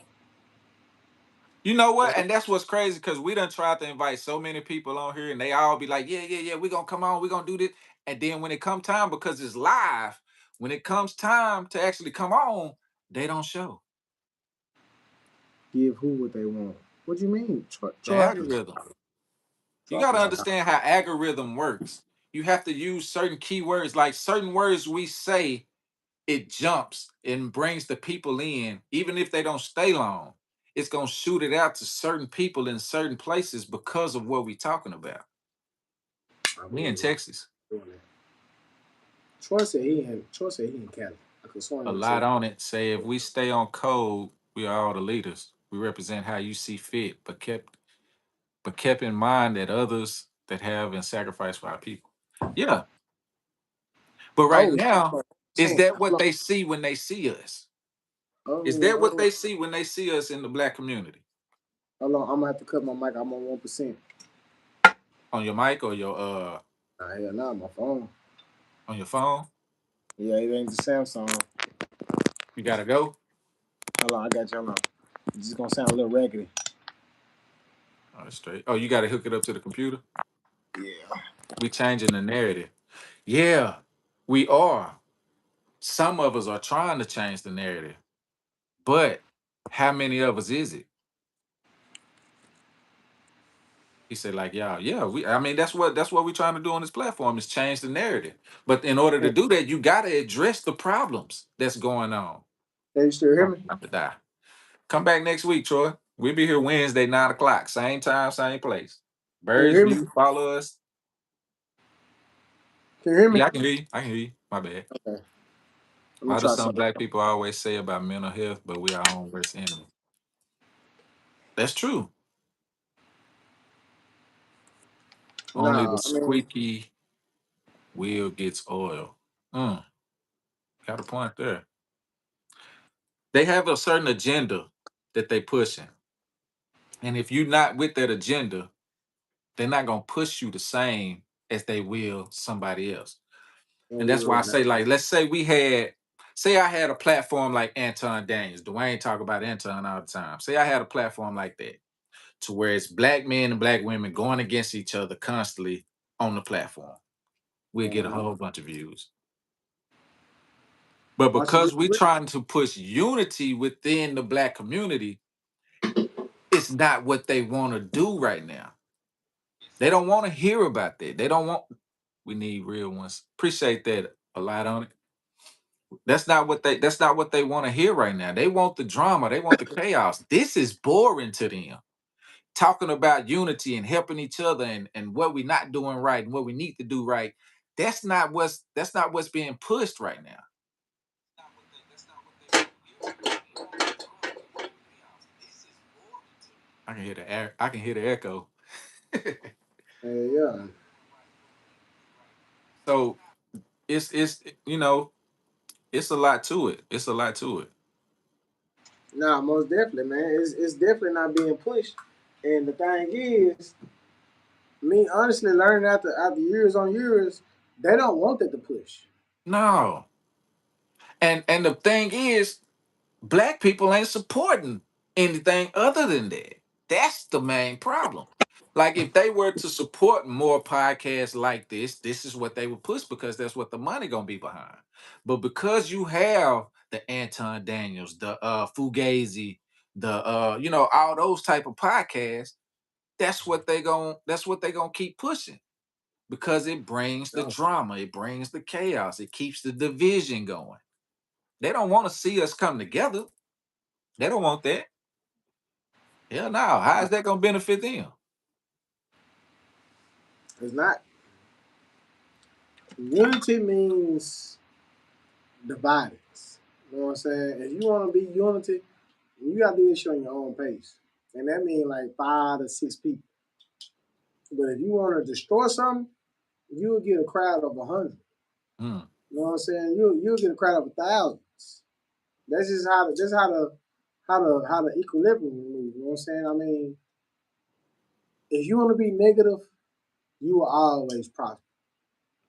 You know what? And that's what's crazy because we done tried to invite so many people on here and they all be like, yeah, yeah, yeah, we're gonna come on, we're gonna do this. And then when it come time, because it's live, when it comes time to actually come on, they don't show Give who what they want. What do you mean? the Troy, algorithm. You Troy, got to understand how algorithm works. You have to use certain keywords, like certain words we say, it jumps and brings the people in, even if they don't stay long. It's gonna shoot it out to certain people in certain places because of what we talking about. I We in believe Texas. it. Troy said he in Cali. I could swear A him lot said on it. Say if we stay on code, we are all the leaders. We represent how you see fit, but kept in mind that others that have and sacrificed for our people. Yeah. But right oh now, is saying that hold what on. they see when they see us? Is Oh, that what hold on. they see when they see us in the black community? Hold on. I'm gonna have to cut my mic. I'm on 1%. On your mic or Nah, hell nah, my phone. on your phone? Yeah, it ain't the Samsung. You gotta go. Hold on, I got you. Hold on. It's just gonna sound a little raggedy. Oh, that's straight. Oh, you gotta hook it up to the computer. Yeah. We changing the narrative. Yeah, we are. Some of us are trying to change the narrative, but how many of us is it? He said, like, y'all, yeah, I mean, that's what we're trying to do on this platform is change the narrative. But in order to Hey, do that, you gotta address the problems that's going on. can you still hear Oh, me? not to die. Come back next week, Troy. We'll be here Wednesday, 9 o'clock. Same time, same place. Can you Birds hear me? View, follow us. Can you hear me? Yeah, I can hear you. I can hear you. My bad. Okay. Let me Why do try some something. black people always say about mental health, but we our own worst enemy? That's true. Only the Nah, I mean, squeaky wheel gets oil. Mm, got a point there. They have a certain agenda that they pushing. And if you're not with that agenda, they're not gonna push you the same as they will somebody else. no And that's why I word, say, not. like, let's say say I had a platform like Anton Daniels. Dwayne talk about Anton all the time. Say I had a platform like that, to where it's black men and black women going against each other constantly on the platform. We'll get a Uh-huh. whole bunch of views. But Watch it. because we're trying to push unity within the black community, it's not what they want to do right now. They don't want to hear about that. They don't want. We need real ones. Appreciate that a lot on it. That's not what they want to hear right now. They want the drama. They want the chaos. This is boring to them. Talking about unity and helping each other and what we're not doing right and what we need to do right. That's not what's being pushed right now. I can hear the echo. Yeah. So it's you know, it's a lot to it. It's a lot to it. Nah, most definitely, man. It's definitely not being pushed. And the thing is, me honestly learning after years on years, they don't want that to push. No. And the thing is, black people ain't supporting anything other than that. That's the main problem. Like if they were to support more podcasts like this is what they would push because that's what the money gonna be behind. But because you have the Anton Daniels, the Fugazi, the all those type of podcasts, that's what they gonna keep pushing because it brings the No, drama, it brings the chaos, it keeps the division going. They don't want to see us come together. They don't want that. Hell no. How is that gonna benefit them? it's not. Unity means divided. You know what I'm saying? If you want to be unity, you got to do this on your own pace. And that means like 5 to 6 people. But if you want to destroy something, you'll get a crowd of 100. Mm, You know what I'm saying? You'll get a crowd of thousands. That's just how the equilibrium moves. You know what I'm saying? I mean, if you want to be negative, you will always prosper.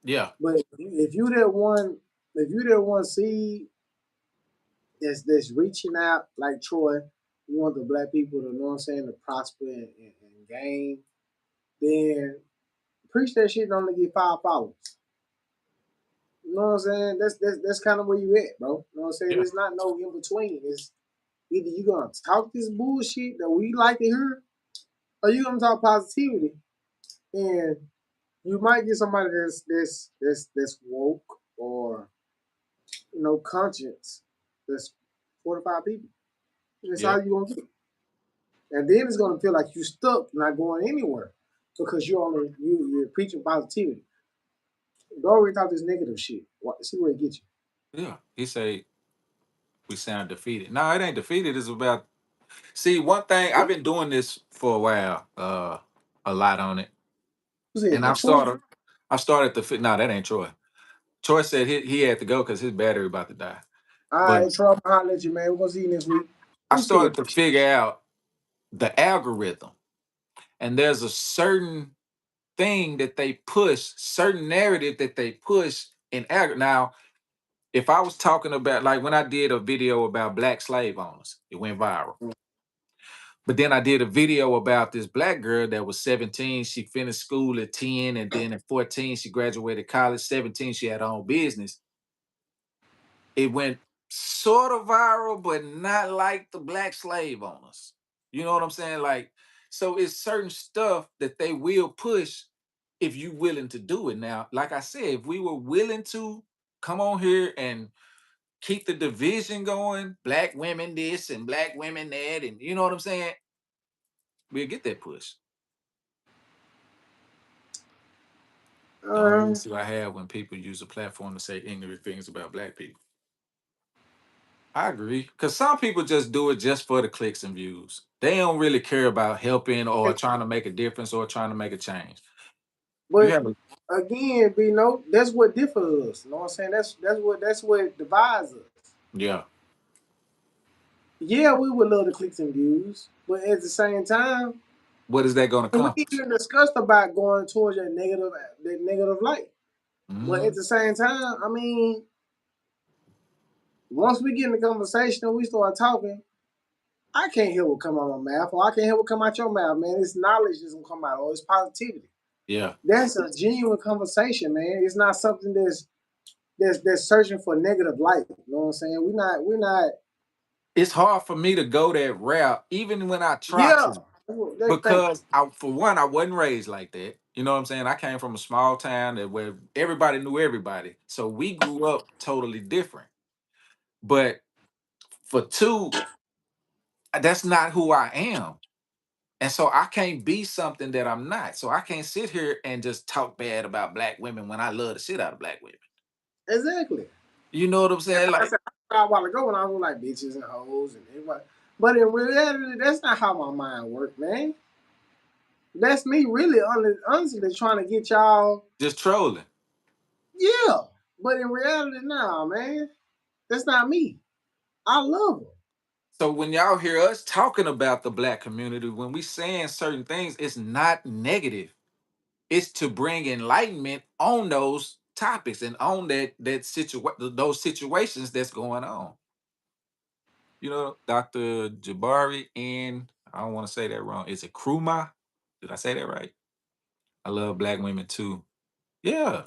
yeah, But if you that one seed that's reaching out like Troy, you want the black people to, you know what I'm saying, to prosper and gain, then preach that shit and only get 5 followers. You know what I'm saying? That's kind of where you at, bro. You know what I'm saying? yeah, There's not no in between. It's either you gonna talk this bullshit that we like to hear, or you gonna talk positivity. And you might get somebody that's woke or conscience. That's 4 to 5 people. That's yeah, all you gonna get. And then it's gonna feel like you stuck, not going anywhere, because you're preaching positivity. Don't always talk this negative shit. See where it gets you. yeah. He say we sound defeated. No, it ain't defeated. It's about see one thing. I've been doing this for a while, a lot on it, Who said and that? Troy? I started to fit. No, that ain't Troy. Troy said he had to go because his battery about to die. All But right, Troy, I'll holler at you, man. We're gonna see you next week. I Who said started to figure out the algorithm, and there's a certain thing that they push, certain narrative that they push in now. If I was talking about like when I did a video about black slave owners, it went viral. that? But then I did a video about this black girl that was 17. She finished school at 10, and then at 14, she graduated college. 17, she had her own business. It went sort of viral, but not like the black slave owners. You know what I'm saying? Like, so it's certain stuff that they will push if you willing to do it. Now, like I said, if we were willing to come on here and keep the division going, black women this and black women that, and you know what I'm saying? We'll get that push. The only Uh, issue I have when people use a platform to say ignorant things about black people. I agree. Because some people just do it just for the clicks and views. They don't really care about helping or trying to make a difference or trying to make a change. You But have a again, that's what differs us. You know what I'm saying? That's what divides us. yeah. Yeah, we would love the clicks and views, but at the same time, What is that going to we accomplish? even discussed about going towards that negative light. But at Mhm. the same time, I mean, once we get in the conversation and we start talking, I can't hear what come out my mouth, or I can't hear what come out your mouth, man. It's knowledge that's gonna come out, or it's positivity. Yeah. That's a genuine conversation, man. It's not something that's searching for negative light. You know what I'm saying? We're not. It's hard for me to go that route, even when I try Yeah. to, Thank you. because for one, I wasn't raised like that. You know what I'm saying? I came from a small town where everybody knew everybody, so we grew up totally different. But for two, that's not who I am. And so I can't be something that I'm not. So I can't sit here and just talk bad about black women when I love the shit out of black women. Exactly. You know what I'm And saying? like I Like, said a while ago when I was like bitches and hoes and everybody. But in reality, that's not how my mind works, man. That's me really honestly trying to get y'all. just trolling. Yeah. But in reality, nah, man. That's not me. I love them. So when y'all hear us talking about the black community, when we saying certain things, it's not negative. It's to bring enlightenment on those topics and on those situations that's going on. You know, Dr. Jabari and I don't want to say that wrong. Is it Kruma? Did I say that right? I love black women too. Yeah.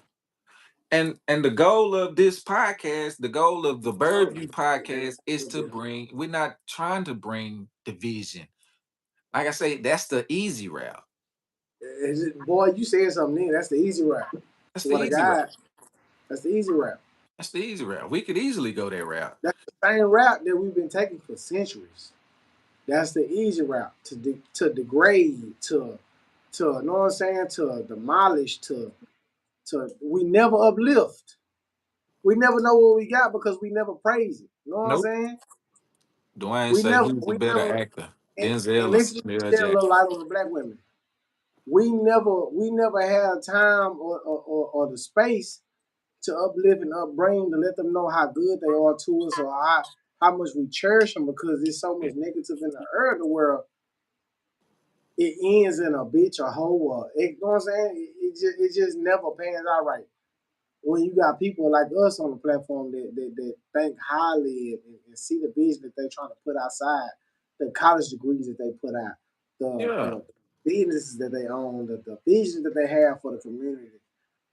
And the goal of this podcast, the goal of the Oh, Birdview podcast is to bring, we're not trying to bring division. Like I say, that's the easy route. boy, you said something. That's the easy route. That's the Swear to easy route. God, that's the easy route. That's the easy route. We could easily go that route. That's the same route that we've been taking for centuries. That's the easy route to degrade, to you know what I'm saying, to demolish, to we never uplift. We never know what we got because we never praise it. You know what I'm Nope. saying? Dwayne We say never, who's the we better never, actor, and, Denzel and or let's just Samuel shed a little Jackson? light on the black women. We never had time or the space to uplift and upbring to let them know how good they are to us or how much we cherish them because there's so much negative in the earth world. It ends in a bitch, a hoe, or you know what I'm saying? It just never pans out right. When you got people like us on the platform that think highly and see the vision that they're trying to put outside, the college degrees that they put out, Yeah. the businesses that they own, the vision that they have for the community,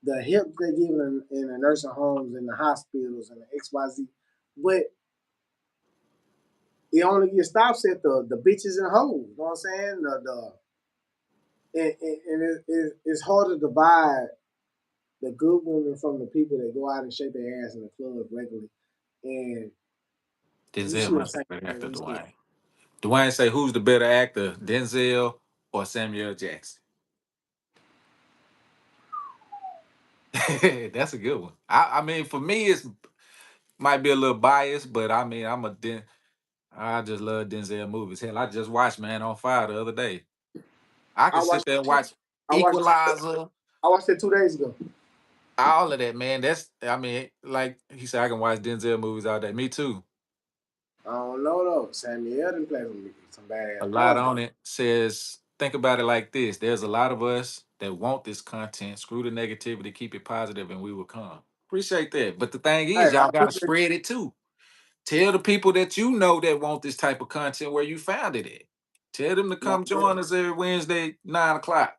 the help they're giving in the nursing homes and the hospitals and the XYZ. But it only gets stops at the bitches and hoes. You know what I'm saying? It's hard to divide the good women from the people that go out and shake their ass in the club regularly. And you Denzel see the might be same the better thing actor, we see. Dwayne. Dwayne say who's the better actor, Denzel or Samuel Jackson? That's a good one. I mean, for me, it's might be a little biased, but I mean, I just love Denzel movies. Hell, I just watched Man on Fire the other day. I I could sit watched there and watch I watched Equalizer, I watched it 2 days ago. all of that, man. That's I mean, like he said, I can watch Denzel movies all day. Me too. I don't know though. Samuel didn't play some A badass lot parts though. on it says, think about it like this. There's a lot of us that want this content. Screw the negativity, keep it positive, and we will come. Appreciate that. But the thing Hey, is, I y'all gotta appreciate spread it too. Tell the people that you know that want this type of content where you found it at. Tell them to most come join definitely, us every Wednesday, 9 o'clock.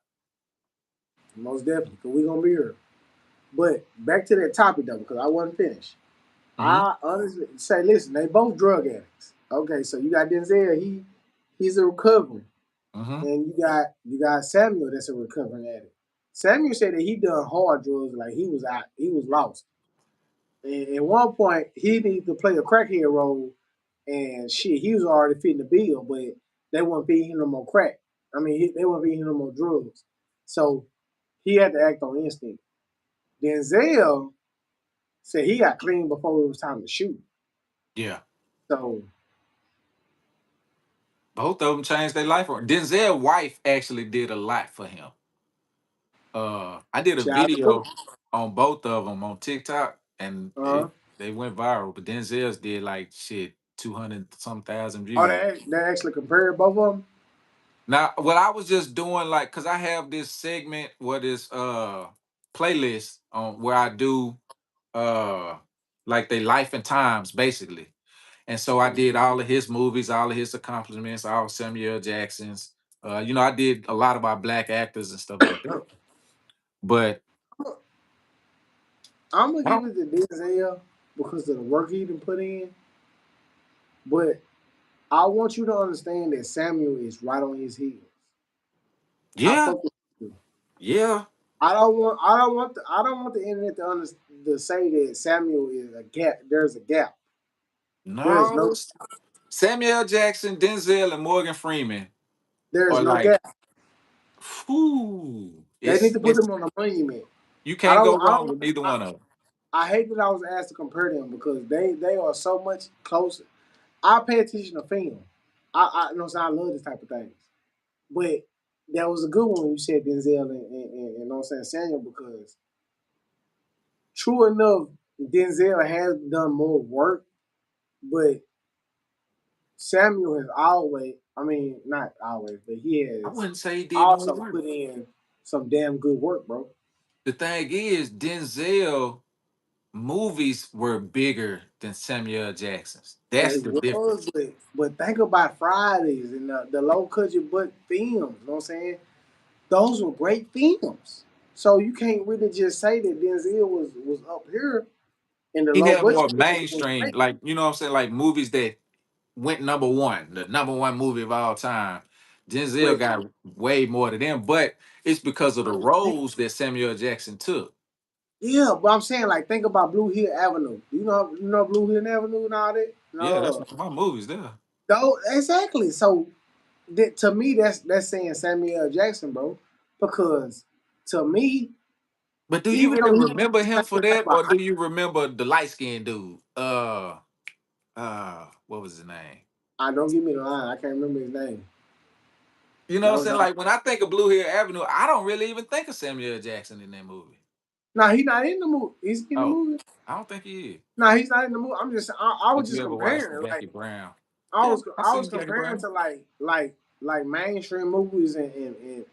most definitely, because we gonna be here. But back to that topic though, because I wasn't finished. Hmm. I honestly say, listen, they both drug addicts. Okay, so you got Denzel, he's a recovering, Hmm. and you got Samuel that's a recovering addict. Samuel said that he done hard drugs, like he was lost. And at one point, he needed to play a crackhead role, and shit, he was already fitting the bill, but they weren't feeding him no more crack. I mean, they weren't feeding him no more drugs. So he had to act on instinct. Denzel said he got clean before it was time to shoot. Yeah. So Both of them changed their life. Denzel's wife actually did a lot for him. I did a shout out. video on both of them on TikTok, and Uh-huh. they went viral. But Denzel's did like shit 200 some thousand Oh, views. they actually compared both of them. Now, what I was just doing, like, cause I have this segment, what is playlist on where I do uh like they life and times basically. And so I did all of his movies, all of his accomplishments, all Samuel Jackson's. I did a lot about black actors and stuff like that. But I'm gonna I give don't, it to Denzel because of the work he done put in. But I want you to understand that Samuel is right on his heels. I yeah, fuck with you. yeah. I don't want the internet to say that Samuel is a gap. There's a gap. There's no No, Samuel Jackson, Denzel, and Morgan Freeman there's are no like, gap. whew, They need it's to put it's him on a monument. you I can't don't go I wrong don't with either one of them. I hate that I was asked to compare them because they are so much closer. I pay attention to film. I you know what I'm saying, I love this type of things. But that was a good one when you said Denzel and you know what I'm saying, Samuel, because true enough, Denzel has done more work, but Samuel has always, I mean, not always, but he I has wouldn't say he did more also work. put in some damn good work, bro. The thing is, Denzel movies were bigger than Samuel Jackson's. That's It the was, difference. but think about Fridays and the low budget but films. You know what I'm saying? Those were great films. So you can't really just say that Denzel was up here and the He low had budget more films was mainstream, great. like you know what I'm saying, like movies that went number one, the number one movie of all time. Denzel But got way more than them, but it's because of the roles that Samuel Jackson took. yeah, but I'm saying like think about Blue Hill Avenue. You know Blue Hill Avenue and all that. Yeah, that's No, one of my movies there. though exactly. So that, to me, that's saying Samuel Jackson, bro. Because to me, But do you even though really he remember him think for that, about, or do you remember the light skinned dude? What was his name? I don't give me the line. I can't remember his name. You know what I'm Don't saying? don't. Like when I think of Blue Hill Avenue, I don't really even think of Samuel Jackson in that movie. No, he's not in the movie. He's in the Oh, movie. I don't think he is. No, he's not in the movie. I was Did you just ever watch the comparing. Jackie Brown? I Yeah, was I I was seen Jackie comparing Brown. to like mainstream movies and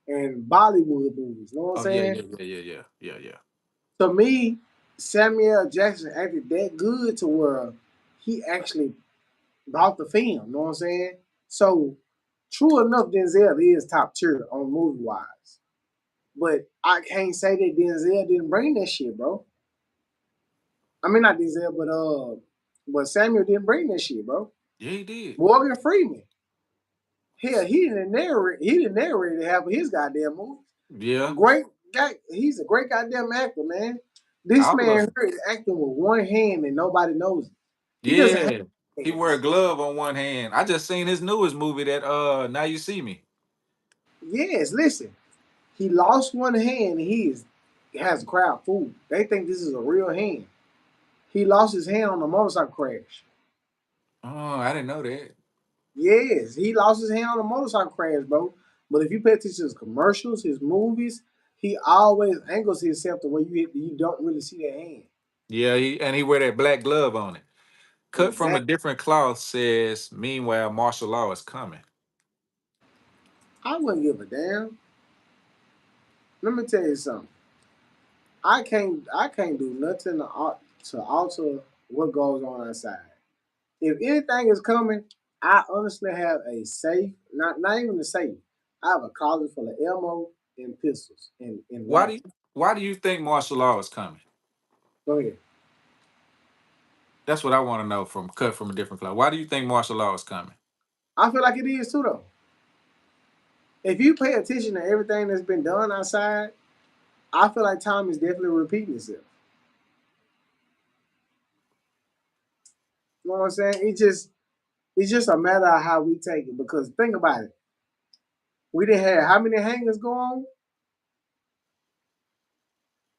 Bollywood movies. You know what I'm Oh yeah, saying? yeah, yeah, yeah, yeah, yeah, yeah. To me, Samuel Jackson acted that good to where he actually brought the film. You know what I'm saying? So true enough, Denzel is top tier on movie wise. But I can't say that Denzel didn't bring that shit, bro. I mean not Denzel, but Samuel didn't bring that shit, bro. Yeah, he did. Morgan Freeman. Hell, he didn't narrate half of his goddamn movies. Yeah, Great guy, he's a great goddamn actor, man. This all man of here is acting with one hand and nobody knows it. He doesn't have yeah. He wear a hands. glove on one hand. I just seen his newest movie that Now You See Me. Yes, listen. He lost one hand and he has a crowd fooled. They think this is a real hand. He lost his hand on a motorcycle crash. Oh, I didn't know that. Yes, he lost his hand on a motorcycle crash, bro. But if you pay attention to his commercials, his movies, he always angles himself the way you don't really see that hand. Yeah, he wear that black glove on it. Cut from a Exactly. different cloth says, meanwhile, martial law is coming. I wouldn't give a damn. Let me tell you something. I can't do nothing to alter what goes on outside. If anything is coming, I honestly have a safe, not even a safe. I have a closet full of ammo and pistols and Why do you rifles. why do you think martial law is coming? Go ahead. That's what I want to know from cut from a different cloth. Why do you think martial law is coming? I feel like it is too though. If you pay attention to everything that's been done outside, I feel like time is definitely repeating itself. You know what I'm saying? It's just a matter of how we take it. Because think about it. We didn't have how many hangers go on?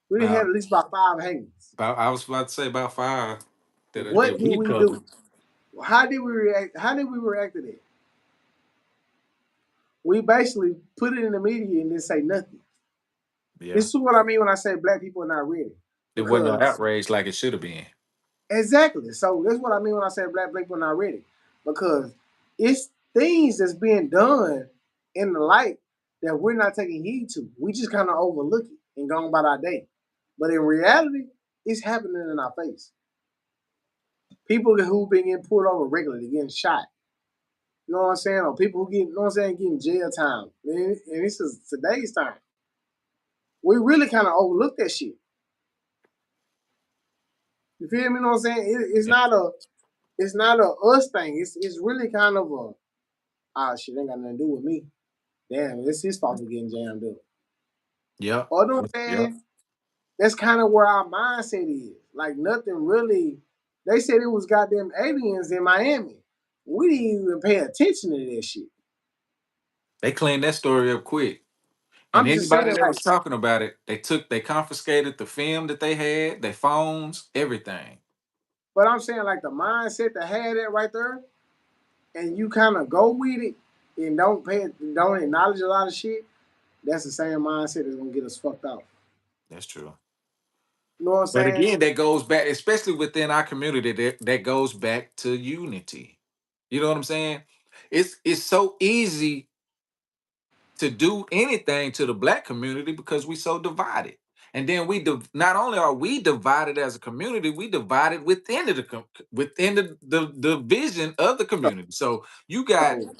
We didn't have About at least about 5 hangers. I was about to say about five. I What did we do? How did we react? How did we react to that? We basically put it in the media and then say nothing. Yeah. This is what I mean when I say black people are not ready. It wasn't no Because outrage like it should have been. exactly. So that's what I mean when I say black people are not ready. Because it's things that's being done in the light that we're not taking heed to. We just kind of overlook it and go about our day. But in reality, it's happening in our face. People who been getting pulled over regularly, getting shot. You know what I'm saying? Or people who get, you know what I'm saying, getting jail time. And this is today's time. We really kind of overlook that shit. You feel me? You know what I'm saying? It's not a us thing. It's really kind of a shit ain't got nothing to do with me. Damn, it's his fault for getting jammed up. Yep. Or you know what I'm Yep. saying? That's kind of where our mindset is. Like nothing really. They said it was goddamn aliens in Miami. We didn't even pay attention to that shit. They cleaned that story up quick. And I'm just anybody saying, that like, was talking about it, they confiscated the film that they had, their phones, everything. but I'm saying like the mindset to have that right there, and you kind of go with it and don't acknowledge a lot of shit. That's the same mindset that's gonna get us fucked up. That's true. You know what I'm But saying? again, that goes back, especially within our community, that goes back to unity. You know what I'm saying? It's so easy to do anything to the black community because we so divided. And then not only are we divided as a community, we divided within the vision of the community. So So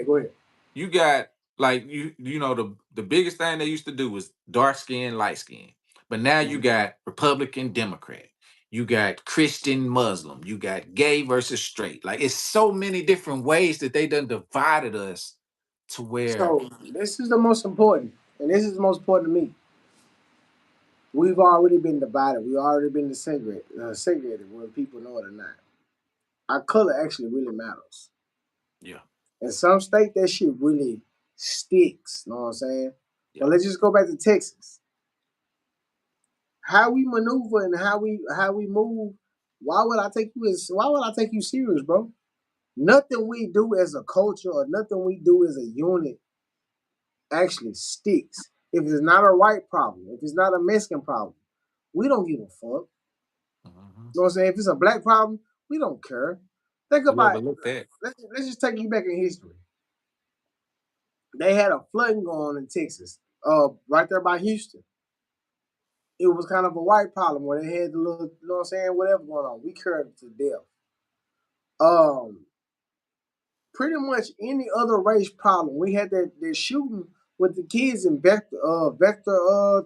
go ahead. you got like you know the biggest thing they used to do was dark skin, light skin. But now you Mhm. got Republican, Democrat. You got Christian, Muslim. You got gay versus straight. Like it's so many different ways that they done divided us to where So this is the most important, and this is the most important to me. We've already been divided. We already been segregated, whether people know it or not. Our color actually really matters. yeah, In some state, that shit really sticks. You know what I'm saying? But yeah. let's just go back to Texas. How we maneuver and how we move. Why would I take you serious, bro? Nothing we do as a culture or nothing we do as a unit actually sticks. If it's not a white problem, if it's not a Mexican problem, we don't give a fuck. Mhm. You know what I'm saying? If it's a black problem, we don't care. Think We about overlooked that. let's just take you back in history. They had a flooding going on in Texas, right there by Houston. It was kind of a white problem where they had the little, you know what I'm saying, whatever going on. We cured it to death. Um, Pretty much any other race problem. We had that shooting with the kids in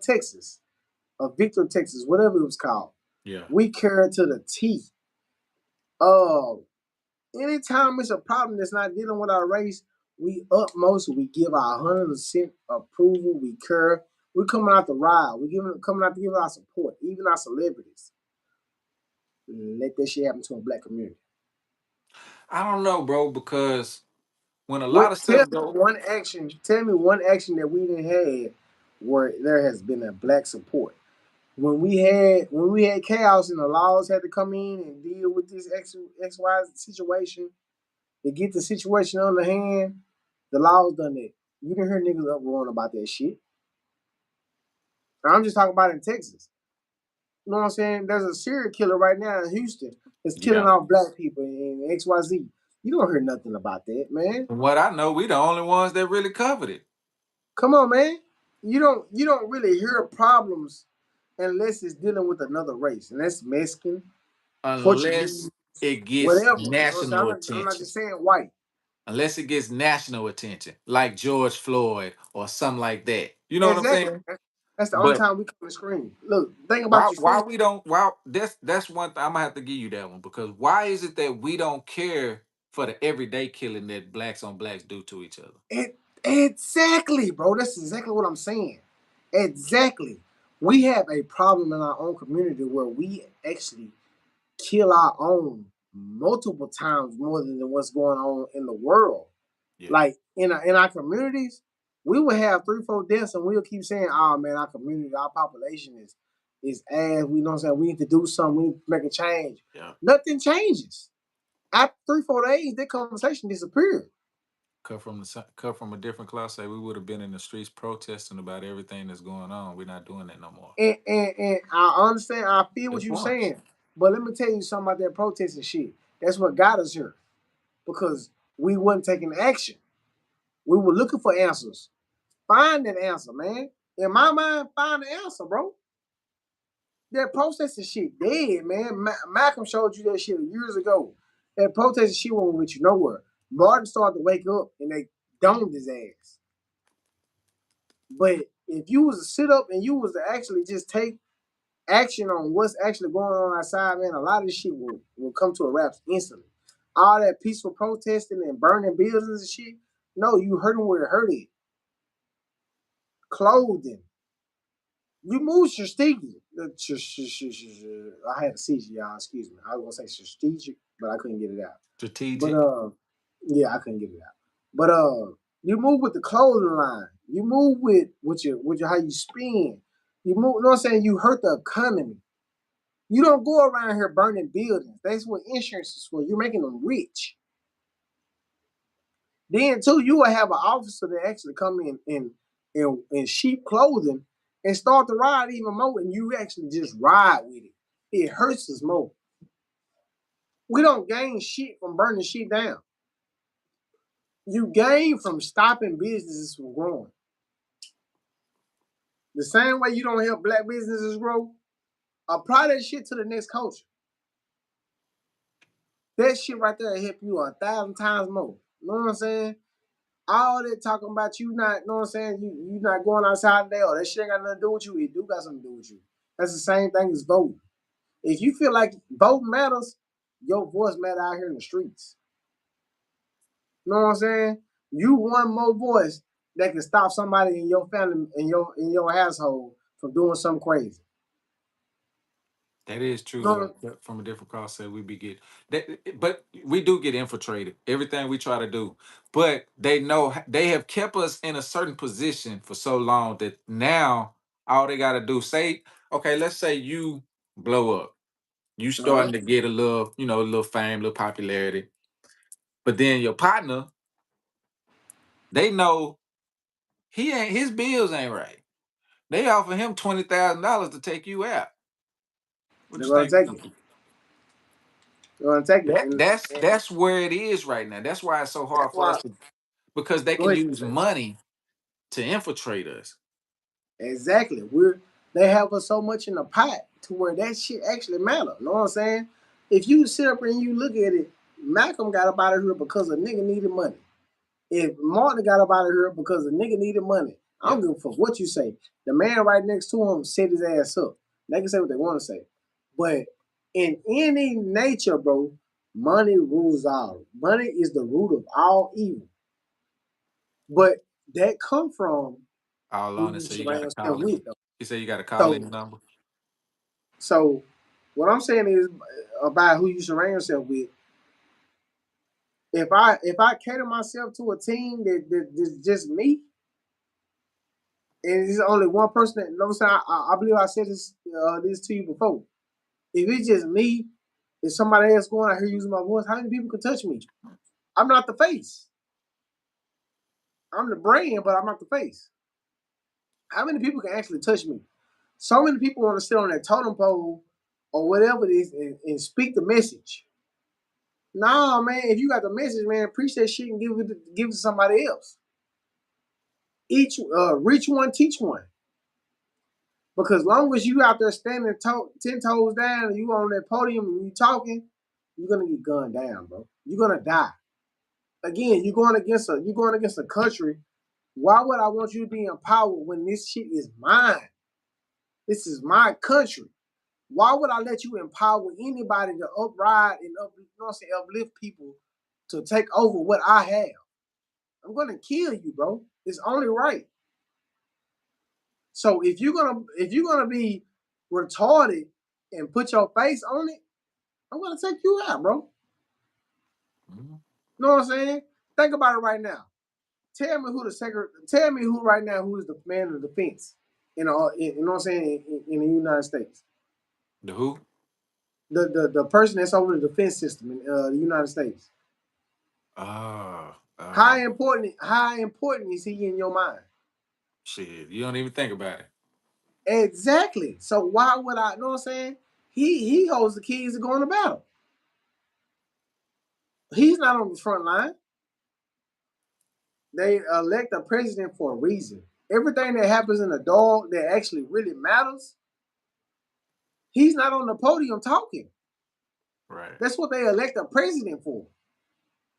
Texas, Victor, Texas, whatever it was called. Yeah. We carry to the teeth. Uh, Anytime it's a problem that's not dealing with our race, we utmost we give our 100% approval. We care. We're coming out to ride. Coming out to give our support, even our celebrities. Let that shit happen to a black community. I don't know, bro, because when a lot What? of stuff go, Tell me one action that we didn't have where there has been a black support. When we had chaos and the laws had to come in and deal with this XY situation to get the situation on the hand, the laws done that. You didn't hear niggas uproaring about that shit. I'm just talking about in Texas. You know what I'm saying? There's a serial killer right now in Houston that's killing yeah. off black people in XYZ. You don't hear nothing about that, man. From what I know, we the only ones that really covered it. Come on, man. You don't really hear problems unless it's dealing with another race, and that's Mexican, Portuguese, Unless it gets whatever. You know what I'm saying? national I'm not attention. just saying white. Unless it gets national attention, like George Floyd or something like that. You know what I'm Exactly. saying? That's the only But time we come to scream. Look, think about your why food. we don't why that's one thing I'm gonna have to give you that one because why is it that we don't care for the everyday killing that blacks on blacks do to each other? Exactly, bro. That's exactly what I'm saying. Exactly. We have a problem in our own community where we actually kill our own multiple times more than what's going on in the world. Yeah. Like in our communities, we will have 3, 4 deaths, and we'll keep saying, "Oh man, our community, our population is ass. We know what I'm saying. We need to do something. We need to make a change. Yeah. Nothing changes. After 3-4 days, that conversation disappeared. Cut from a different class, say we would have been in the streets protesting about everything that's going on. We're not doing that no more. And I understand. I feel what Good you're points. saying. But let me tell you something about that protesting shit. That's what got us here. Because we wasn't taking action. We were looking for answers. Find that answer, man. In my mind, find the answer, bro. That protesting shit dead, man. Malcolm showed you that shit years ago. That protesting shit won't get you nowhere. Martin started to wake up and they domed his ass. But if you was to sit up and you was to actually just take action on what's actually going on outside, man, a lot of this shit will come to a wrap instantly. All that peaceful protesting and burning buildings and shit, no, you hurt them where it hurt it. Clothing. You move strategic. I had a seizure, y'all. Excuse me. I was gonna say strategic, but I couldn't get it out. Strategic. But yeah, I couldn't get it out. But you move with the clothing line. You move with your how you spend. You move. You know what I'm saying? You hurt the economy. You don't go around here burning buildings. That's what insurance is for. You're making them rich. Then too, you will have an officer that actually come in sheep clothing and start to ride even more, and you actually just ride with it. It hurts us more. We don't gain shit from burning shit down. You gain from stopping businesses from growing. The same way you don't help black businesses grow, apply that shit to the next culture. That shit right there will help you 1,000 times more. You know what I'm saying? All that talking about you not, you know what I'm saying, you not going outside today, or that shit ain't got nothing to do with you, it do got something to do with you. That's the same thing as voting. If you feel like voting matters, your voice matter out here in the streets. You know what I'm saying? You one more voice that can stop somebody in your family, in your household from doing something crazy. That is true, You know, though. From a different cross, say we be get that, but we do get infiltrated. Everything we try to do, but they know they have kept us in a certain position for so long that now all they got to do, say, okay, let's say you blow up, you uh-huh. starting to get a little, a little fame, little popularity, but then your partner, they know his bills ain't right. They offer him $20,000 to take you out. What They're you gonna think? take it. They're gonna take it. That And, that's and that's where it is right now. That's why it's so that's hard for why us to, because they go can ahead. use money to infiltrate us. Exactly. They have us so much in the pot to where that shit actually matter. You know what I'm saying? If you sit up and you look at it, Malcolm got up out of here because a nigga needed money. If Martin got up out of here because a nigga needed money, I don't Yep. give a fuck what you say. The man right next to him set his ass up. They can say what they want to say. But in any nature, bro, money rules all. Money is the root of all evil. But that come from All who on it. you So you surround gotta yourself call in. with, though. You say you gotta call in So the number. So, what I'm saying is about who you surround yourself with. If I cater myself to a team that's just me, and there's only one person that knows, I believe I said this to you before. If it's just me, if somebody else going out here using my voice, how many people can touch me? I'm not the face. I'm the brain, but I'm not the face. How many people can actually touch me? So many people want to sit on that totem pole or whatever it is and speak the message. Nah, man, if you got the message, man, preach that shit and give it to somebody else. Reach one, teach one. Because long as you out there standing 10 toes down and you on that podium and you talking, you're gonna get gunned down, bro. You're gonna die. Again, you're going against a country. Why would I want you to be in power when this shit is mine? This is my country. Why would I let you empower anybody to upride and uplift people to take over what I have? I'm gonna kill you, bro. It's only right. So if you're gonna be retarded and put your face on it, I'm gonna take you out, bro. Mhm. You know what I'm saying? Think about it right now. Tell me who right now who is the man of the defense. you know what I'm saying, in the United States. The who? The person that's over the defense system in the United States. Ah, How important is he in your mind? shit. You don't even think about it. Exactly. So why would I? You know what I'm saying? He holds the keys to going to battle. He's not on the front line. They elect a president for a reason. Everything that happens in the dog that actually really matters, he's not on the podium talking. Right. That's what they elect a president for.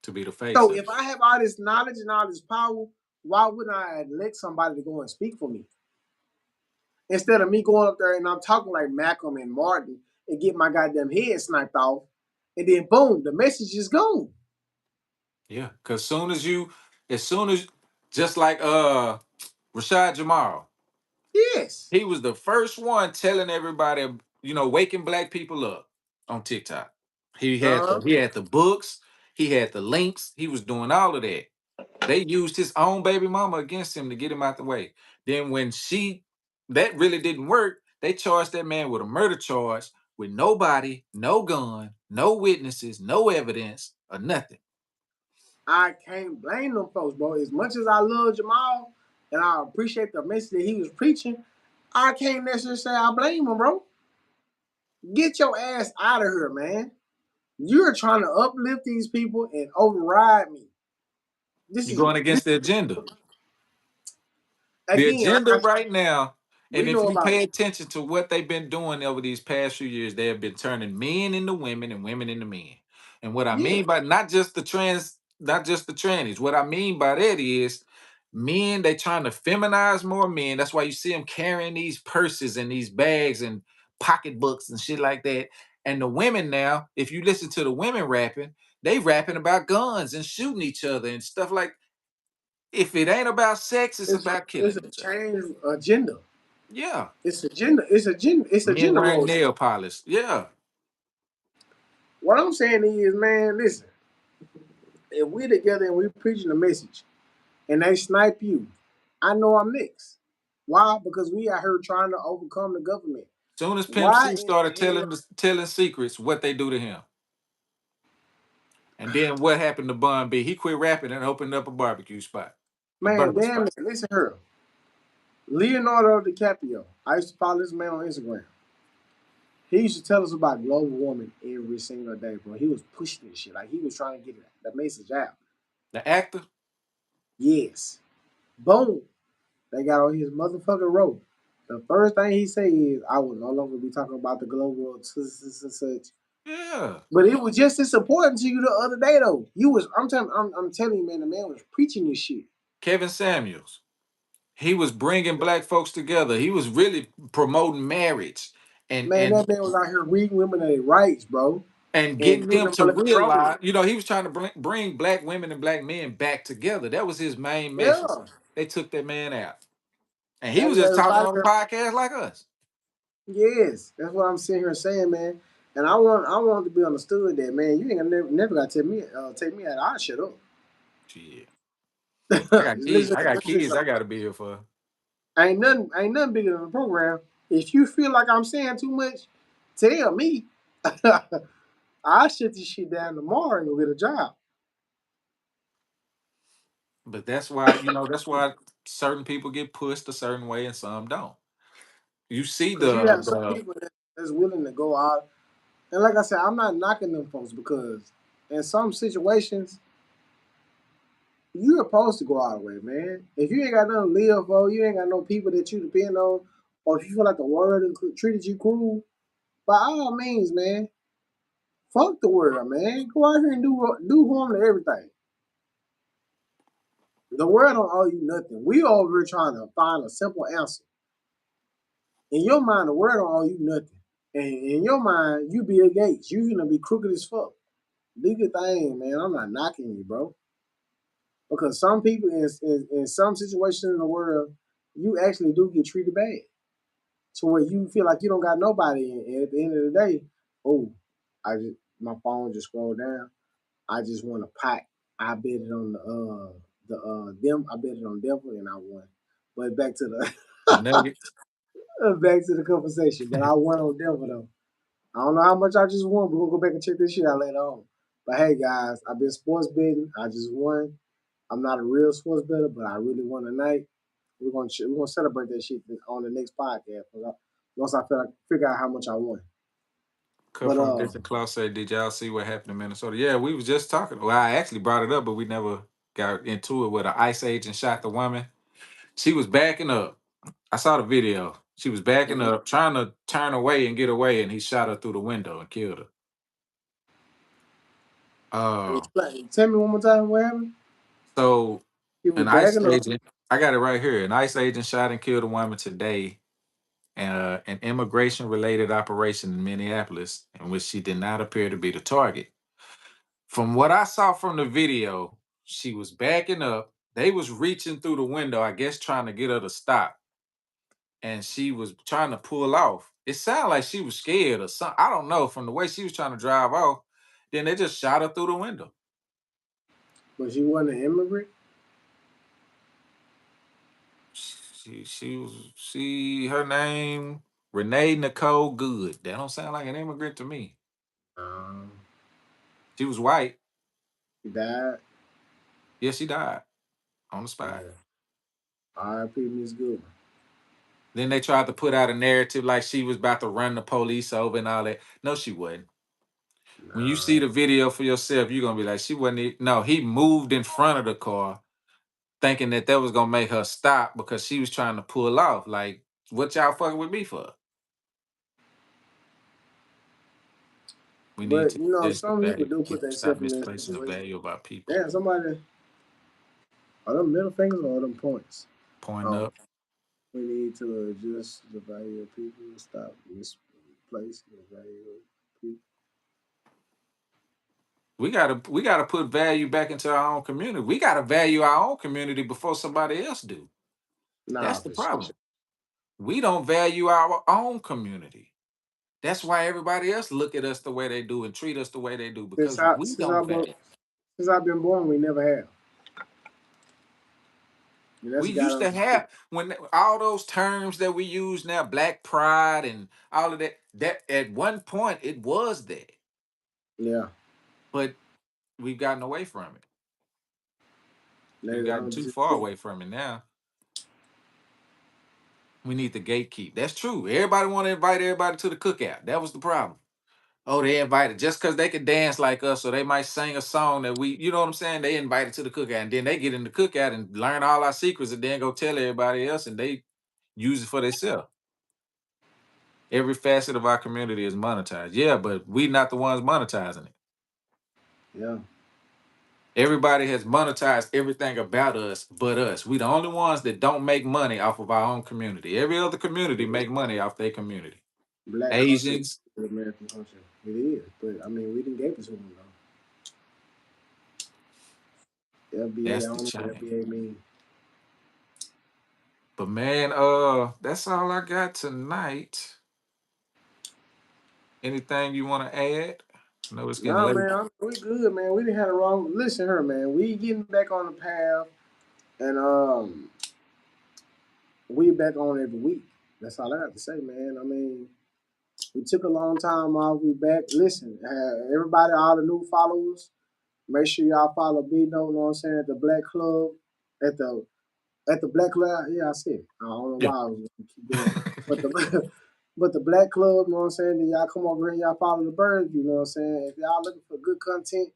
To be the face So of if it. I have all this knowledge and all this power, why wouldn't I elect somebody to go and speak for me? Instead of me going up there and I'm talking like Malcolm and Martin and get my goddamn head sniped off, and then boom, the message is gone. Yeah. Cause as soon as just like Rashad Jamal, Yes. he was the first one telling everybody, waking black people up on TikTok. Uh-huh. He had the books, he had the links, he was doing all of that. They used his own baby mama against him to get him out the way. Then when that really didn't work, they charged that man with a murder charge with no body, no gun, no witnesses, no evidence, or nothing. I can't blame them folks, bro. As much as I love Jamal and I appreciate the message that he was preaching, I can't necessarily say I blame him, bro. Get your ass out of here, man. You're trying to uplift these people and override me. This You're is going against the agenda. The again, like agenda I said, right now, and we if know you about pay attention to what they've been doing over these past few years, they have been turning men into women and women into men. And what I yeah. mean by not just the trannies, what I mean by that is men, they trying to feminize more men. That's why you see them carrying these purses and these bags and pocketbooks and shit like that. And the women now, if you listen to the women rapping, they rapping about guns and shooting each other and stuff like. If it ain't about sex, it's about It's killing a each other. change agenda. Yeah. It's agenda. It's agenda. It's Men agenda wearing role. nail polish. Yeah. What I'm saying is, man, listen. If we together and we preaching the message, and they snipe you, I know I'm next. Why? Because we out here trying to overcome the government. Soon as Pimp Why C in started the hell? telling secrets, what they do to him. And then what happened to Bun B? He quit rapping and opened up a barbecue spot. A Man, burger damn spot. it. Listen here. Leonardo DiCaprio. I used to follow this man on Instagram. He used to tell us about global warming every single day, bro. He was pushing this shit. Like he was trying to get the message out. The actor? Yes. Boom. They got on his motherfucking rope. The first thing he say is, I will no longer be talking about the global such. Yeah. But it was just as important to you the other day, though. I'm telling you, man, the man was preaching this shit. Kevin Samuels. He was bringing black folks together. He was really promoting marriage and Man, and that man was out here reading women their rights, bro, and and getting giving them them to a little role. realize, he was trying to bring black women and black men back together. That was his main message. Yeah, They took that man out. And he that was just was talking out on a here. podcast like us. Yes, that's what I'm sitting here saying, man. And I want to be understood that, man. You ain't gonna never gotta take me out. I shut up. Shit. I got kids. listen, I got listen. kids I gotta be here for. Ain't nothing bigger than the program. If you feel like I'm saying too much, tell me. I shut this shit down tomorrow and go get a job. But that's why certain people get pushed a certain way and some don't. You see Cause you the have some the people that's willing to go out. And like I said, I'm not knocking them folks because in some situations you're supposed to go out of the way, man. If you ain't got nothing to live for, you ain't got no people that you depend on, or if you feel like the world treated you cruel, by all means, man, fuck the world, man. Go out here and do harm to everything. The world don't owe you nothing. We over here trying to find a simple answer. In your mind, the world don't owe you nothing. And in your mind, you Bill Gates. You gonna be crooked as fuck. Do your thing, man. I'm not knocking you, bro. Because some people in some situations in the world, you actually do get treated bad. To where you feel like you don't got nobody. And at the end of the day, oh, my phone just scrolled down. I just won a pot. I bet it on the them. I bet it on Denver and I won. But back to the the Nuggets. Back to the conversation, but I won on Denver though. I don't know how much I just won. We're gonna go back and check this shit out later on. But hey, guys, I've been sports betting. I just won. I'm not a real sports bettor, but I really won tonight. We're gonna celebrate that shit on the next podcast. Once I figure out how much I won. Cut But from Different Claw said, "Did y'all see what happened in Minnesota?" Yeah, we was just talking. Well, I actually brought it up, but we never got into it. Where the ICE agent shot the woman. She was backing up. I saw the video. She was backing up, trying to turn away and get away, and he shot her through the window and killed her. tell me one more time what happened. So He was an ICE bagging up. agent, I got it right here. An ICE agent shot and killed a woman today. An immigration related operation in Minneapolis, in which she did not appear to be the target. From what I saw from the video, she was backing up. They was reaching through the window, I guess trying to get her to stop. And she was trying to pull off. It sounded like she was scared or something. I don't know. From the way she was trying to drive off, then they just shot her through the window. But she wasn't an immigrant. Her name Renee Nicole Good. That don't sound like an immigrant to me. Um, She was white. she died. Yeah, she died on the spot. Yeah. R.I.P. Miss Good. Then they tried to put out a narrative like she was about to run the police over and all that. No, she wasn't. When you see Nah. the video for yourself, you're gonna be like, she wasn't. No, he moved in front of the car, thinking that was gonna make her stop because she was trying to pull off. Like, what y'all fucking with me for? We need But to you know, just the some people value. do put Keep stop themselves in that misplacing the situation. value of our people. Damn, somebody. Are them middle fingers or are them points? Pointing Oh, up. we need to adjust the value of people and stop misplacing the value of people. We gotta put value back into our own community. We gotta value our own community before somebody else do. Nah, That's the for sure. problem. We don't value our own community. That's why everybody else look at us the way they do and treat us the way they do Since because I we since don't I've been value. since I've been born, we never have. And that's We a used goddamn to shit. have when all those terms that we use now, black pride and all of that. That at one point it was there, Yeah. but we've gotten away from it. We've They, gotten too just, far away from it now. We need the gatekeep. That's true. Everybody want to invite everybody to the cookout. That was the problem. Oh, they invited just because they could dance like us, so they might sing a song that you know what I'm saying? They invited to the cookout, and then they get in the cookout and learn all our secrets, and then go tell everybody else, and they use it for themselves. Every facet of our community is monetized. Yeah, but we not the ones monetizing it. yeah. Everybody has monetized everything about us but us. We the only ones that don't make money off of our own community. Every other community make money off their community. Black culture is Asians, American culture. It is, but I mean, we didn't give it to them though. FBA, I that's the don't know what change. FBA mean. But man, that's all I got tonight. Anything you want to add? I know it's getting Nah, late. man, we good, man. We didn't have the wrong. Listen, here, man. We getting back on the path, and we back on every week. That's all I got to say, man. I mean, we took a long time off. We back. Listen, everybody, all the new followers, make sure y'all follow B Note. Know what I'm saying? At the Black Club, at the Black Club. Yeah, I see it. I don't know Yeah. why I was gonna keep going, but the but the Black Club. You know what I'm saying? Then y'all come over here, and y'all follow the birds. You know what I'm saying? If y'all looking for good content,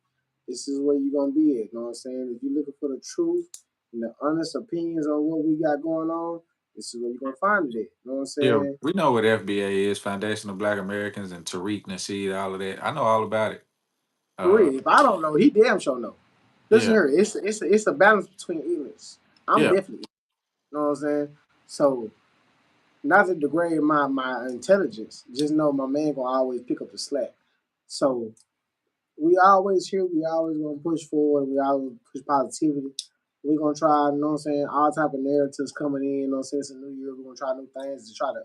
this is where you gonna be at. You know what I'm saying? If you're looking for the truth and the honest opinions on what we got going on, this is where you're gonna find it at. You know what I'm Yeah, saying? we know what FBA is, Foundation of Black Americans, and Tariq Nasheed, all of that. I know all about it. For Uh, real. If I don't know, he damn sure know. Listen yeah, here, it's a balance between ignorance. I'm yeah, definitely, you know what I'm saying? So not to degrade my intelligence, just know my man gonna always pick up the slack. So we always here, we always gonna push forward, we always push positivity. We're gonna try, you know what I'm saying, all type of narratives coming in, you know what I'm saying? It's a new year, we're gonna try new things to try to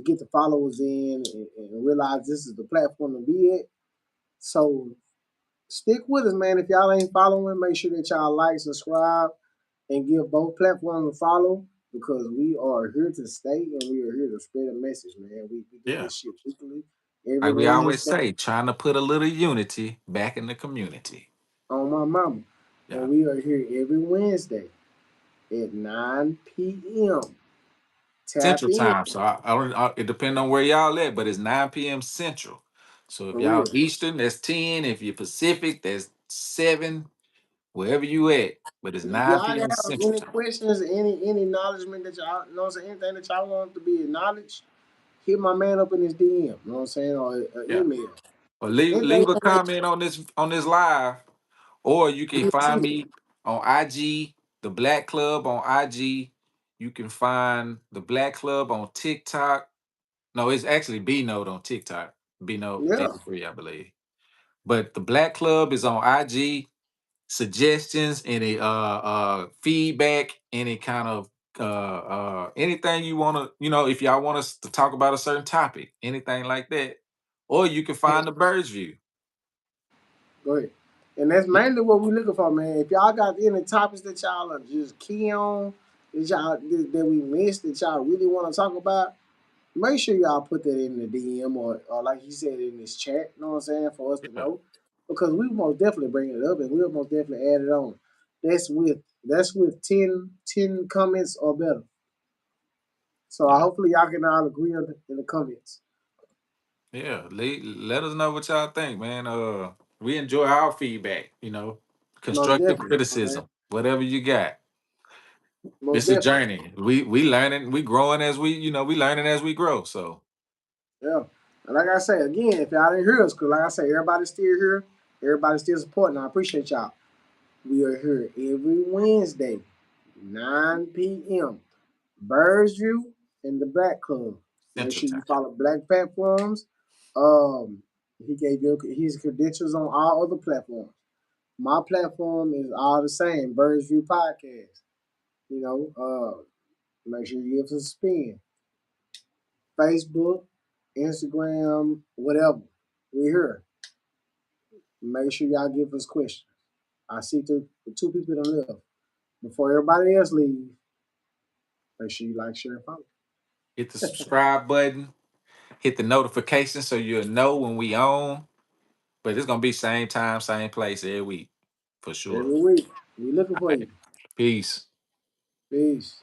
get the followers in and realize this is the platform to be at. So stick with us, man. If y'all ain't following, make sure that y'all like, subscribe, and give both platforms a follow. because we are here to stay and we are here to spread a message, man. We do Yeah. this shit weekly, every Like we always Wednesday say, trying to put a little unity back in the community. on my mama. Yeah. And we are here every Wednesday at 9 p.m. Tap Central in time. So it depends on where y'all at, but it's 9 p.m. Central. So if for y'all real. Eastern, that's 10. If you're Pacific, that's 7. Wherever you at. But it's And if 9 y'all p.m. have Central any time. questions, any acknowledgement that y'all you know what I'm saying, anything that y'all want to be acknowledged, hit my man up in his DM, you know what I'm saying, or Yeah. email. Or leave Anything leave a that comment on this live. Or you can you find see. me on IG, the Black Club on IG. You can find the Black Club on TikTok. No, it's actually B Note on TikTok. B Note Yeah, 83, I believe. But the Black Club is on IG. Suggestions, any feedback, any kind of anything you want to, if y'all want us to talk about a certain topic, anything like that. Or you can yeah, find the Birds View. go ahead. And that's mainly what we looking for, man. If y'all got any topics that y'all are just key on, that we missed, that y'all really want to talk about, make sure y'all put that in the DM or like you said in this chat, you know what I'm saying, for us to Yeah, know. Because we most definitely bring it up and we'll most definitely add it on. That's with 10 comments or better. So yeah, hopefully y'all can all agree on in the comments. yeah. Let us know what y'all think, man. We enjoy our feedback, Most constructive definitely, man. criticism, whatever you got. Most It's a definitely. journey. We learning, we growing as we learning as we grow. So Yeah. And like I say, again, if y'all didn't hear us, because like I say, everybody's still here, everybody's still supporting. I appreciate y'all. We are here every Wednesday, 9 p.m. Birds View and the Black Club. Make Central sure you time. follow Black platforms. Um, he gave you his credentials on all other platforms. My platform is all the same, Birds View Podcast. Make sure you give us a spin. Facebook, Instagram, whatever. We're here. Make sure y'all give us questions. I see the two people that left. Before everybody else leave, make sure you like, share, and follow. Hit the subscribe button. Hit the notification so you'll know when we on. But it's gonna be same time, same place every week for sure. Every week, we looking All for right. you. Peace. Peace.